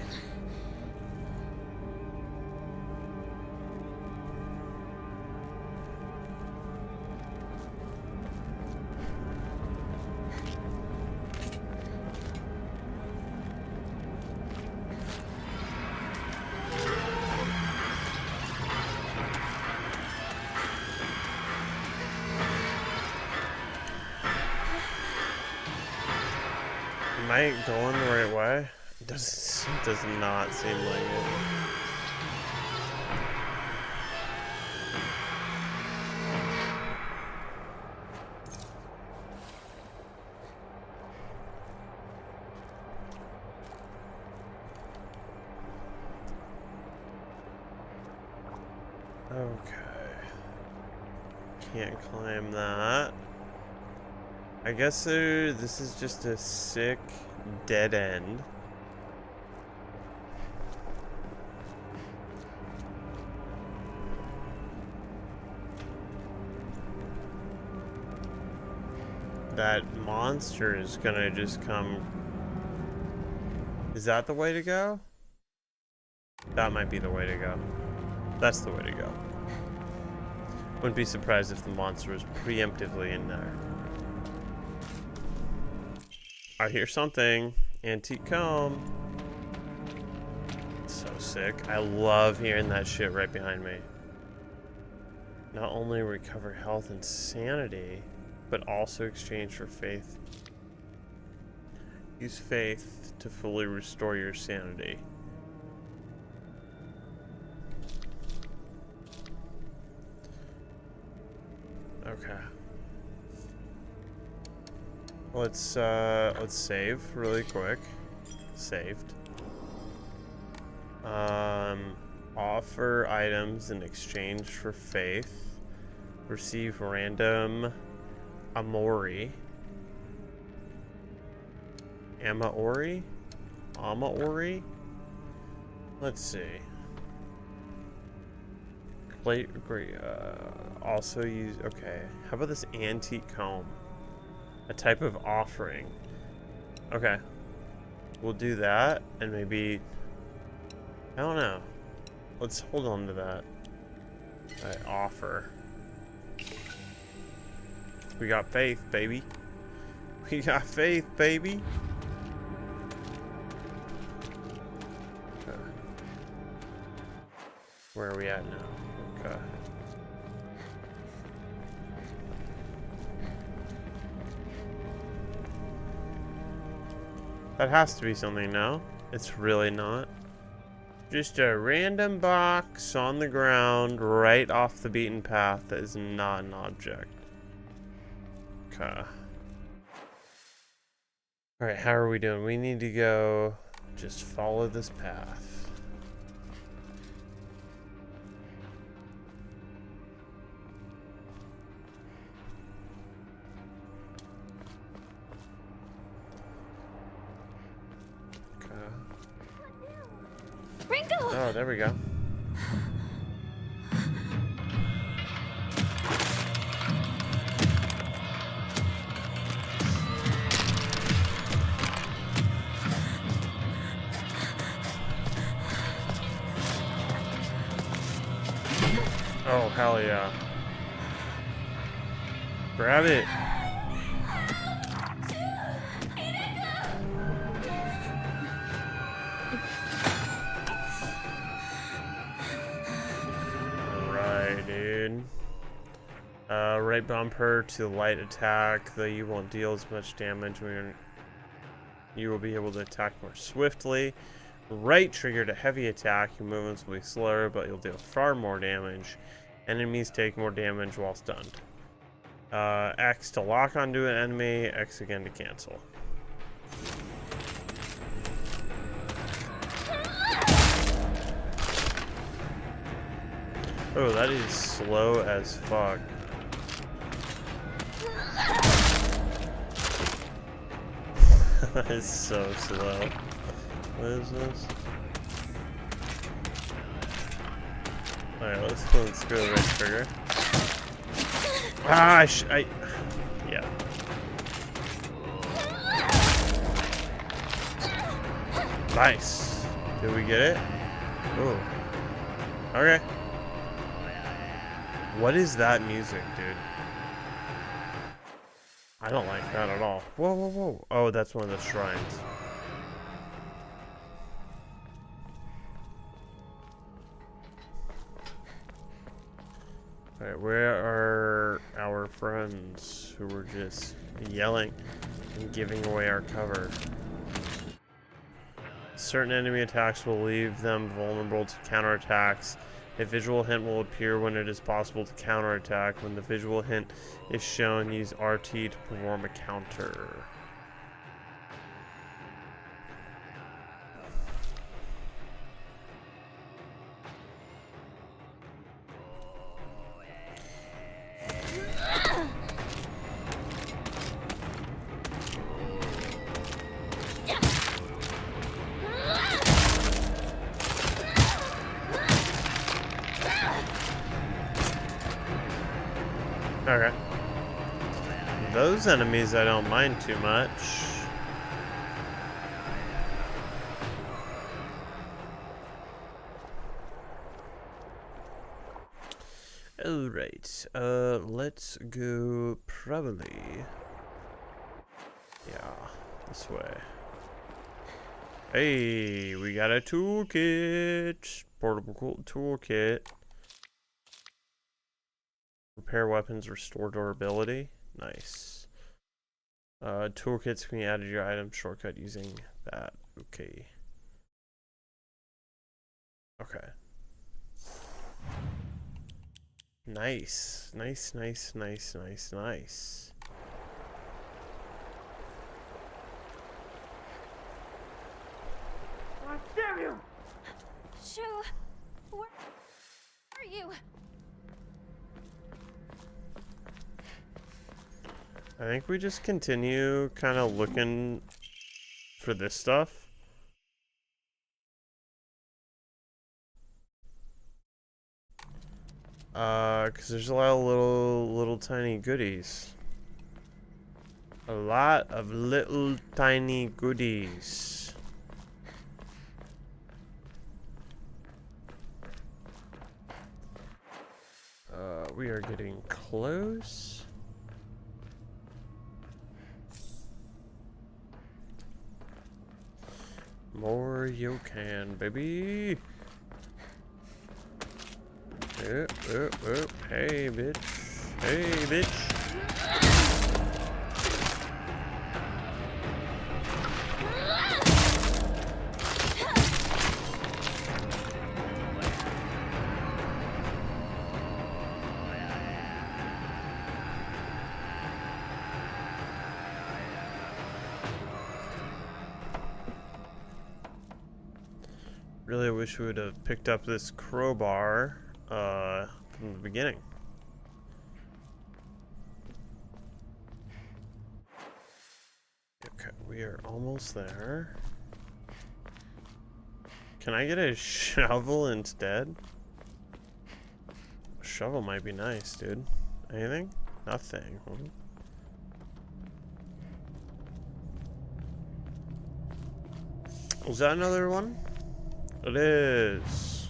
Am I going the right way? It does not seem like it. Okay. Can't climb that. I guess this is just a sick dead end. That monster is gonna just come. Is that the way to go? That might be the way to go. That's the way to go. Wouldn't be surprised if the monster was preemptively in there. I hear something. Antique comb. So sick. I love hearing that shit right behind me. Not only recover health and sanity. but also exchange for faith. Use faith to fully restore your sanity. Okay. Let's save really quick. Saved. Offer items in exchange for faith. Receive random Amori. Amaori? Amaori? Let's see. Great. Also use. Okay. How about this antique comb? A type of offering. Okay. We'll do that, and maybe. I don't know. Let's hold on to that. Alright, offer. We got faith, baby. We got faith, baby. Okay. Where are we at now? Okay. That has to be something now. It's really not. Just a random box on the ground right off the beaten path that is not an object. Okay. Alright, how are we doing? We need to go just follow this path. Okay. Ringo! Oh, there we go. Oh, hell yeah. Grab it. Alright, dude. Right bumper to light attack, though you won't deal as much damage when you will be able to attack more swiftly. Right trigger to heavy attack, your movements will be slower, but you'll deal far more damage. Enemies take more damage while stunned. X to lock onto an enemy, X again to cancel. Oh, that is slow as fuck. That is so slow. What is this? Alright, let's go to the right trigger. Ah, yeah. Nice. Did we get it? Oh. Okay. What is that music, dude? I don't like that at all. Whoa, whoa, whoa. Oh, that's one of the shrines. Alright, where are our friends who were just yelling and giving away our cover? Certain enemy attacks will leave them vulnerable to counterattacks. A visual hint will appear when it is possible to counterattack. When the visual hint is shown, use RT to perform a counter. Okay. Those enemies I don't mind too much. Alright, let's go probably. Yeah, this way. Hey, we got a toolkit. Portable toolkit. Repair weapons, restore durability. Nice. Toolkits can be added to your item shortcut using that. Okay. Okay. Nice. Nice, nice, nice, nice, nice. God damn you! Shu, where are you? I think we just continue kind of looking for this stuff. Cause there's a lot of little tiny goodies. A lot of little tiny goodies. We are getting close. More you can, baby. Hey, bitch. Hey, bitch. Really wish we would have picked up this crowbar from the beginning. Okay, we are almost there. Can I get a shovel instead? A shovel might be nice, dude. Anything? Nothing. Huh? Was that another one? It is.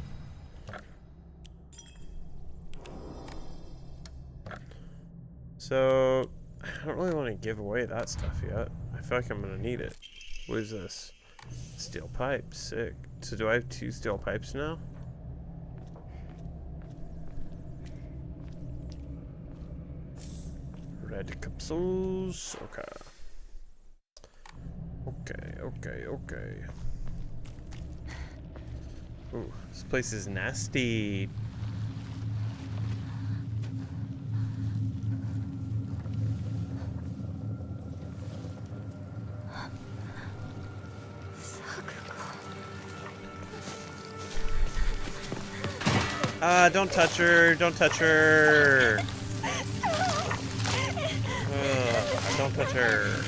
So, I don't really want to give away that stuff yet. I feel like I'm gonna need it. What is this? Steel pipe, sick. So do I have 2 steel pipes now? Red capsules, okay. Okay. Ooh, this place is nasty. Don't touch her. Don't touch her. Don't touch her.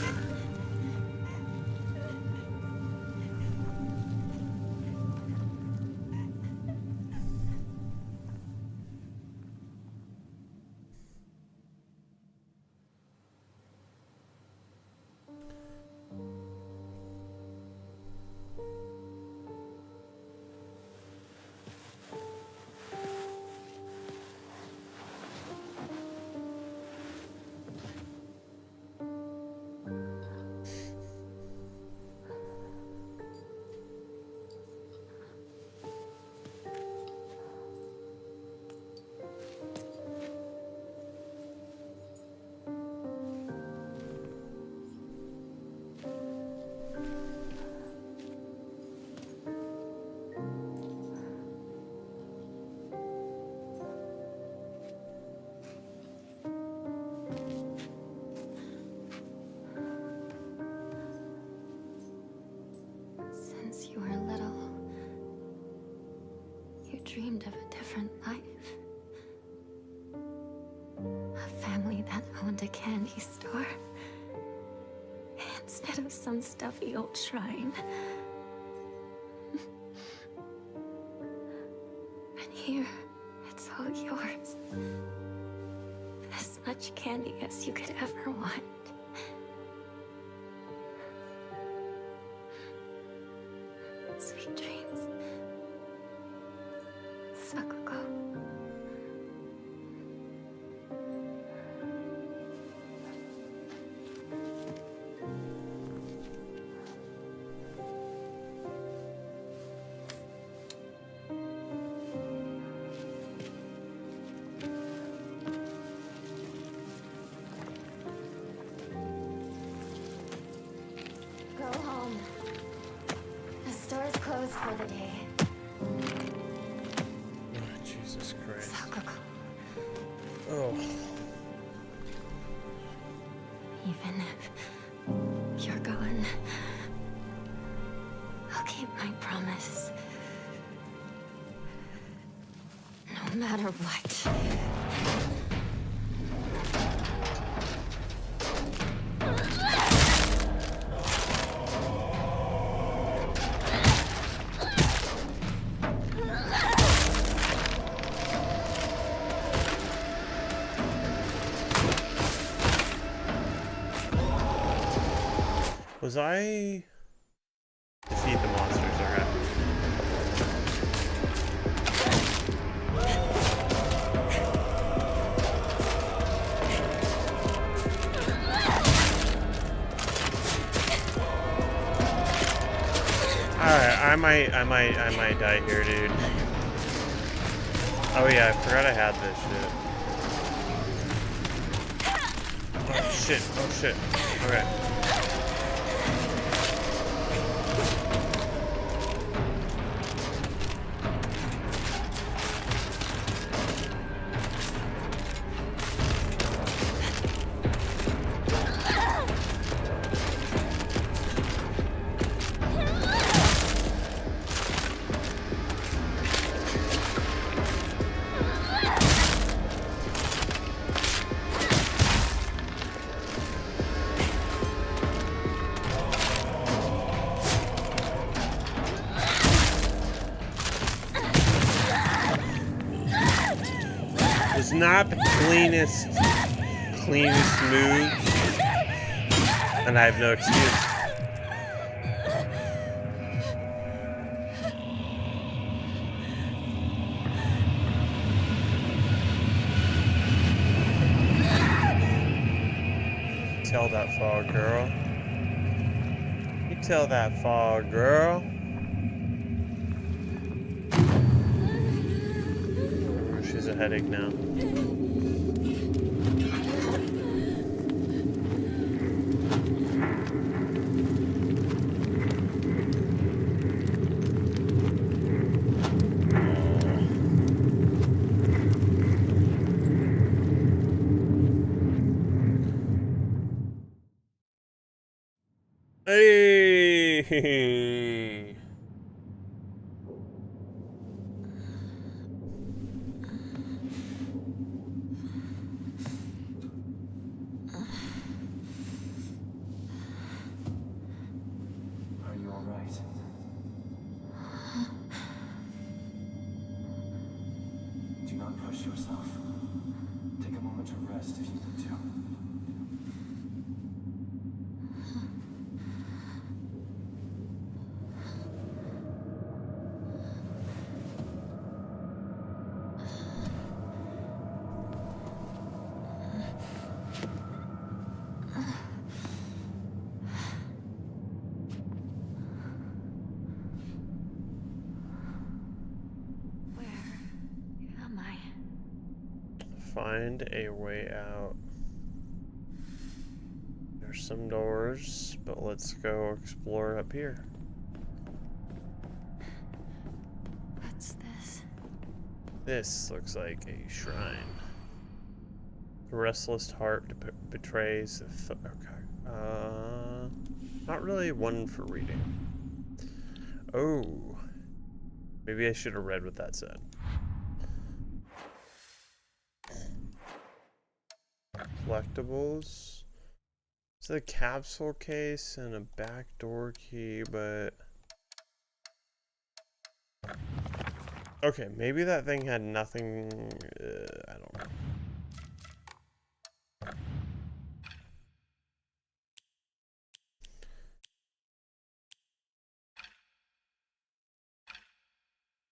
Dreamed of a different life. A family that owned a candy store. Instead of some stuffy old shrine. And here, it's all yours. As much candy as you could ever want. Sweet dreams. Sakuko. for the day. Oh, Jesus Christ. Sakuko. Oh. Even if you're gone, I'll keep my promise. No matter what. Was I defeat the monsters? Okay. Alright, I might die here, dude. Oh yeah, I forgot I had this shit. Oh shit. Okay. It's not the cleanest move, and I have no excuse. Tell that fog girl. You tell that fog girl. She's a headache now. Hey! Are you all right? Do not push yourself. Take a moment to rest if you need to. Find a way out. There's some doors, but let's go explore up here. What's this? This looks like a shrine. The restless heart betrays the okay. Not really one for reading. Oh. Maybe I should have read what that said. Collectibles. It's a capsule case and a back door key, but okay, maybe that thing had nothing. I don't know.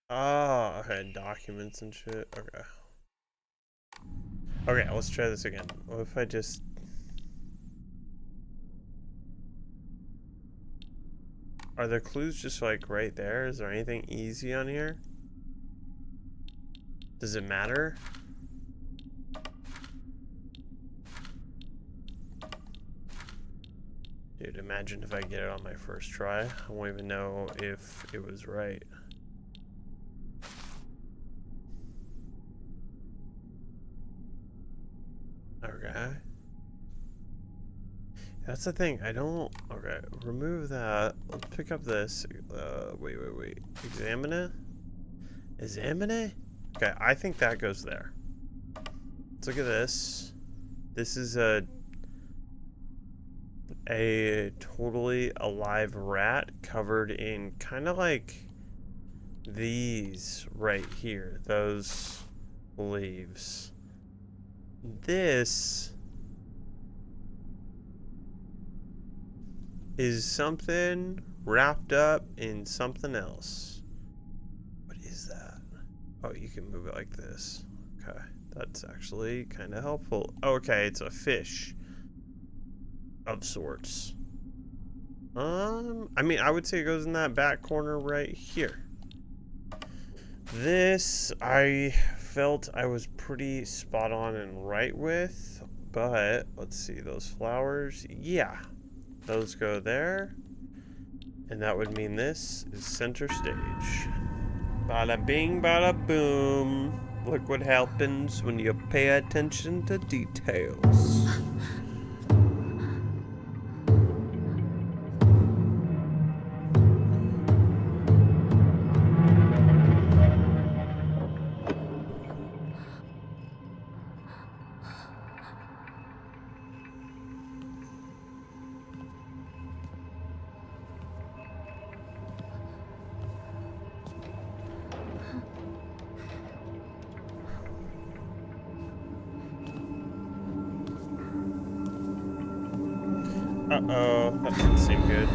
Oh, okay, documents and shit. Okay. Okay, let's try this again. What if I just... Are there clues just like right there? Is there anything easy on here? Does it matter? Dude, imagine if I get it on my first try. I won't even know if it was right. Okay. That's the thing. I don't... Okay, remove that. Let's pick up this. Wait. Examine it? Examine it? Okay, I think that goes there. Let's look at this. This is a totally alive rat covered in kind of like these right here. Those leaves. This is something wrapped up in something else. What is that? Oh, you can move it like this. Okay, that's actually kind of helpful. Okay, it's a fish of sorts. I mean, I would say it goes in that back corner right here. This, I felt I was pretty spot on and right with, but let's see, those flowers, yeah, those go there, and that would mean this is center stage. Bada bing, bada boom. Look what happens when you pay attention to details. Uh-oh, that doesn't seem good.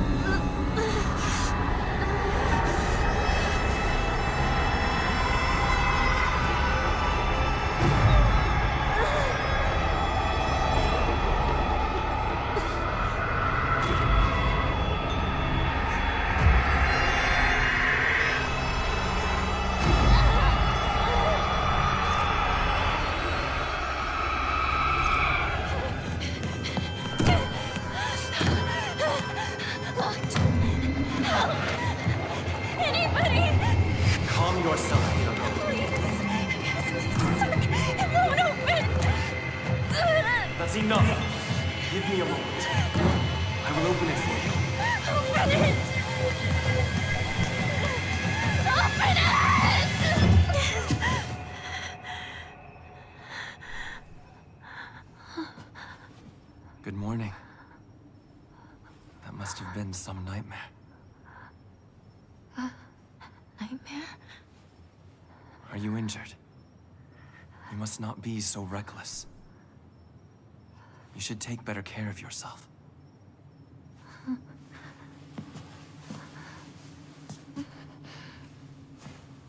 That's enough. Give me a moment. I will open it for you. Open it! Open it! Good morning. That must have been some nightmare. Nightmare? Are you injured? You must not be so reckless. You should take better care of yourself.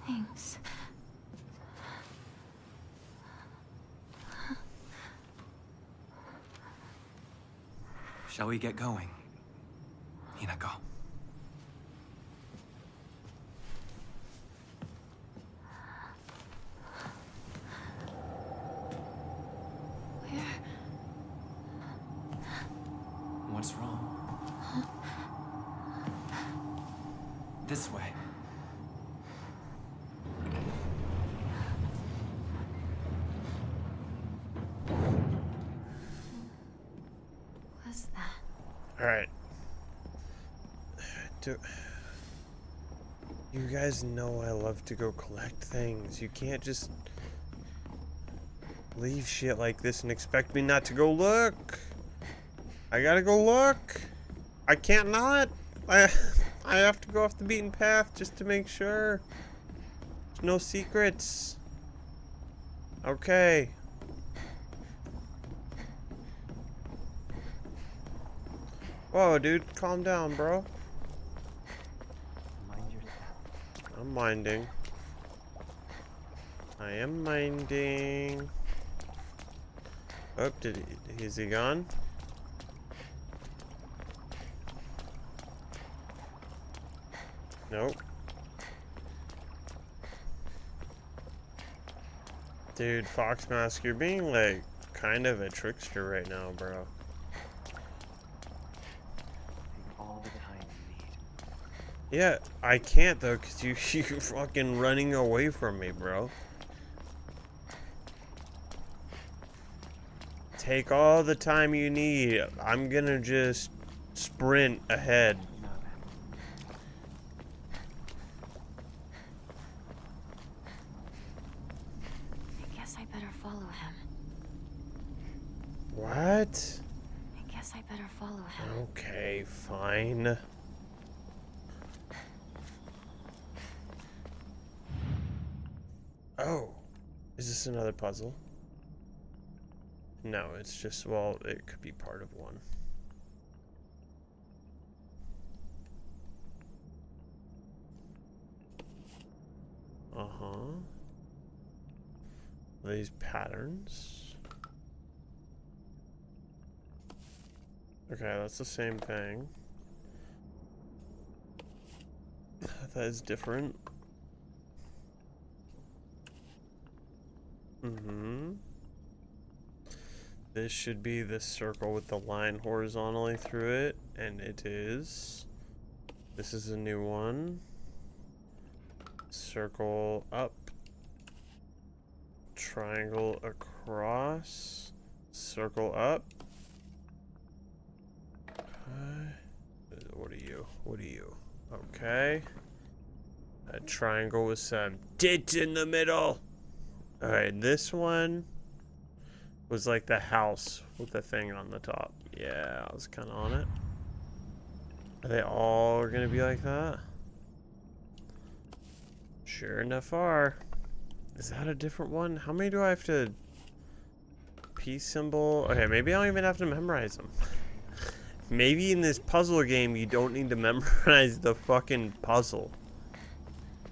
Thanks. Shall we get going? Hinako. What's wrong? This way. What's that? Alright. You guys know I love to go collect things. You can't just leave shit like this and expect me not to go look. I gotta go look. I can't not. I have to go off the beaten path just to make sure. There's no secrets. Okay. Whoa, dude, calm down, bro. I'm minding. I am minding. Oh, is he gone? Nope. Dude, Foxmask, you're being like kind of a trickster right now, bro. Yeah, I can't though, cause you're fucking running away from me, bro. Take all the time you need. I'm gonna just sprint ahead. I guess I better follow him. What? I guess I better follow him. Okay, fine. Oh, is this another puzzle? No, it's just, well, it could be part of one. Uh-huh. These patterns. Okay, that's the same thing. That is different. Mm-hmm. This should be this circle with the line horizontally through it, and it is. This is a new one. Circle up. Triangle across. Circle up. What are you? What are you? Okay. A triangle with some tits in the middle. Alright, this one was like the house with the thing on the top. Yeah, I was kind of on it. Are they all gonna be like that? Sure enough are. Is that a different one? How many do I have to... Peace symbol? Okay, maybe I don't even have to memorize them. Maybe in this puzzle game you don't need to memorize the fucking puzzle.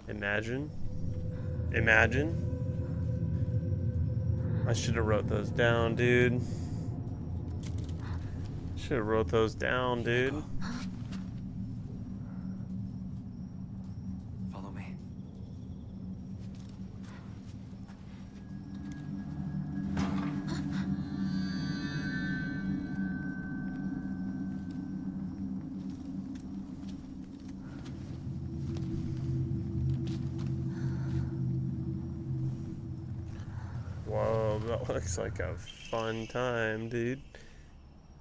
Imagine. Imagine. I should have wrote those down, dude. Should have wrote those down, dude. Follow me. Whoa, that looks like a fun time, dude.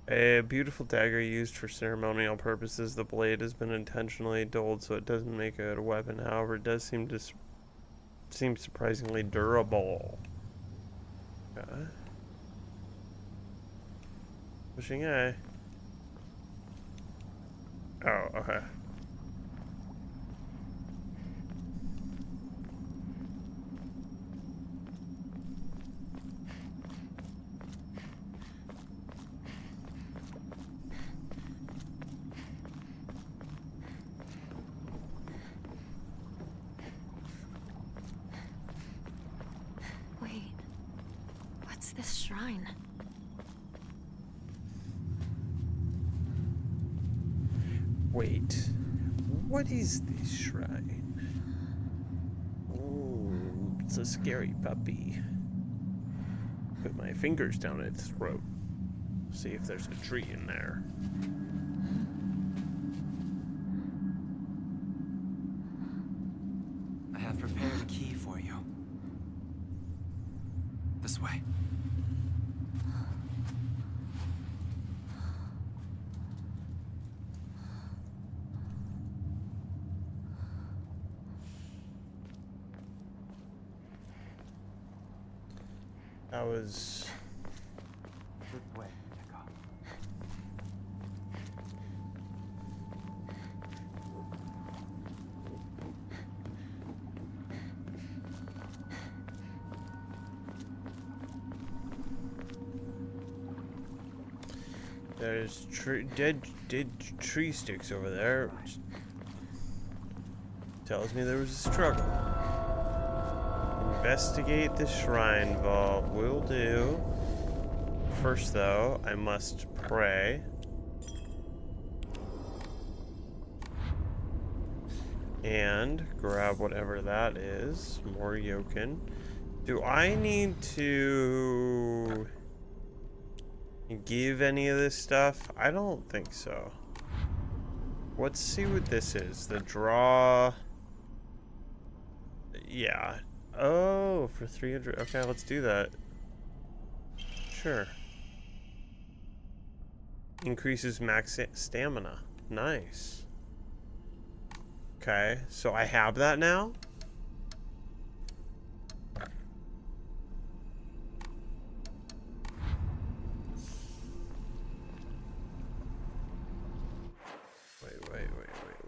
A beautiful dagger used for ceremonial purposes. The blade has been intentionally dulled so it doesn't make it a weapon. However, it does seem surprisingly durable. Okay. Pushing A. Oh, okay. Wait, what's this shrine? Wait, what is this shrine? Oh, it's a scary puppy. Put my fingers down its throat. See if there's a tree in there. I have prepared a key for you. This way. That was... Good way, Nico. There's dead tree sticks over there. Which tells me there was a struggle. Investigate the shrine vault. Will do. First, though, I must pray. And grab whatever that is. More Yokin. Do I need to give any of this stuff? I don't think so. let's see what this is. The draw. Yeah. Oh, for 300. Okay, let's do that. Sure. Increases max stamina. Nice. Okay, so I have that now.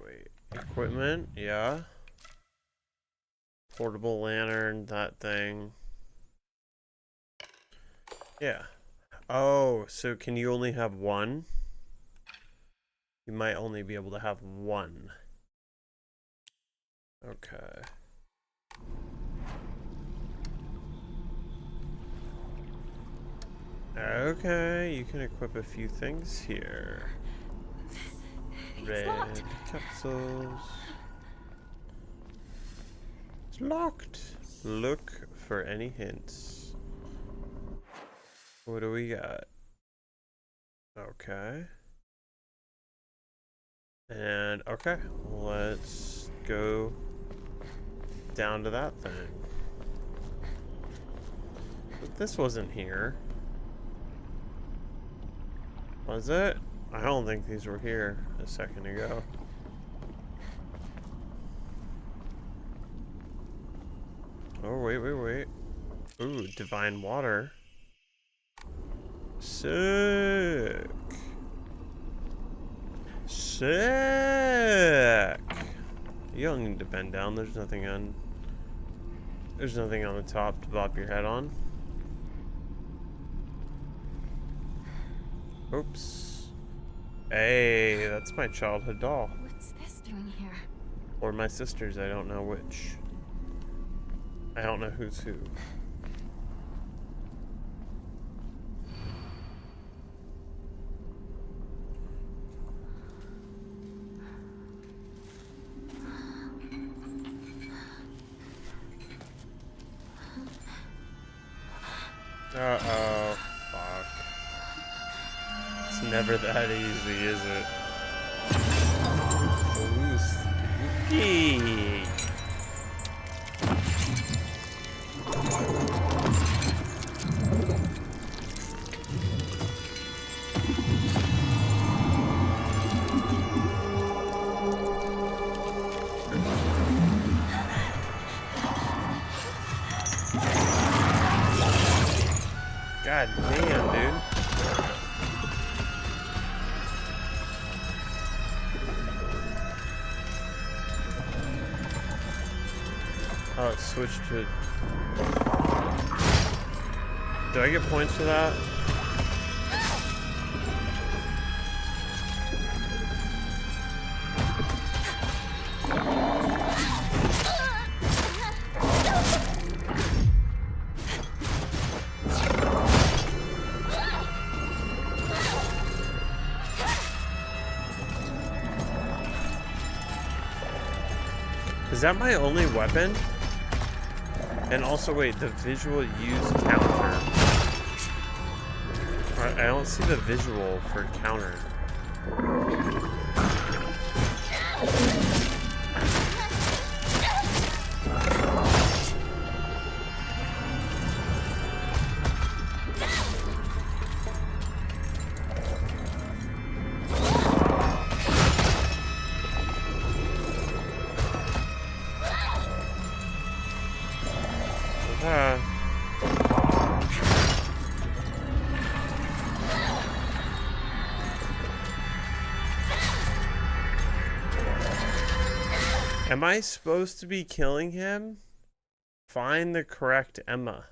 Wait. Equipment, yeah. Portable lantern, that thing. Yeah. Oh, so can you only have one? You might only be able to have one. Okay. Okay, you can equip a few things here. Red capsules. It's locked. Look for any hints. What do we got? Okay. And okay, let's go down to that thing. But this wasn't here. Was it? I don't think these were here a second ago. Oh, wait. Ooh, divine water. Sick. You don't need to bend down. There's nothing on the top to bop your head on. Oops. Hey, that's my childhood doll. What's this doing here? Or my sister's, I don't know which. I don't know who's who. Uh-oh. Fuck. It's never that easy, is it? Ooh, spooky. God damn, dude. Oh, it switched to... Do I get points for that? Is that my only weapon? And also, wait, the visual use counter. I don't see the visual for counter. Am I supposed to be killing him? Find the correct Emma.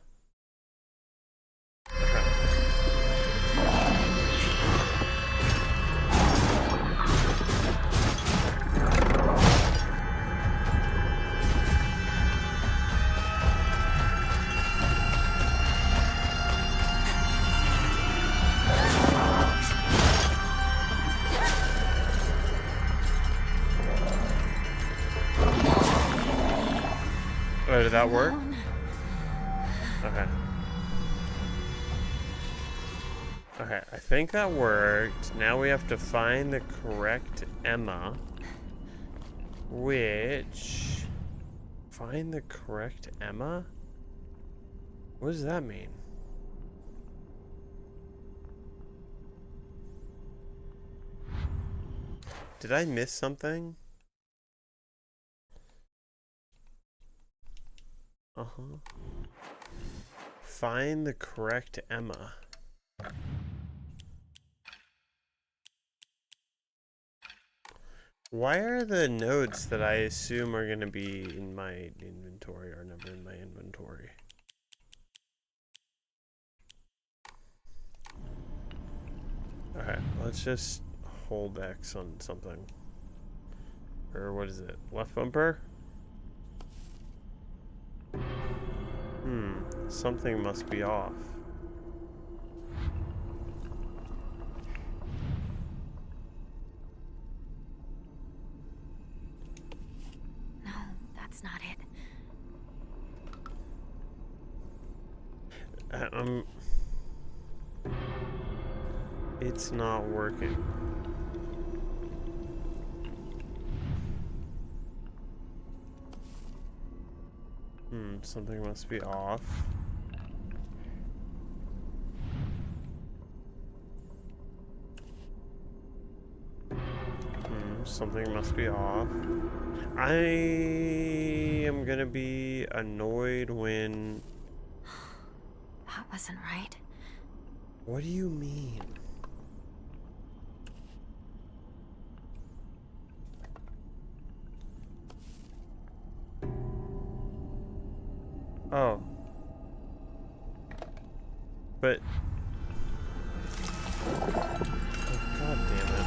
Oh, did that work? Okay. Okay, I think that worked. Now we have to find the correct Emma. Which... Find the correct Emma? What does that mean? Did I miss something? Uh-huh. Find the correct Emma. Why are the notes that I assume are going to be in my inventory are never in my inventory? Alright, let's just hold X on something. Or what is it? Left bumper? Something must be off. No, that's not it. It's not working. Something must be off. Something must be off. I am gonna be annoyed when... That wasn't right. What do you mean? Oh. But... Oh, God damn it.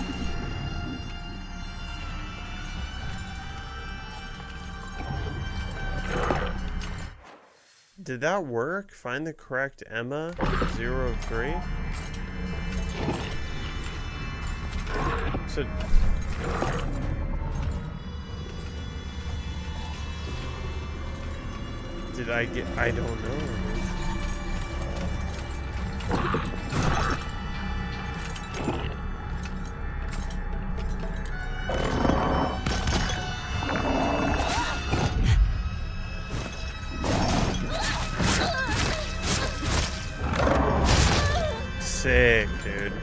Did that work? Find the correct Emma 03? So... Did I get... I don't know. Sick, dude.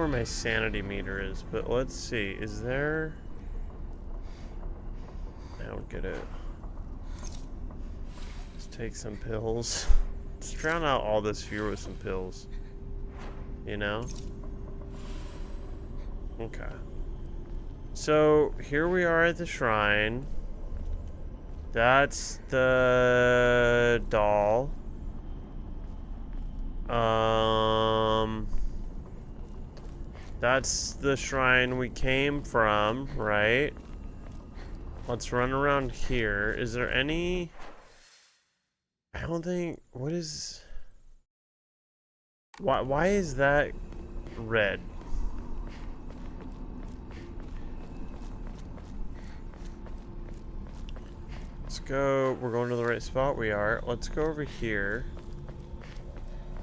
My sanity meter is, but let's see, is there... I don't get it. Let's take some pills. Let's drown out all this fear with some pills. You know? Okay. So, here we are at the shrine. That's the doll. That's the shrine we came from, right? Let's run around here. Is there any... I don't think... What is... Why is that red? Let's go... We're going to the right spot. We are. Let's go over here.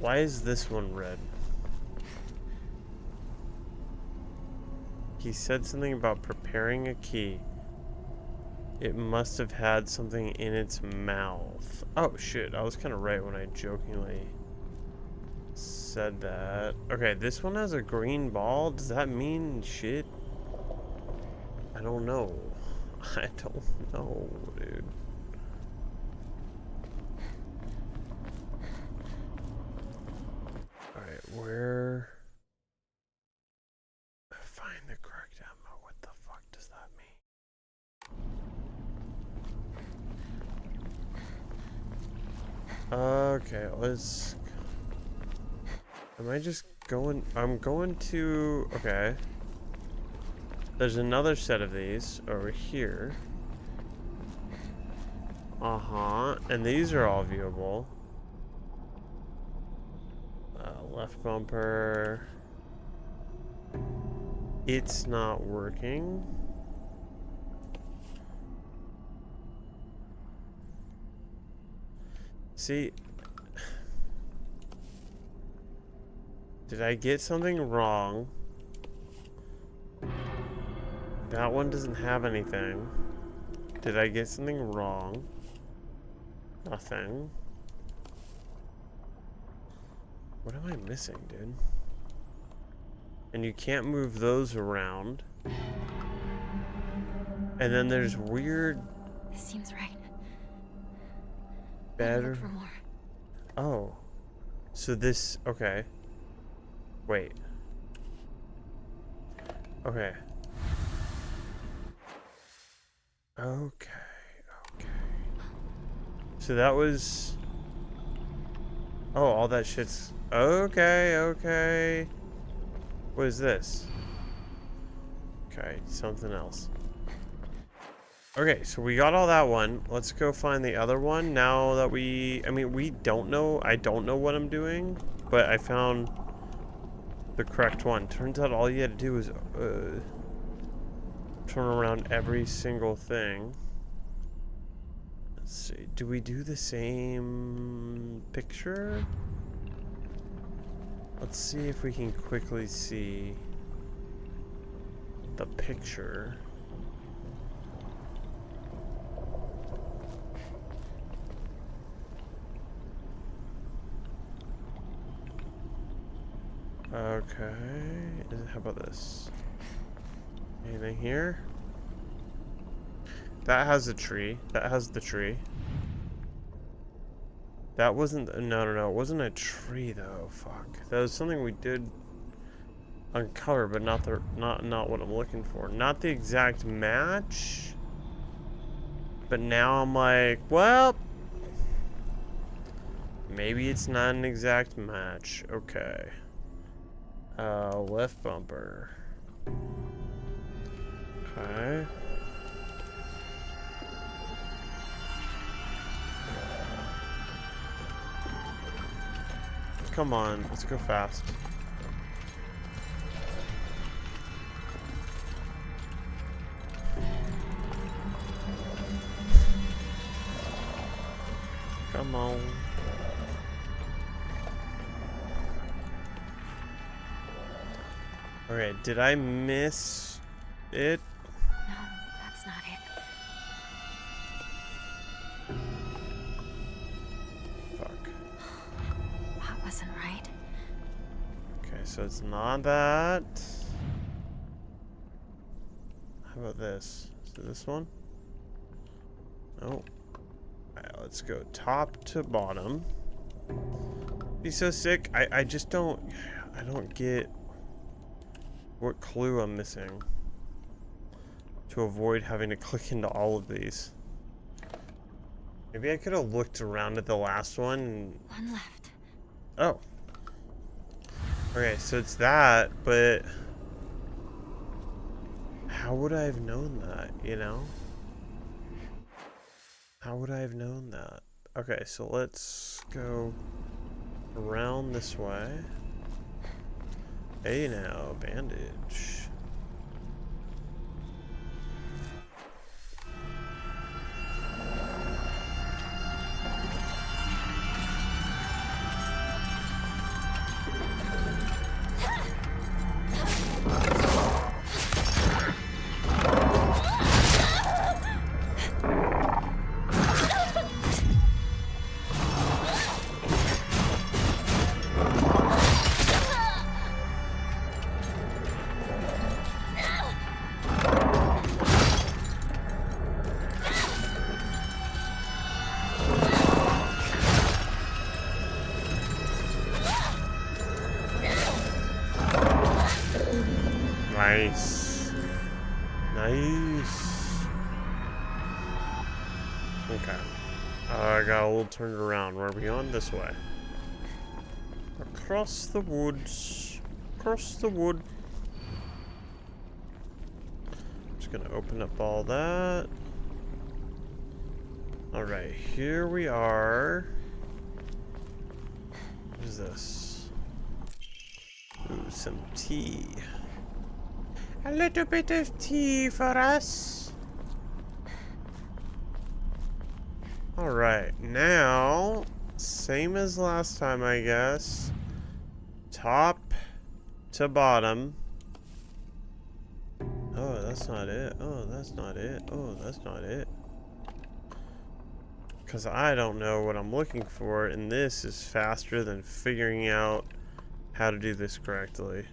Why is this one red? He said something about preparing a key. It must have had something in its mouth. Oh, shit. I was kind of right when I jokingly said that. Okay, this one has a green ball. Does that mean shit? I don't know. I don't know, dude. Alright, where... Find the correct ammo. Okay, let's... Am I just going... I'm going to... Okay. There's another set of these over here. Uh-huh. And these are all viewable. Left bumper. It's not working. See, did I get something wrong? That one doesn't have anything. Did I get something wrong? Nothing. What am I missing, dude? And you can't move those around. And then there's weird... This seems right. Better. Look for more. Oh. So this... Okay. Wait. Okay. Okay. Okay. So that was... Oh, all that shit's... Okay, okay. What is this? Okay, something else. Okay, so we got all that one. Let's go find the other one now that we... I mean, we don't know. I don't know what I'm doing, but I found the correct one. Turns out all you had to do was turn around every single thing. Let's see. Do we do the same picture? Let's see if we can quickly see the picture. Okay. How about this? Anything here? That has a tree. That has the tree. That wasn't... No. It wasn't a tree, though. Fuck. That was something we did uncover, but not the... Not what I'm looking for. Not the exact match. But now I'm like, well... Maybe it's not an exact match. Okay. Left bumper. Okay. Come on, let's go fast. Come on. Okay, did I miss it? No, that's not it. Fuck. That wasn't right. Okay, so it's not that. How about this? Is it this one? No. Alright, let's go top to bottom. Be so sick. I just don't... I don't get... what clue I'm missing to avoid having to click into all of these. Maybe I could have looked around at the last one. And... One left. Oh. Okay, so it's that, but how would I have known that, you know? How would I have known that? Okay, so let's go around this way. Hey now, bandage. Nice. Nice. Okay. I got a little turned around. Where are we going? This way. Across the woods. Across the wood. Just gonna open up all that. Alright, here we are. What is this? Ooh, some tea. A little bit of tea for us. Alright, now, same as last time, I guess. Top to bottom. Oh, that's not it. Oh, that's not it. Oh, that's not it. Because I don't know what I'm looking for, and this is faster than figuring out how to do this correctly.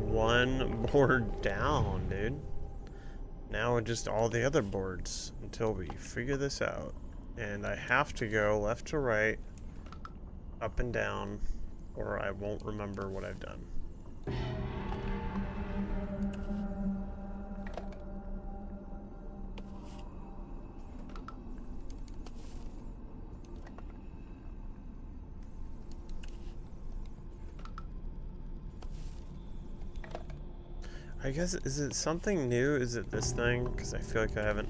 One board down, dude. Now just all the other boards until we figure this out. And I have to go left to right, up and down, or I won't remember what I've done. I guess, is it something new? Is it this thing? Because I feel like I haven't...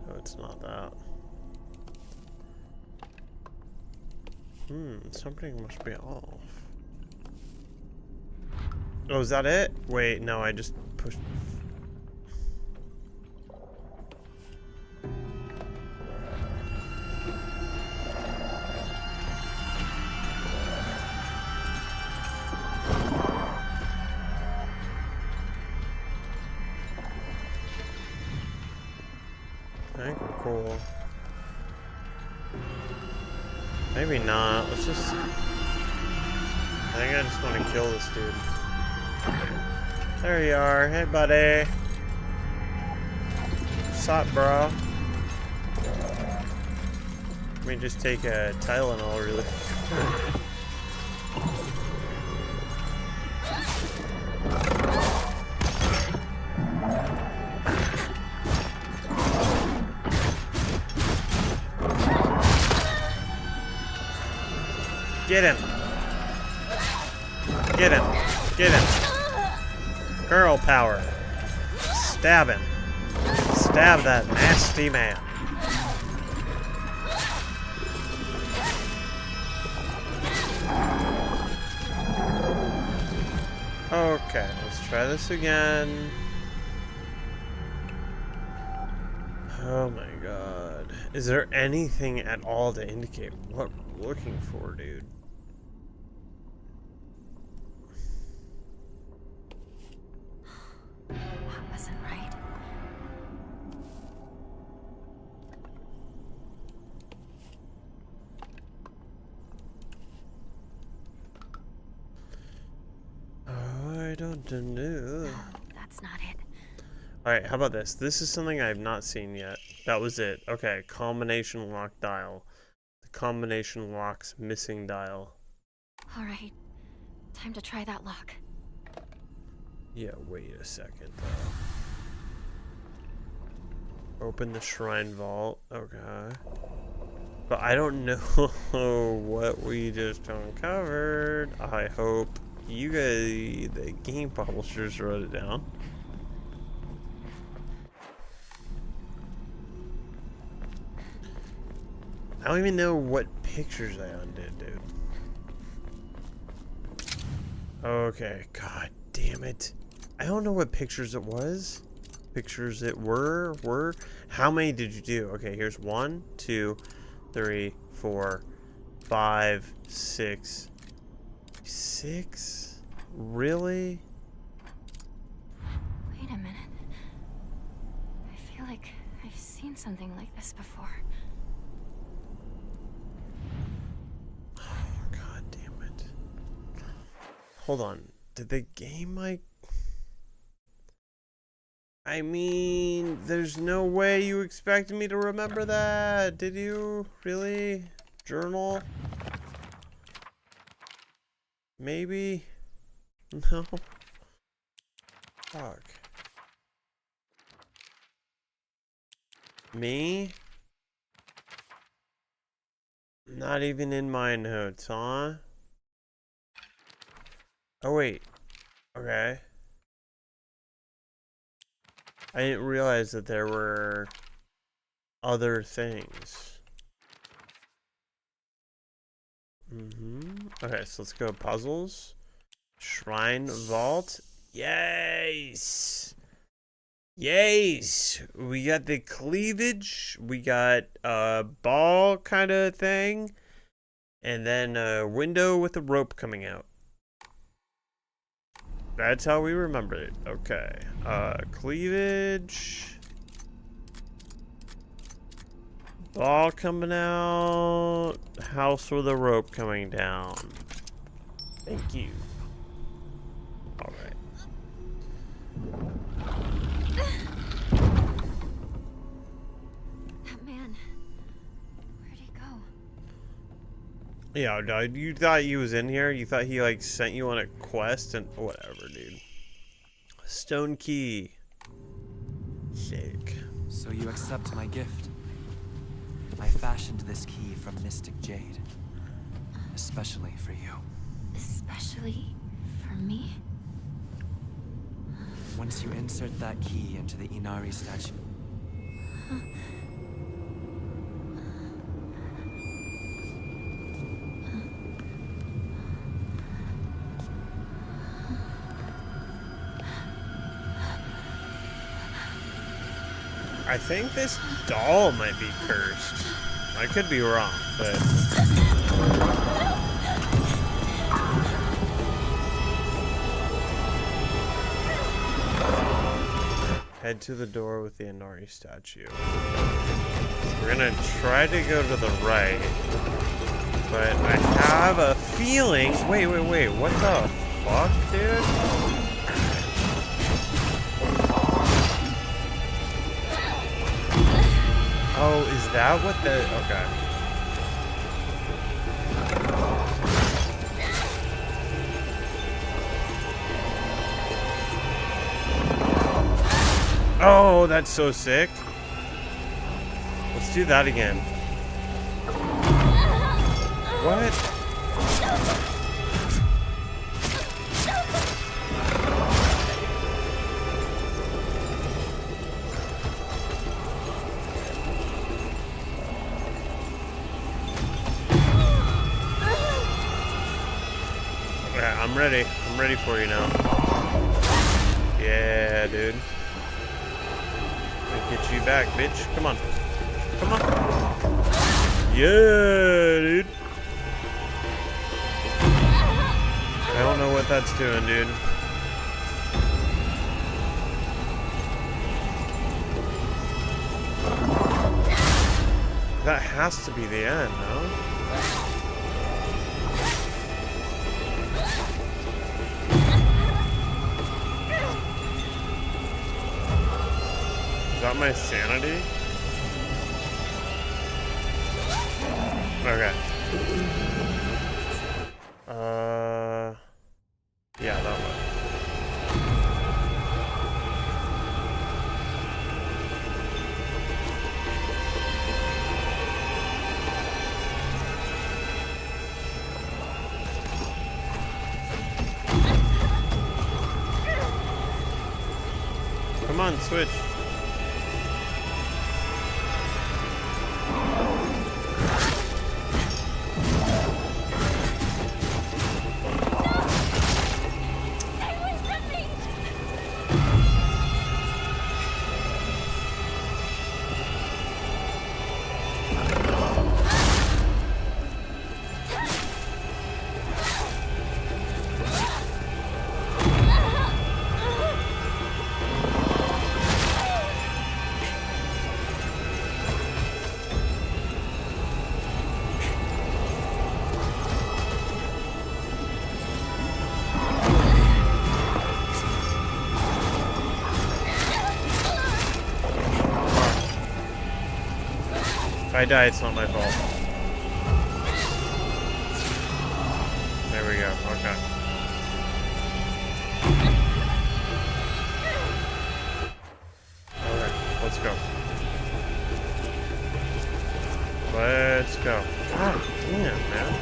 Oh, it's not that. Something must be off. Oh, is that it? Wait, no, I just pushed... Cool. Maybe not. Let's just... I think I just want to kill this dude. There you are. Hey, buddy. What's up, bro? Let me just take a Tylenol really. Get him. Get him. Get him. Girl power. Stab him. Stab that nasty man. Okay, let's try this again. Oh my god. Is there anything at all to indicate what we're looking for, dude? That wasn't right. Oh, I don't know. That's not it. Alright, how about this? This is something I have not seen yet. That was it. Okay, combination lock dial. The combination lock's missing dial. Alright, time to try that lock. Yeah, wait a second. Open the shrine vault. Okay. But I don't know what we just uncovered. I hope you guys, the game publishers, wrote it down. I don't even know what pictures I undid, dude. Okay, god damn it. I don't know what pictures it was. Pictures it were. How many did you do? Okay, here's 1, 2, 3, 4, 5, 6. 6? Really? Wait a minute. I feel like I've seen something like this before. God damn it. hold on. Did the game like... I mean, there's no way you expected me to remember that. Did you? Really? Journal? Maybe? No? Fuck. Me? Not even in my notes, huh? Oh, wait. Okay. I didn't realize that there were other things. Okay, so let's go puzzles. Shrine vault. Yes! Yes! We got the cleavage. We got a ball kind of thing. And then a window with a rope coming out. That's how we remember it. Okay. Cleavage. Ball coming out. House with a rope coming down. Thank you. Alright. That man. Where'd he go? Yeah, no, you thought he was in here? You thought he like sent you on a quest and whatever, dude. Stone key. Sick. So you accept my gift? I fashioned this key from Mystic Jade. Especially for you. Especially for me? Once you insert that key into the Inari statue... I think this doll might be cursed. I could be wrong, but... Head to the door with the Inari statue. We're gonna try to go to the right, but I have a feeling... Wait, what the fuck, dude? Oh, is that what the... Okay. Oh, that's so sick. Let's do that again. What? I'm ready. I'm ready for you now. Yeah, dude. I'll get you back, bitch. Come on. Come on. Yeah, dude. I don't know what that's doing, dude. That has to be the end, no? Is that my sanity? Okay. Yeah, that one. Come on, switch. I die, it's not my fault. There we go. Okay. Alright, let's go. Let's go. God damn, man.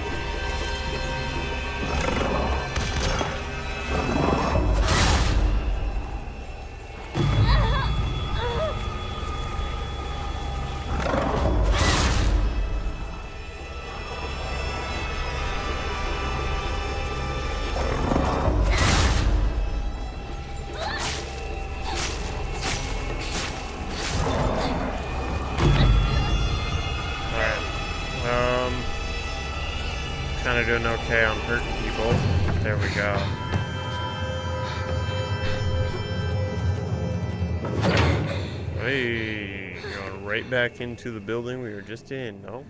Kind of doing okay on hurting people. There we go. Hey, going right back into the building we were just in, no?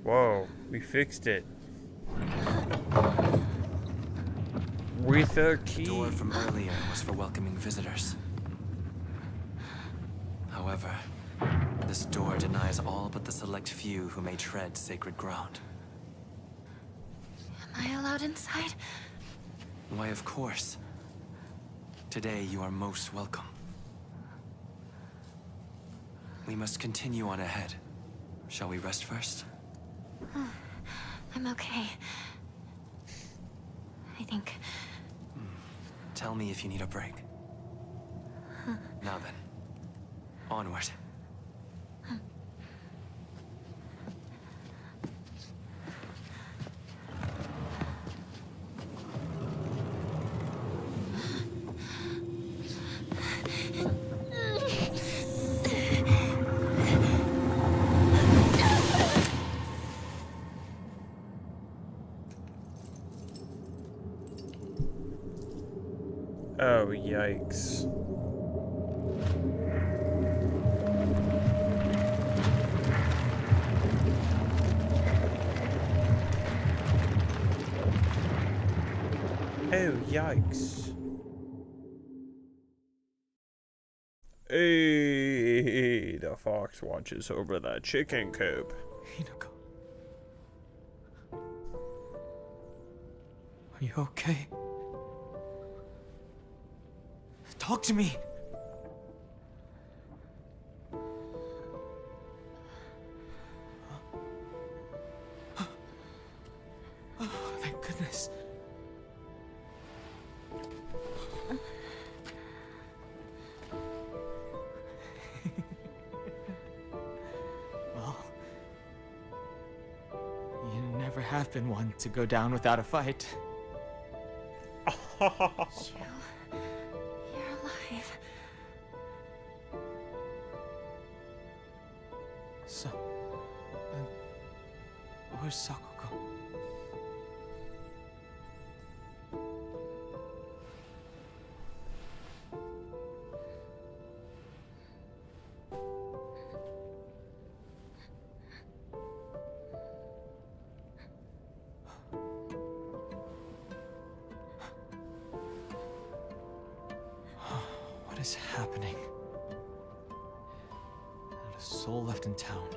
Whoa, we fixed it. With a key. The door from earlier was for welcoming visitors. However, this door denies all but the select few who may tread sacred ground. Am I allowed inside? Why, of course. Today you are most welcome. We must continue on ahead. Shall we rest first? I'm okay. I think. Tell me if you need a break. Now then, onward. Oh, yikes. Oh, yikes. Hey, the fox watches over that chicken coop. Hinako. Are you okay? Talk to me! Oh, thank goodness. Well, you never have been one to go down without a fight. You're alive. So, where's Sakuko? What is happening? Not a soul left in town.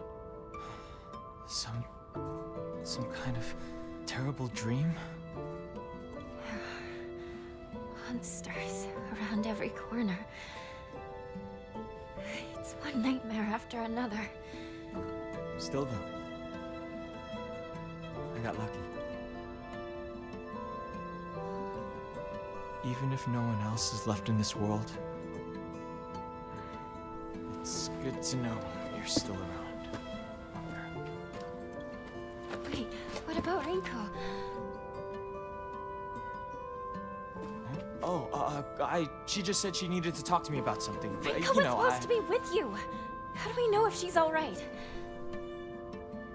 Some kind of terrible dream? There are monsters around every corner. It's one nightmare after another. Still though, I got lucky. Even if no one else is left in this world, it's good to know you're still around. Wait, what about Rinko? She just said she needed to talk to me about something. But, Rinko was supposed to be with you. How do we know if she's all right?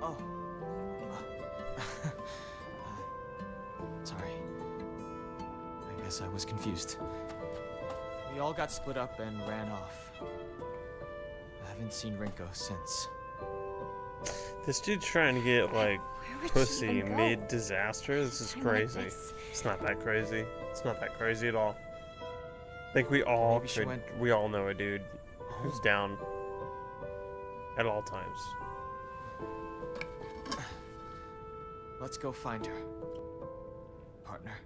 Oh. Sorry. I guess I was confused. We all got split up and ran off. I haven't seen Rinko since. This dude's trying to get, like, pussy mid-disaster. This is crazy. It's not that crazy. It's not that crazy at all. I think we all know a dude who's down at all times. Let's go find her, partner.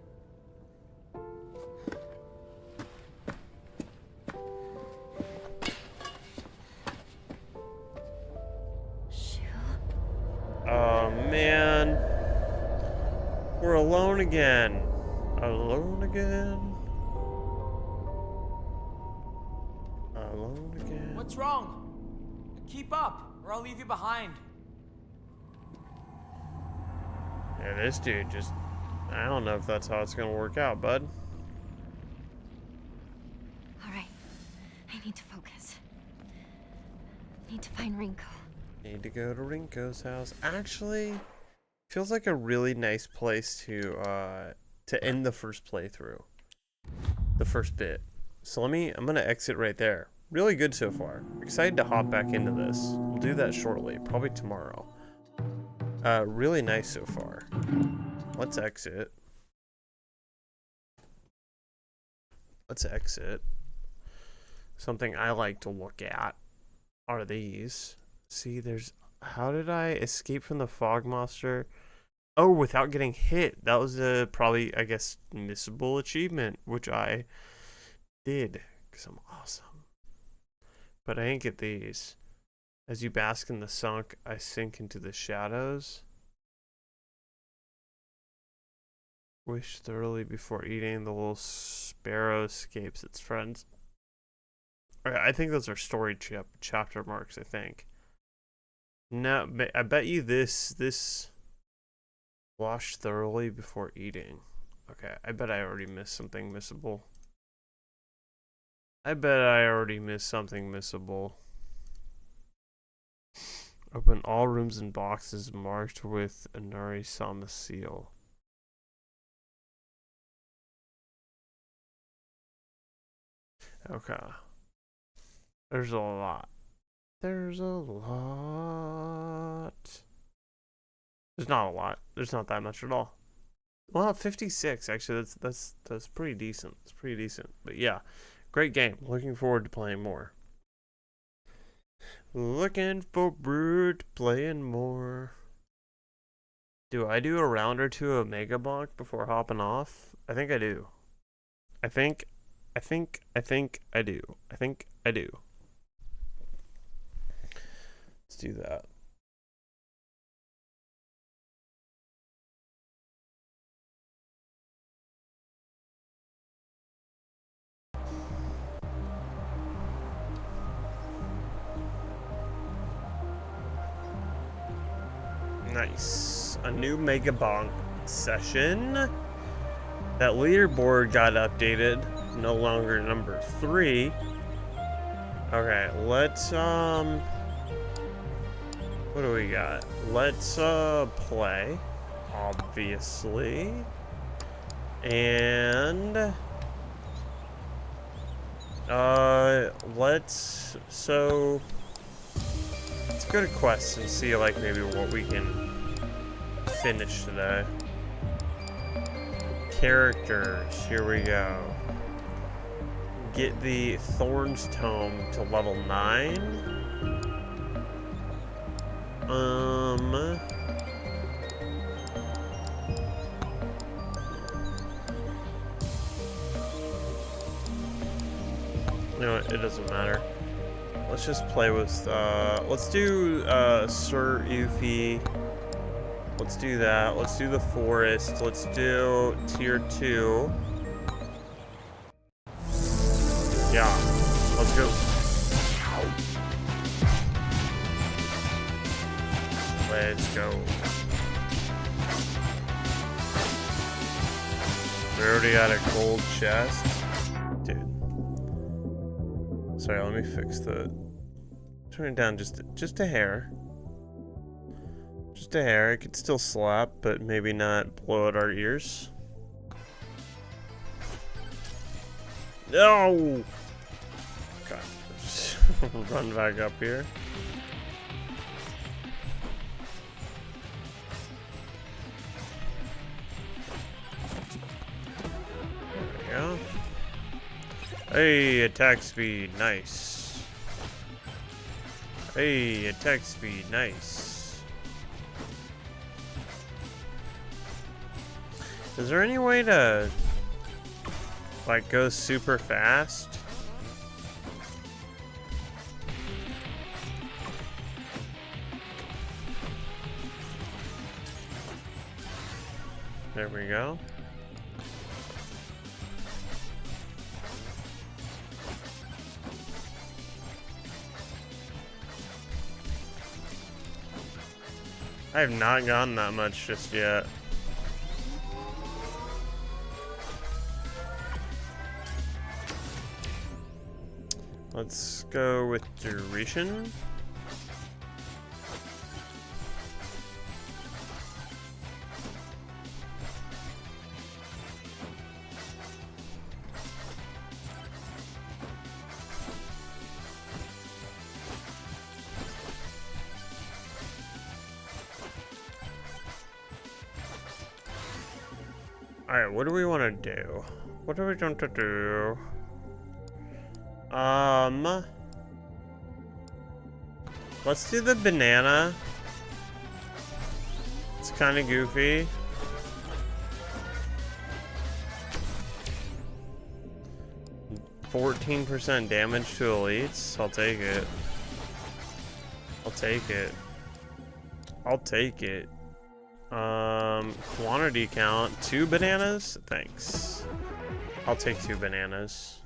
Oh man, we're alone again. Alone again. Alone again. What's wrong? Keep up, or I'll leave you behind. Yeah, this dude just... I don't know if that's how it's gonna work out, bud. Alright. I need to focus. Need to find Rinko. Need to go to Rinko's house. Actually, feels like a really nice place to end the first playthrough. The first bit. So I'm gonna exit right there. Really good so far. Excited to hop back into this. We'll do that shortly, probably tomorrow. Really nice so far. Let's exit. Let's exit. Something I like to look at are these. See, there's... How did I escape from the fog monster? Oh, without getting hit. That was a probably, I guess, missable achievement, which I did, because I'm awesome. But I didn't get these. As you bask in the sunk, I sink into the shadows. Wish thoroughly before eating. The little sparrow escapes its friends. Okay, I think those are story chapter marks, I think. No, I bet you this wash thoroughly before eating. Okay, I bet I already missed something missable. I bet I already missed something missable. Open all rooms and boxes marked with Inari Sama seal. Okay. There's a lot. There's a lot. There's not a lot. There's not that much at all. Well, 56 actually. That's pretty decent. It's pretty decent. But yeah, great game. Looking forward to playing more. Looking forward to playing more. Do I do a round or two of Mega Bonk before hopping off? I think I do. I think I do. I think I do. Let's do that. Nice. A new Mega Bonk session. That leaderboard got updated. No longer number 3. Okay, let's what do we got? Let's play, obviously. And let's go to quests and see like maybe what we can finish today. Characters, here we go. Get the Thorns Tome to level 9. No, it doesn't matter. Let's just play with, let's do, Sir Yuffie. Let's do that. Let's do the forest. Let's do tier 2. Yeah, let's go. Let's go. We already got a gold chest. Dude. Sorry, let me fix the... Turn it down just a hair. Just a hair. It could still slap, but maybe not blow out our ears. No! Okay. Just run back up here. There we go. Hey, attack speed. Nice. Hey, attack speed, nice. Is there any way to, like, go super fast? There we go. I have not gotten that much just yet. Let's go with duration. Alright, what do we want to do? What are we going to do? Let's do the banana. It's kind of goofy. %14 damage to elites. I'll take it. I'll take it. I'll take it. Quantity count, 2 bananas? Thanks. I'll take 2 bananas.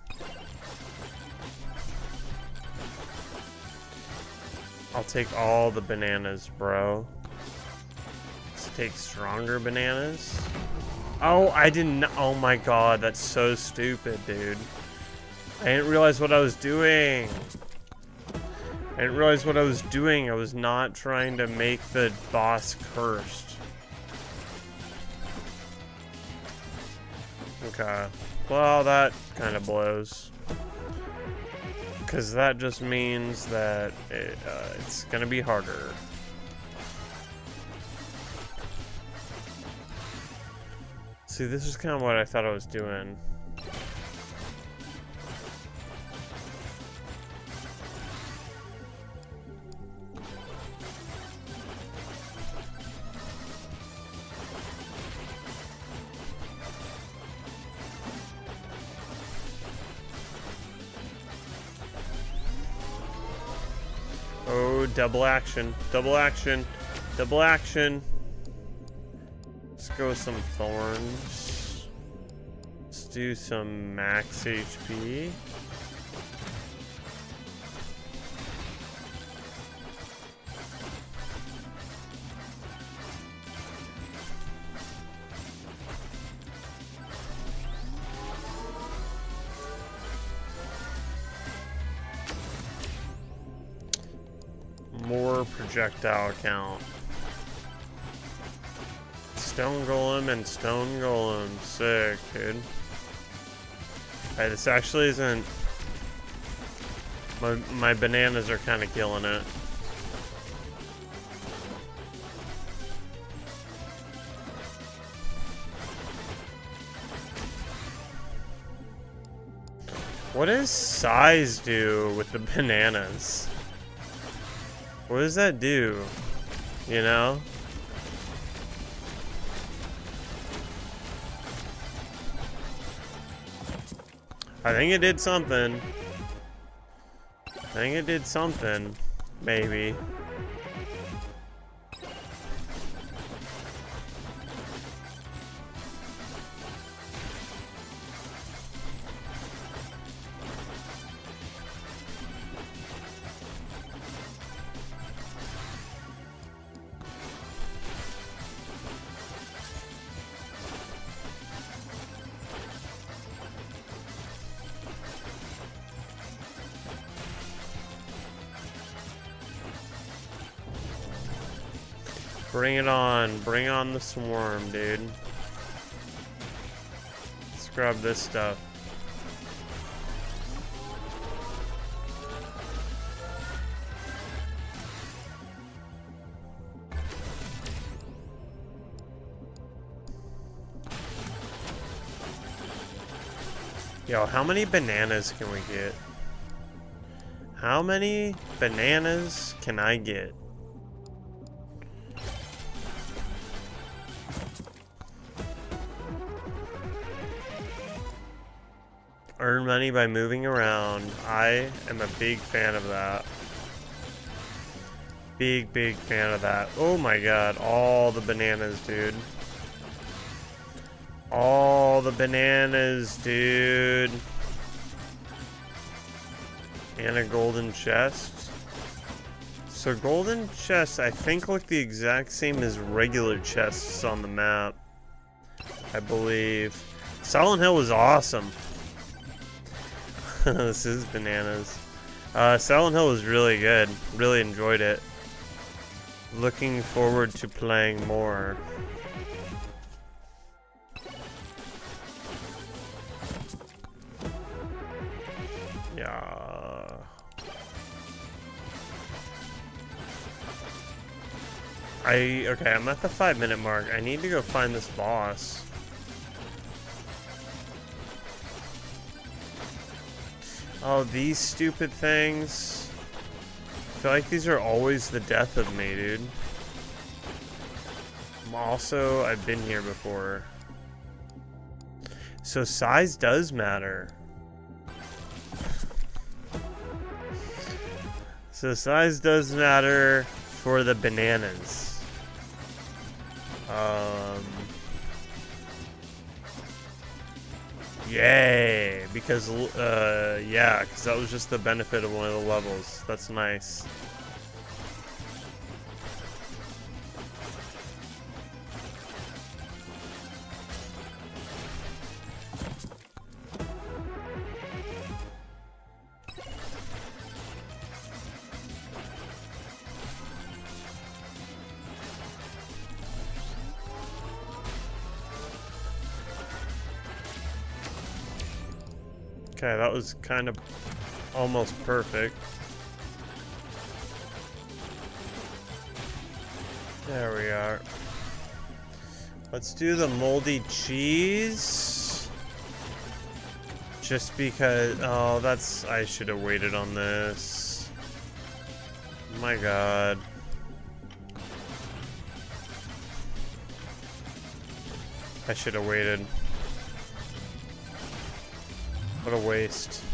I'll take all the bananas, bro. Let's take stronger bananas. Oh, I didn't. Oh my god, that's so stupid, dude. I didn't realize what I was doing. I didn't realize what I was doing. I was not trying to make the boss cursed. Okay. Well, that kind of blows. Because that just means that it's going to be harder. See, this is kind of what I thought I was doing. Oh, double action, double action, double action. Let's go with some thorns. Let's do some max HP. More projectile count. Stone Golem and Stone Golem. Sick, dude. Alright, this actually isn't... My bananas are kind of killing it. What does size do with the bananas? What does that do? You know? I think it did something. I think it did something. Maybe. Bring it on. Bring on the swarm, dude. Let's grab this stuff. Yo, how many bananas can we get? How many bananas can I get? Earn money by moving around. I am a big fan of that. Big fan of that. Oh my god, all the bananas, dude. All the bananas, dude. And a golden chest. So golden chests, I think, look the exact same as regular chests on the map. I believe. Silent Hill was awesome. This is bananas. Silent Hill was really good. Really enjoyed it. Looking forward to playing more. Yeah. Okay, I'm at the 5-minute mark. I need to go find this boss. Oh, these stupid things. I feel like these are always the death of me, dude. Also, I've been here before. So size does matter. So size does matter for the bananas. Yay! Because, yeah, because that was just the benefit of one of the levels. That's nice. Okay, that was kind of almost perfect. There we are. Let's do the moldy cheese. Just because, oh, that's, I should have waited on this. My God. I should have waited. What a waste.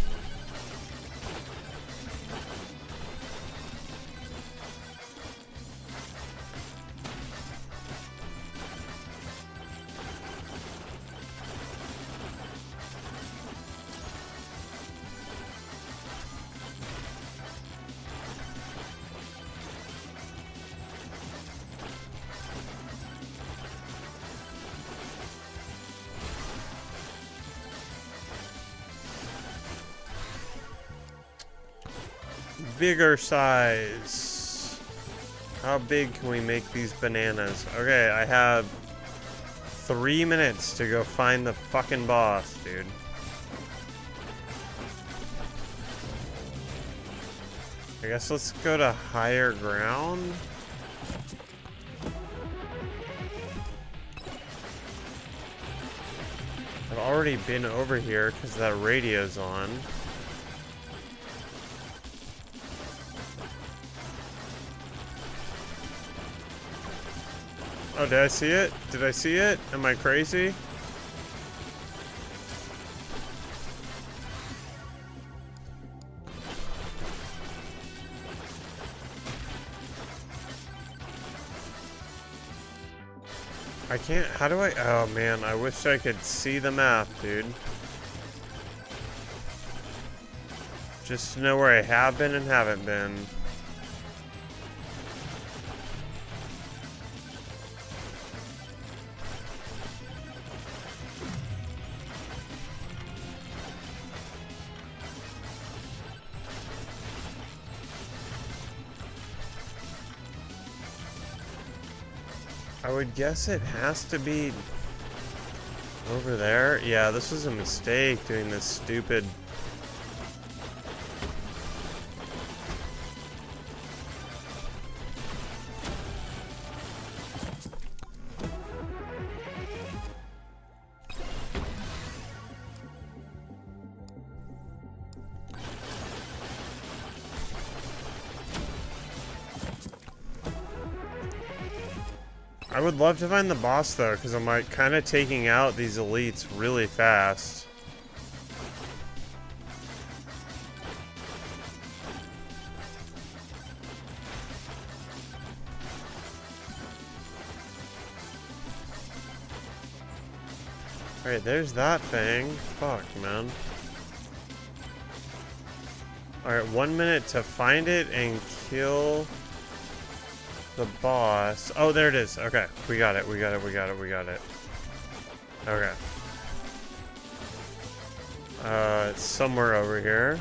Bigger size. How big can we make these bananas? Okay, I have 3 minutes to go find the fucking boss, dude. I guess let's go to higher ground. I've already been over here because that radio's on. Oh, did I see it? Did I see it? Am I crazy? I can't, how do I, oh man, I wish I could see the map, dude. Just to know where I have been and haven't been. I would guess it has to be over there. Yeah, this was a mistake doing this stupid... I would love to find the boss though, because I'm like kind of taking out these elites really fast. Alright, there's that thing. Fuck, man. Alright, 1 minute to find it and kill the boss. Oh, there it is. Okay, we got it. Okay. It's somewhere over here.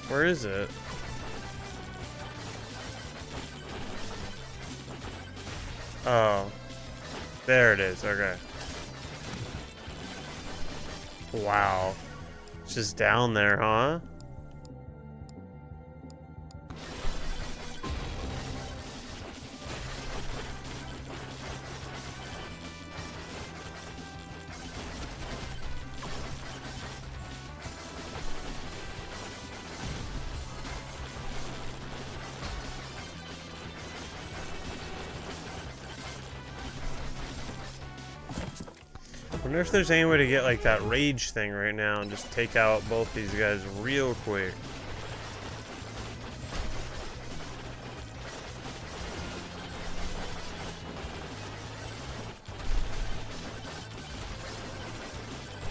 Where is it? Oh. There it is. Okay. Wow. It's just down there, huh? I wonder if there's any way to get like that rage thing right now and just take out both these guys real quick.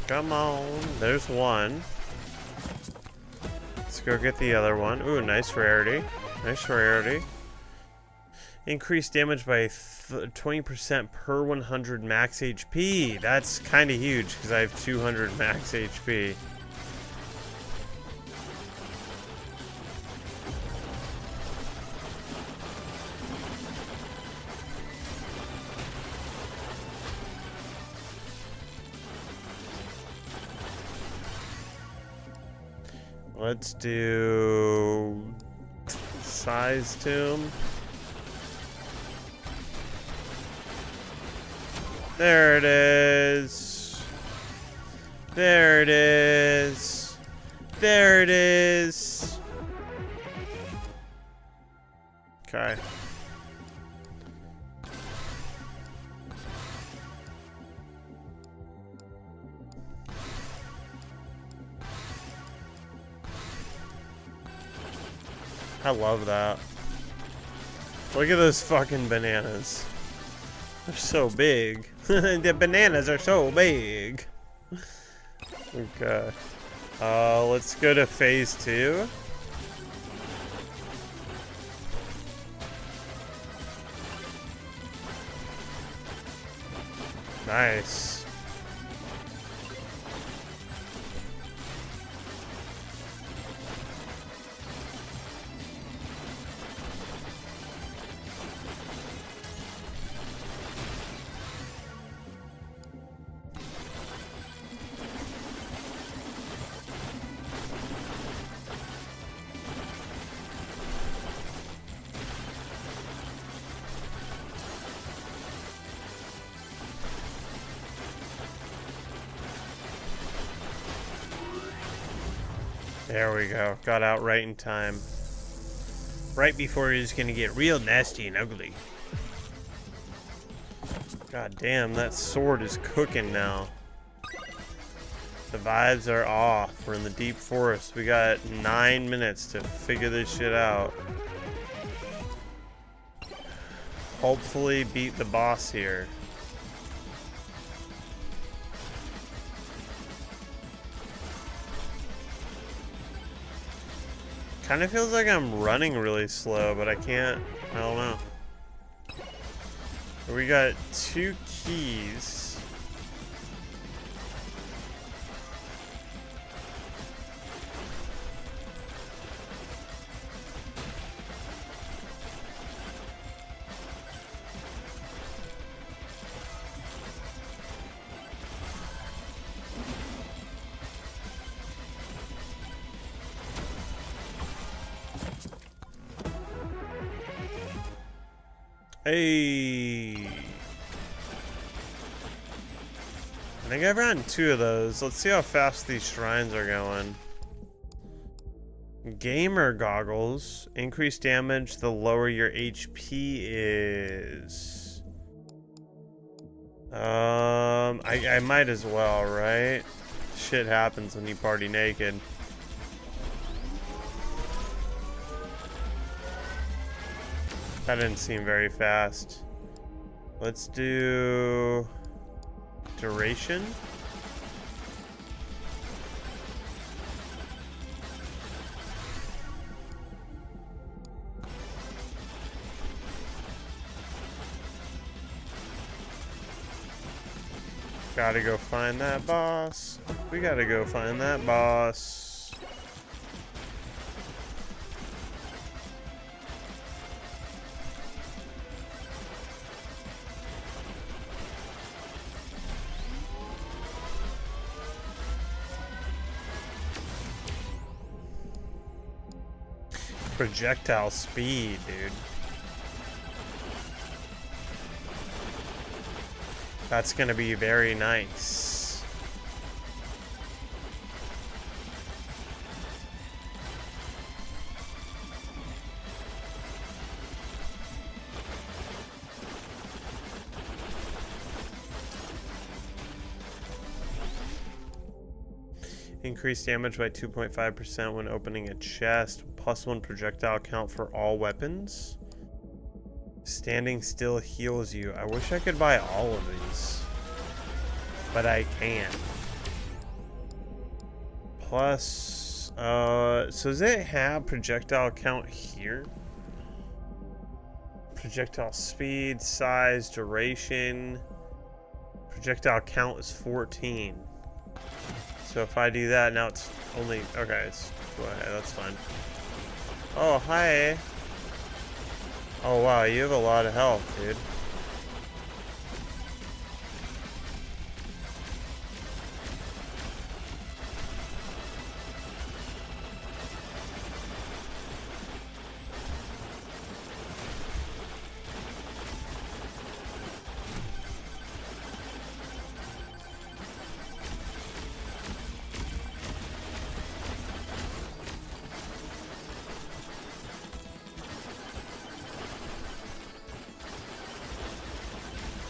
Come on, there's one. Let's go get the other one. Ooh, nice rarity. Nice rarity. Increased damage by 20% per 100 max HP. That's kind of huge because I have 200 max HP. Let's do size tomb. There it is. There it is. There it is. Okay. I love that. Look at those fucking bananas. They're so big. The bananas are so big. Okay. Let's go to phase 2. Nice. There we go. Got out right in time. Right before he was gonna get real nasty and ugly. God damn, that sword is cooking now. The vibes are off. We're in the deep forest. We got 9 minutes to figure this shit out. Hopefully beat the boss here. Kind of feels like I'm running really slow, but I can't. I don't know. We got 2 keys. Hey. I think I've ran 2 of those. Let's see how fast these shrines are going. Gamer goggles increase damage the lower your HP is. I might as well, right? Shit happens when you party naked. That didn't seem very fast. Let's do duration. Gotta go find that boss. We gotta go find that boss. Projectile speed, dude. That's gonna be very nice. Increase damage by 2.5% when opening a chest. +1 projectile count for all weapons. Standing still heals you. I wish I could buy all of these, but I can't. Plus, so does it have projectile count here? Projectile speed, size, duration. Projectile count is 14. So if I do that, now it's only, okay, it's, that's fine. Oh, hi. Oh wow, you have a lot of health, dude.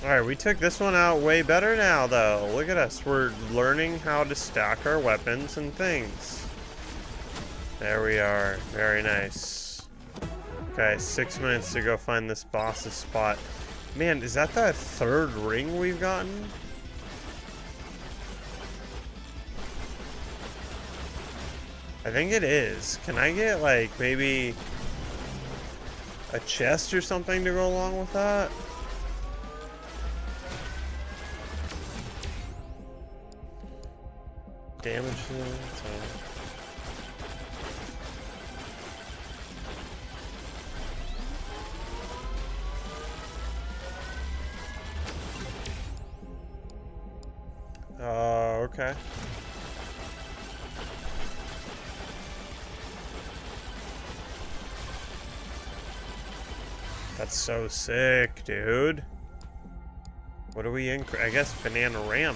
Alright, we took this one out way better now, though. Look at us. We're learning how to stack our weapons and things. There we are. Very nice. Okay, 6 minutes to go find this boss's spot. Man, is that the third ring we've gotten? I think it is. Can I get, like, maybe a chest or something to go along with that? Damage to them, okay. That's so sick, dude. What do we I guess Bananarama.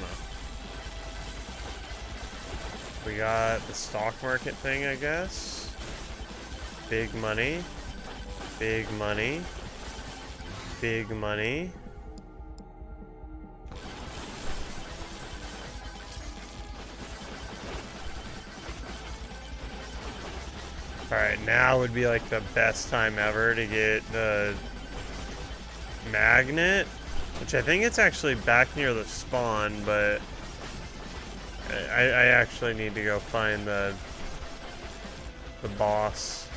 We got the stock market thing, I guess. Big money. Big money. Big money. Alright, now would be like the best time ever to get the magnet, which I think it's actually back near the spawn, but I actually need to go find the boss.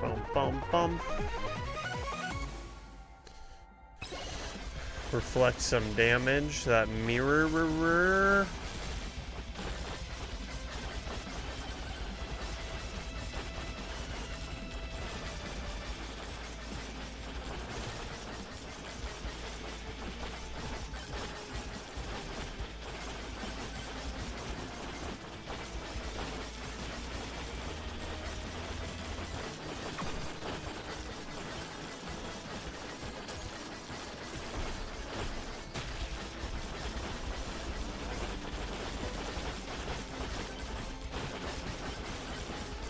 Bum bum bum. Reflect some damage. That mirror.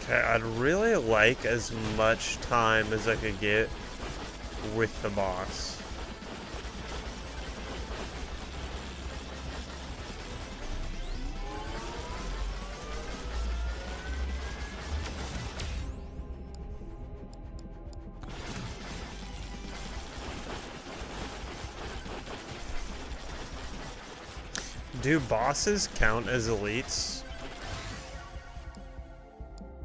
Okay, I'd really like as much time as I could get with the boss. Do bosses count as elites?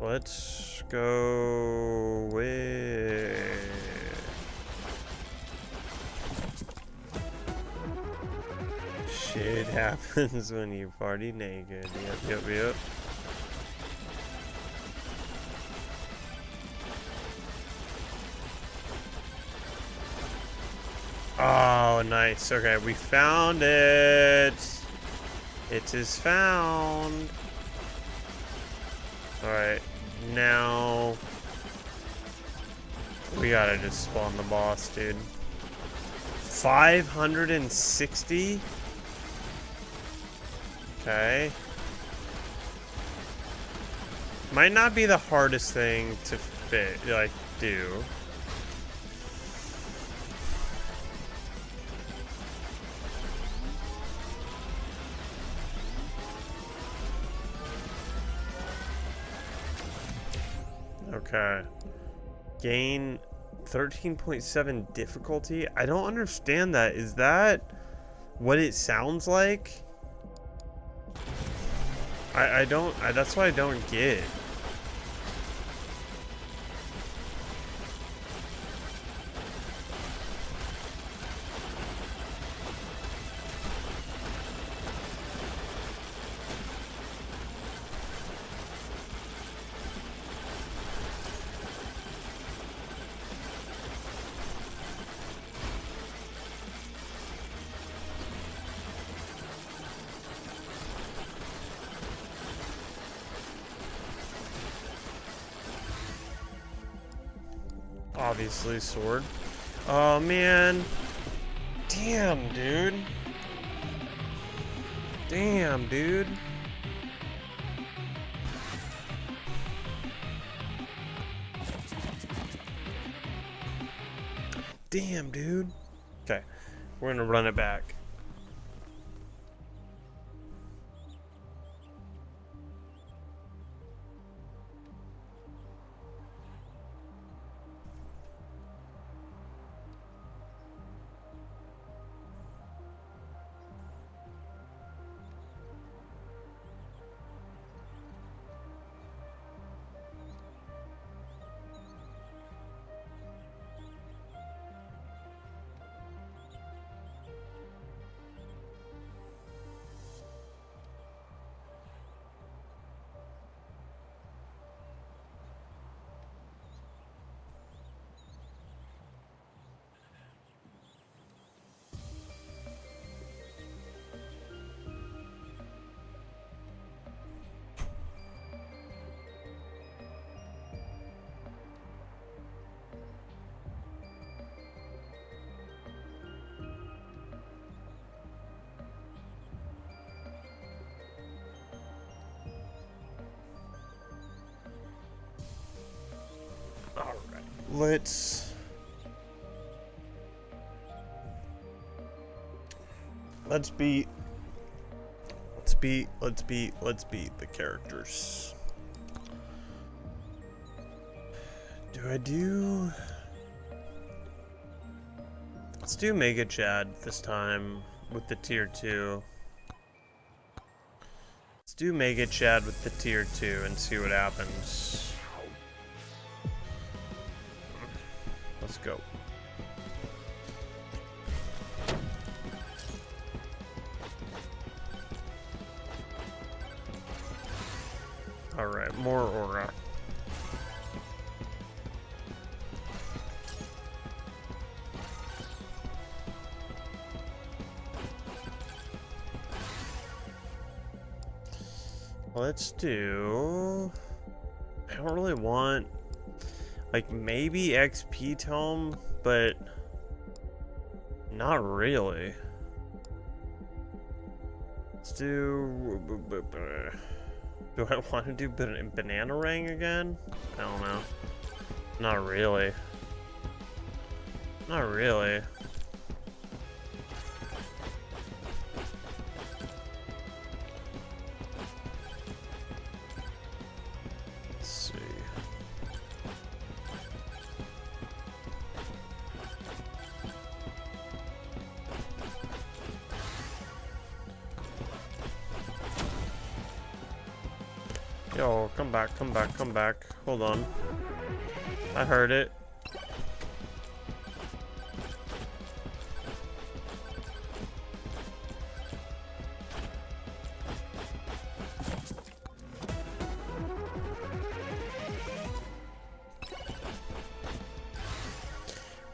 Let's go with... Shit happens when you party naked. Yep. Oh, nice. Okay, we found it. It is found. Alright, now we gotta just spawn the boss, dude. 560? Okay. Might not be the hardest thing to do. Okay. Gain 13.7 difficulty. I don't understand that. Is that what it sounds like? That's what I don't get. Obviously, sword. Oh, man. Damn, dude. Damn, dude. Damn, dude. Okay, we're gonna run it back. Let's beat the characters. Let's do Mega Chad this time with the tier 2. Let's do Mega Chad with the tier 2 and see what happens. Let's go. Alright, more aura. Let's do... I don't really want... like, maybe XP Tome, but... not really. Let's do... Do I want to do Banana Ring again? I don't know. Not really. Not really. Let's see. Yo, come back, come back, come back. Hold on. I heard it.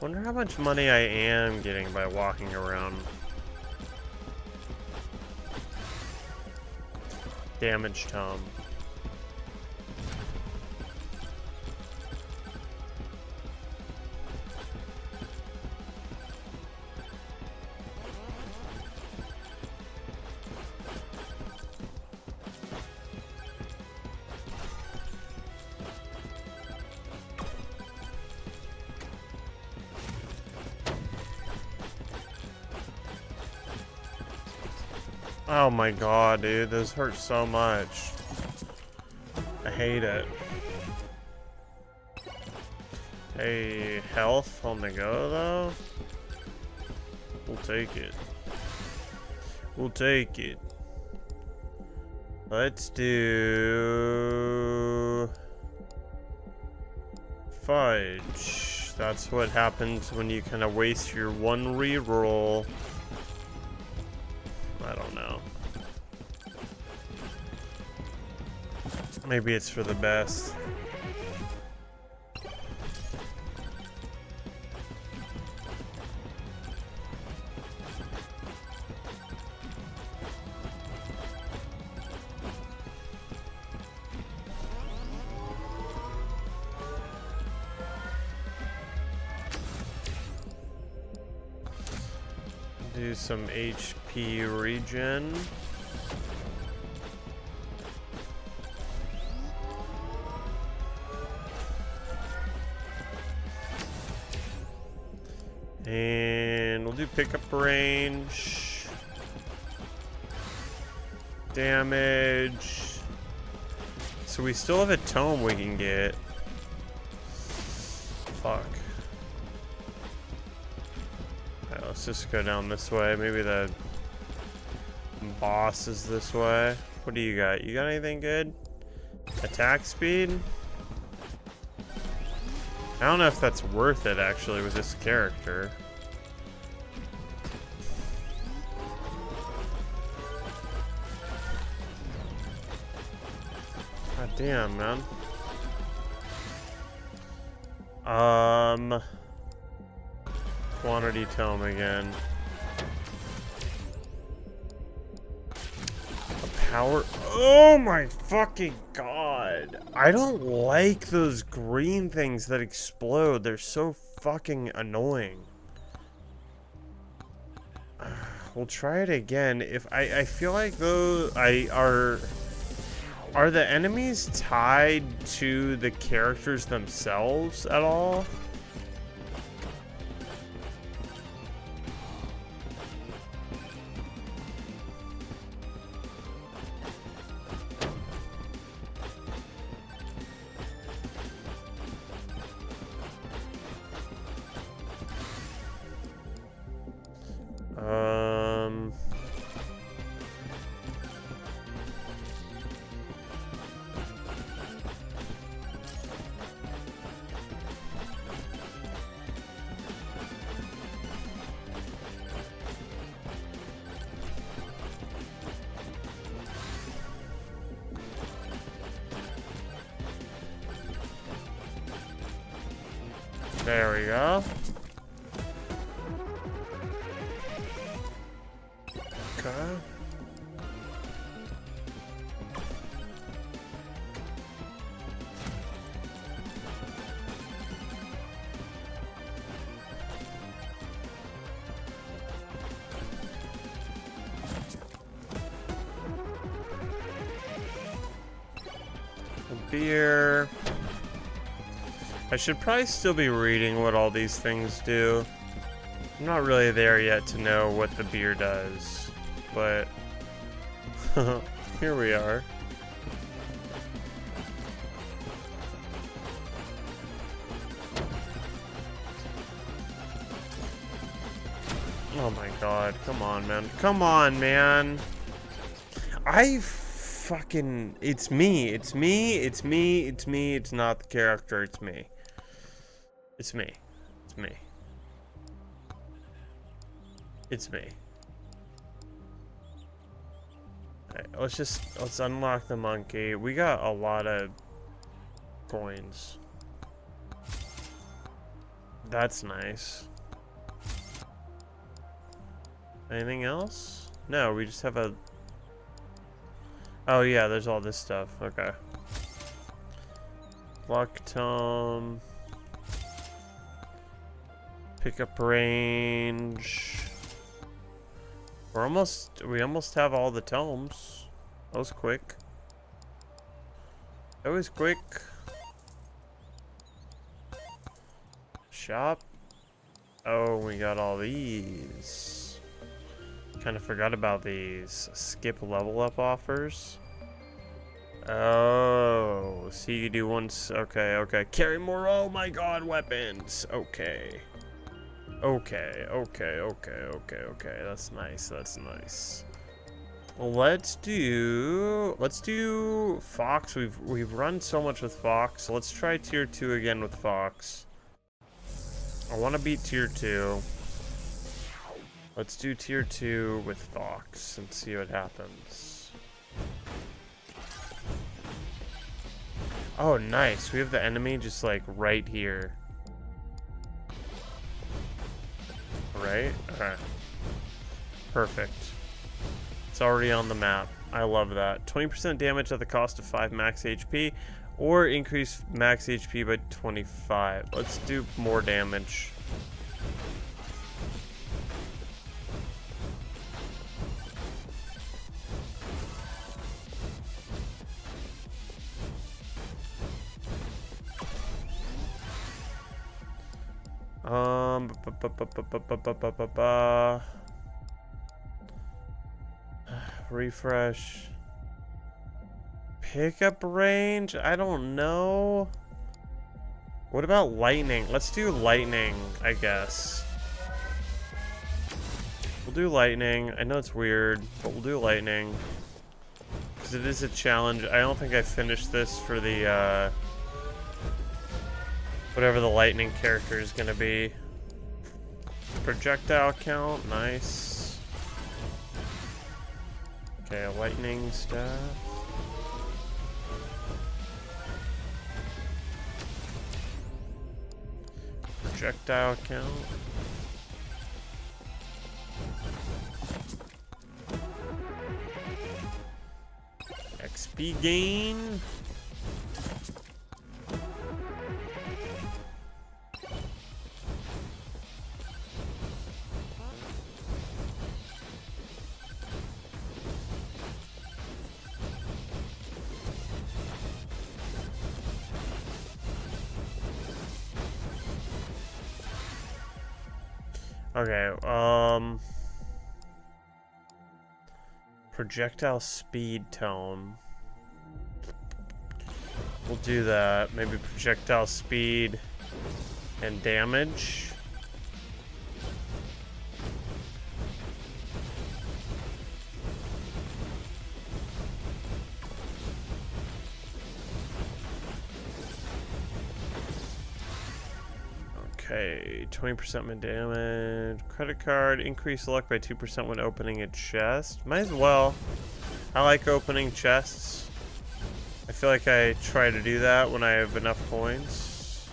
Wonder how much money I am getting by walking around. Damage tome. Oh my god, dude, this hurts so much. I hate it. Hey, health on the go, though? We'll take it. We'll take it. Let's do... Fudge. That's what happens when you kind of waste your one reroll. I don't know. Maybe it's for the best. Do some HP regen. And we'll do pickup range. Damage. So we still have a tome we can get. Fuck. Alright, let's just go down this way. Maybe the boss is this way. What do you got? You got anything good? Attack speed? I don't know if that's worth it, actually, with this character. God damn, man. Quantity tome again. Power. Oh my fucking god. I don't like those green things that explode. They're so fucking annoying. We'll try it again. If I feel like those are the enemies tied to the characters themselves at all? There we go. Okay. beer. I should probably still be reading what all these things do. I'm not really there yet to know what the beer does, but here we are. Oh my god, come on, man. Come on, man. It's me. It's me. It's me. It's me. It's not the character. It's me. It's me. It's me. It's me. Alright, let's unlock the monkey. We got a lot of coins. That's nice. Anything else? No, we just have a... Oh yeah, there's all this stuff. Okay. Luck tome. Pickup range. We almost have all the tomes. That was quick. That was quick. Shop. Oh, we got all these. Kind of forgot about these. Skip level up offers. Oh, so you do once. Okay, okay. Carry more. Oh my god, weapons. Okay. Okay, okay, okay, okay, okay. That's nice. That's nice. Let's do Fox. We've run so much with Fox. So let's try tier 2 again with Fox. I want to beat tier 2. Let's do tier 2 with Fox and see what happens. Oh, nice. We have the enemy just like right here. Right? Okay. Perfect. It's already on the map. I love that. 20% damage at the cost of 5 max HP, or increase max HP by 25. Let's do more damage. Refresh. Pickup range? I don't know. What about lightning? Let's do lightning, I guess. We'll do lightning. I know it's weird, but we'll do lightning. Because it is a challenge. I don't think I finished this for the, whatever the lightning character is gonna be. Projectile count, nice. Okay, a lightning staff. Projectile count. XP gain. Okay, projectile speed tone. We'll do that. Maybe projectile speed and damage. Okay, 20% min damage. Credit card, increase luck by 2% when opening a chest. Might as well. I like opening chests. I feel like I try to do that when I have enough coins.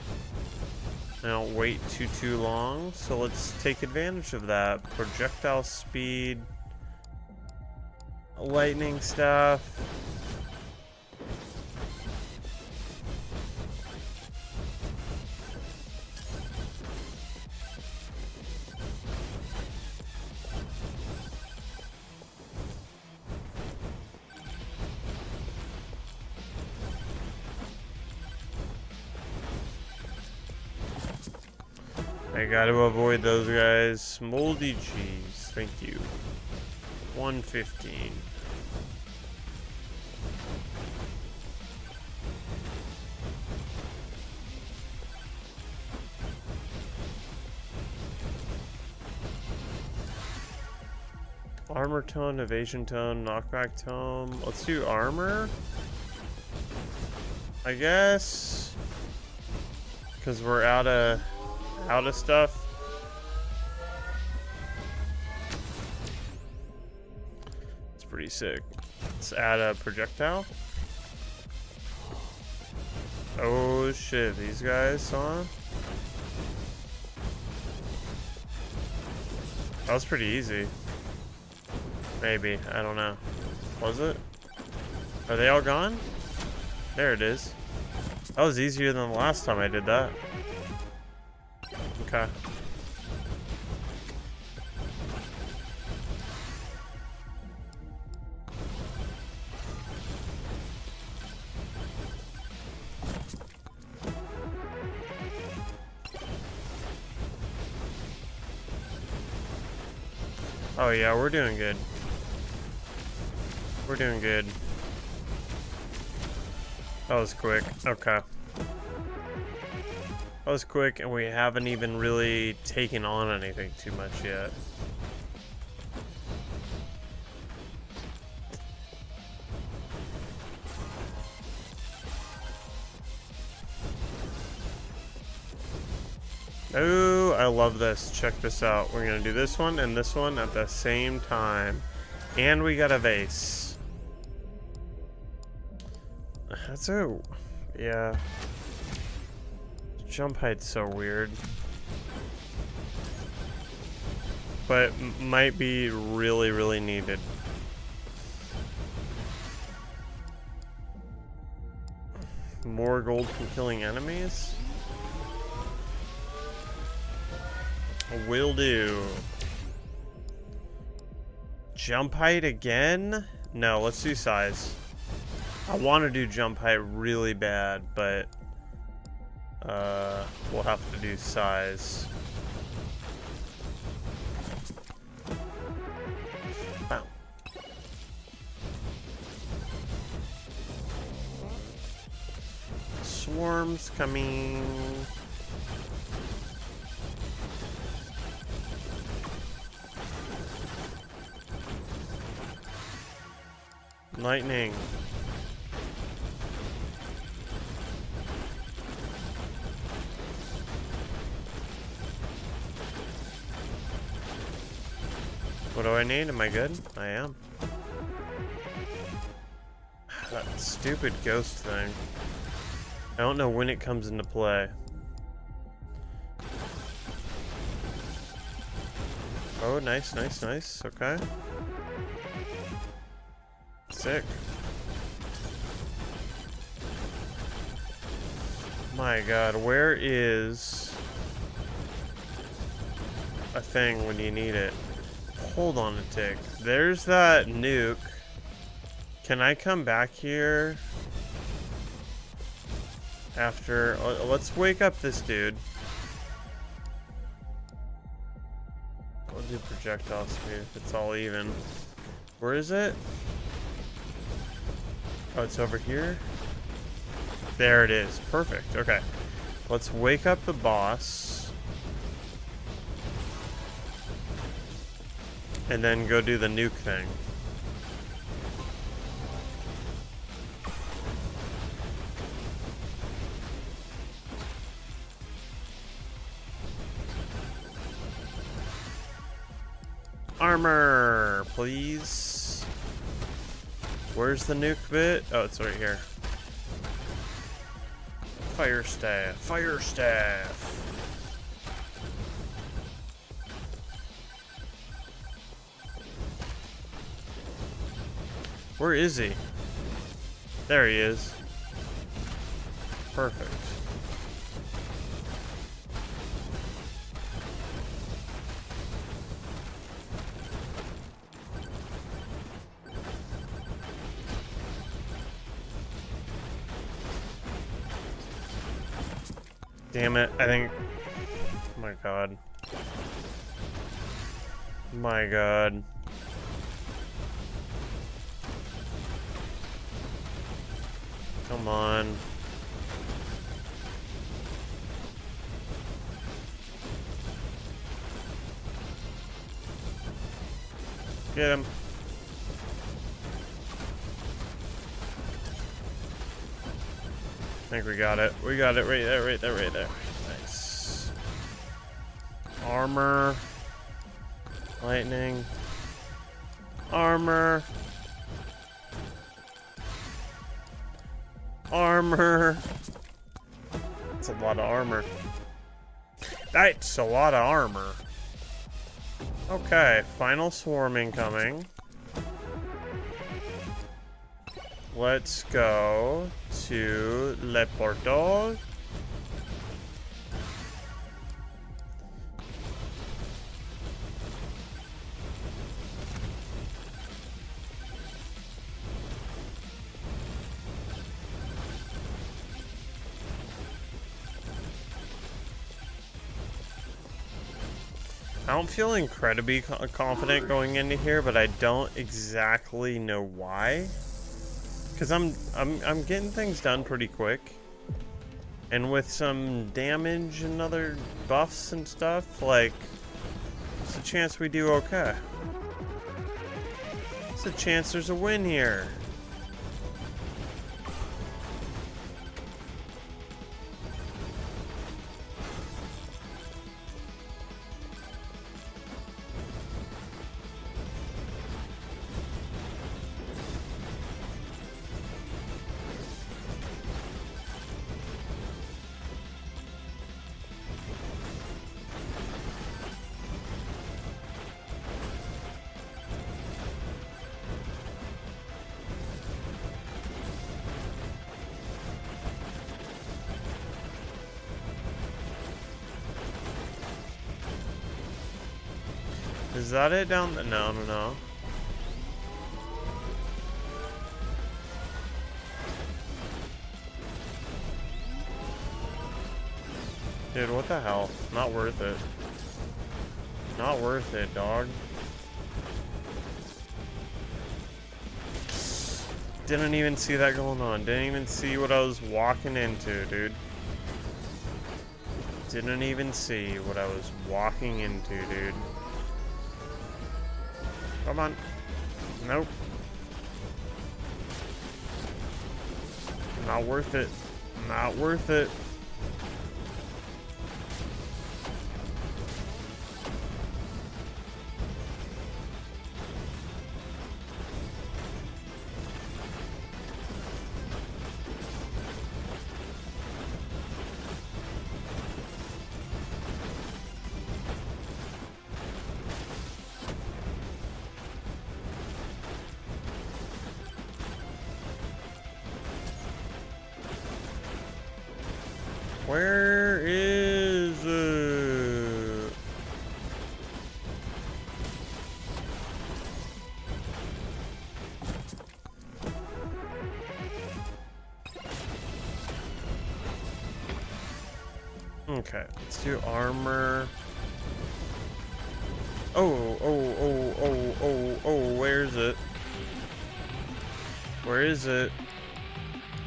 I don't wait too long, so let's take advantage of that. Projectile speed. Lightning staff. I gotta avoid those guys. Moldy cheese. Thank you. 115. Armor tone, evasion tone, knockback tone. Let's do armor, I guess, because we're out of stuff. It's pretty sick. Let's add a projectile. Oh shit, these guys, huh? That was pretty easy. Maybe, I don't know. Was it? Are they all gone? There it is. That was easier than the last time I did that. Okay. Oh yeah, we're doing good. We're doing good. That was quick. Okay. That was quick, and we haven't even really taken on anything too much yet. Oh, I love this. Check this out. We're gonna do this one and this one at the same time. And we got a vase. That's a... yeah. Jump height's so weird. But might be really, really needed. More gold from killing enemies? Will do. Jump height again? No, let's do size. I want to do jump height really bad, but we'll have to do size. Wow. Swarms coming. Lightning. What do I need? Am I good? I am. That stupid ghost thing. I don't know when it comes into play. Oh, nice, nice, nice. Okay. Sick. My god, where is a thing when you need it? Hold on a tick. There's that nuke. Can I come back here after? Let's wake up this dude. We'll do projectile speed if it's all even. Where is it? Oh, it's over here? There it is. Perfect. Okay. Let's wake up the boss. And then go do the nuke thing. Armor, please. Where's the nuke bit? Oh, it's right here. Fire staff. Fire staff. Where is he? There he is. Perfect. Damn it, I think my god. My god. Come on. Get him. I think we got it. We got it right there, right there, right there. Nice. Armor. Lightning. Armor. Armor. That's a lot of armor. That's a lot of armor. Okay, final swarm incoming. Let's go to Le Porto. I don't feel incredibly confident going into here, but I don't exactly know why. Cause I'm getting things done pretty quick, and with some damage and other buffs and stuff, like, there's a chance we do okay. There's a chance there's a win here. Is that it down the... No, no, no. Dude, what the hell? Not worth it. Not worth it, dog. Didn't even see that going on. Didn't even see what I was walking into, dude. Didn't even see what I was walking into, dude. Come on. Nope. Not worth it. Not worth it. Where is it? Okay, let's do armor. Oh, where is it? Where is it?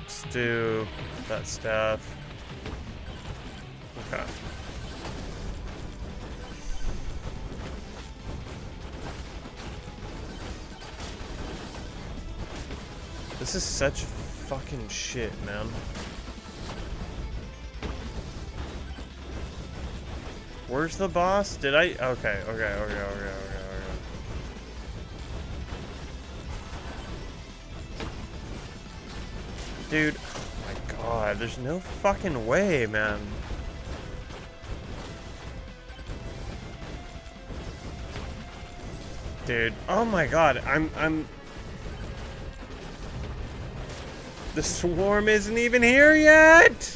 Let's do that stuff. Okay. This is such fucking shit, man. Where's the boss? Did I? Okay. Dude, oh my god, there's no fucking way, man. Dude, oh my god, I'm the swarm isn't even here yet.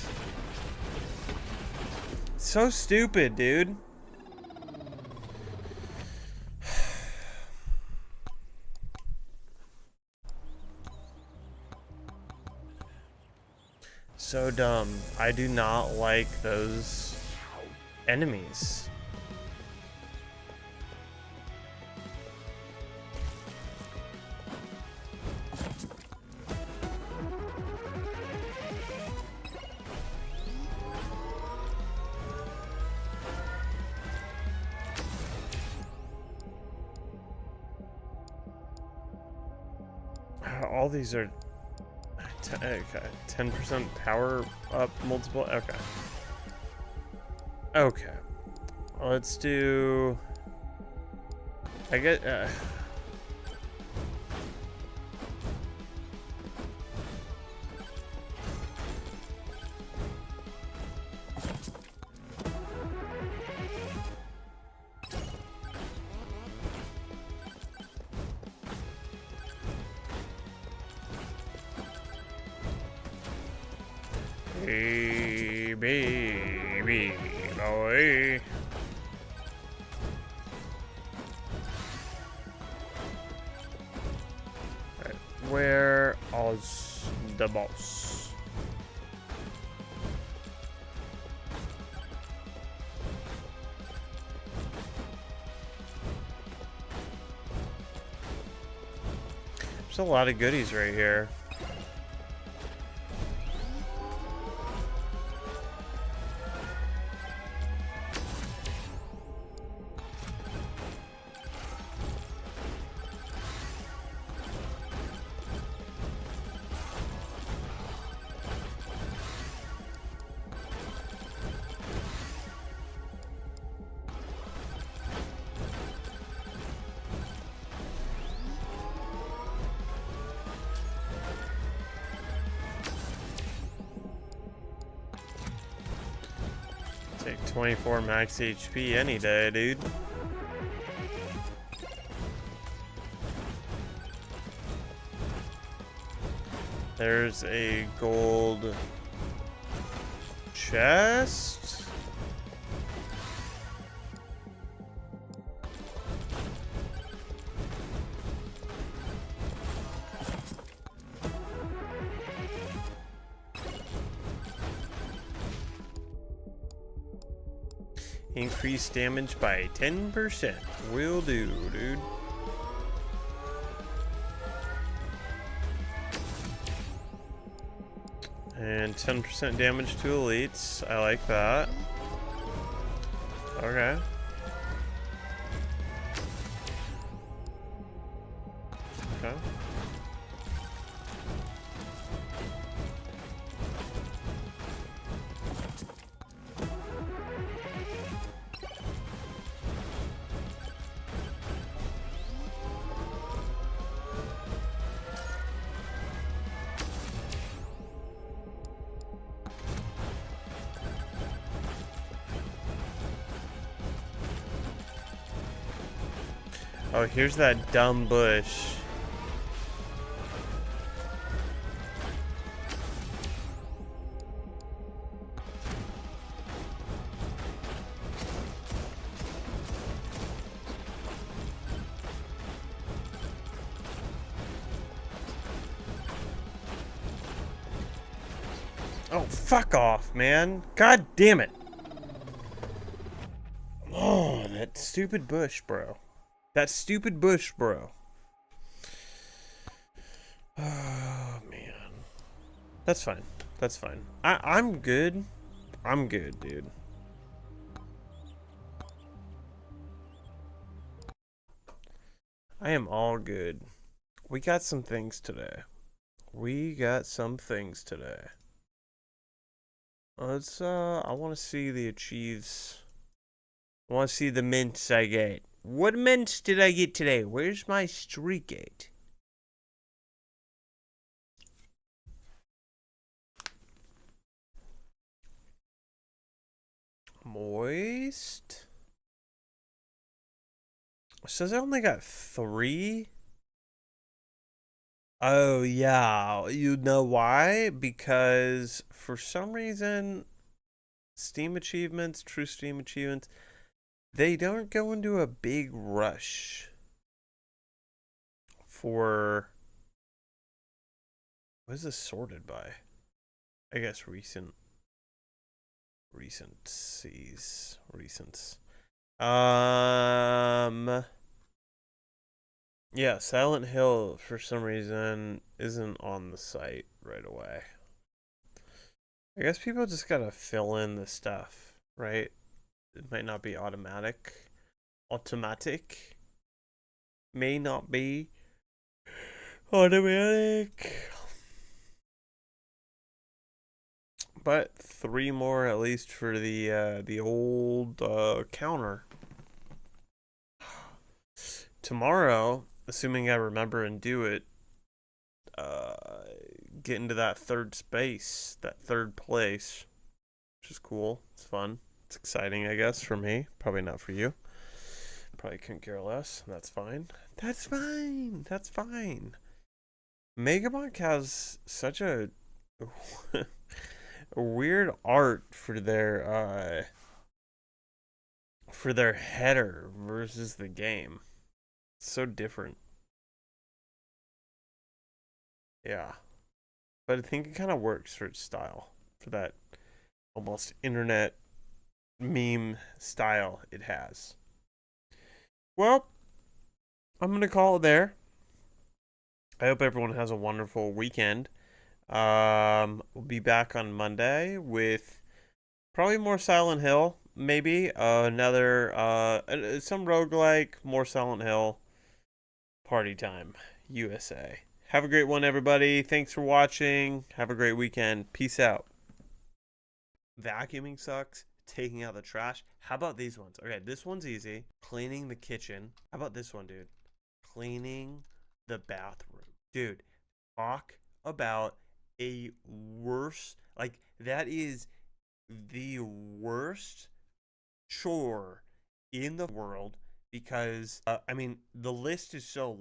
So stupid, dude. So dumb. I do not like those enemies. All these are okay. 10% power up multiple. Okay. Okay. Let's do. I get. Hey, baby, boy. Right, where is the boss? There's a lot of goodies right here. Take 24 max HP any day, dude. There's a gold chest. Increase damage by 10%. Will do, dude. And 10% damage to elites. I like that. Okay. Okay. Oh, here's that dumb bush. Oh, fuck off, man. God damn it. Oh, that stupid bush, bro. That stupid bush, bro. Oh, man. That's fine. That's fine. I'm good. I'm good, dude. I am all good. We got some things today. We got some things today. Let's, I want to see the achieves. I want to see the mints I get. What mints did I get today? Where's my streak at? Moist. It says I only got 3. Oh, yeah. You know why? Because for some reason, Steam achievements, true Steam achievements, they don't go into a big rush for... What is this sorted by? I guess recent Recents. Yeah, Silent Hill for some reason isn't on the site right away. I guess people just gotta fill in the stuff, right? It might not be automatic. May not be automatic. But 3 more at least for the old counter. Tomorrow, assuming I remember and do it, get into that third space, that third place, which is cool. It's fun. It's exciting, I guess, for me. Probably not for you. Probably couldn't care less. That's fine. That's fine. That's fine. Megabank has such a weird art for their header versus the game. It's so different. Yeah. But I think it kind of works for its style, for that almost internet meme style it has. Well, I'm going to call it there. I hope everyone has a wonderful weekend. We'll be back on Monday with probably more Silent Hill, maybe another some roguelike, more Silent Hill. Party time, USA. Have a great one, everybody. Thanks for watching. Have a great weekend. Peace out. Vacuuming sucks. Taking out the trash. How about these ones? Okay, this one's easy. Cleaning the kitchen. How about this one, dude? Cleaning the bathroom. Dude, talk about a worse, like, that is the worst chore in the world because, I mean, the list is so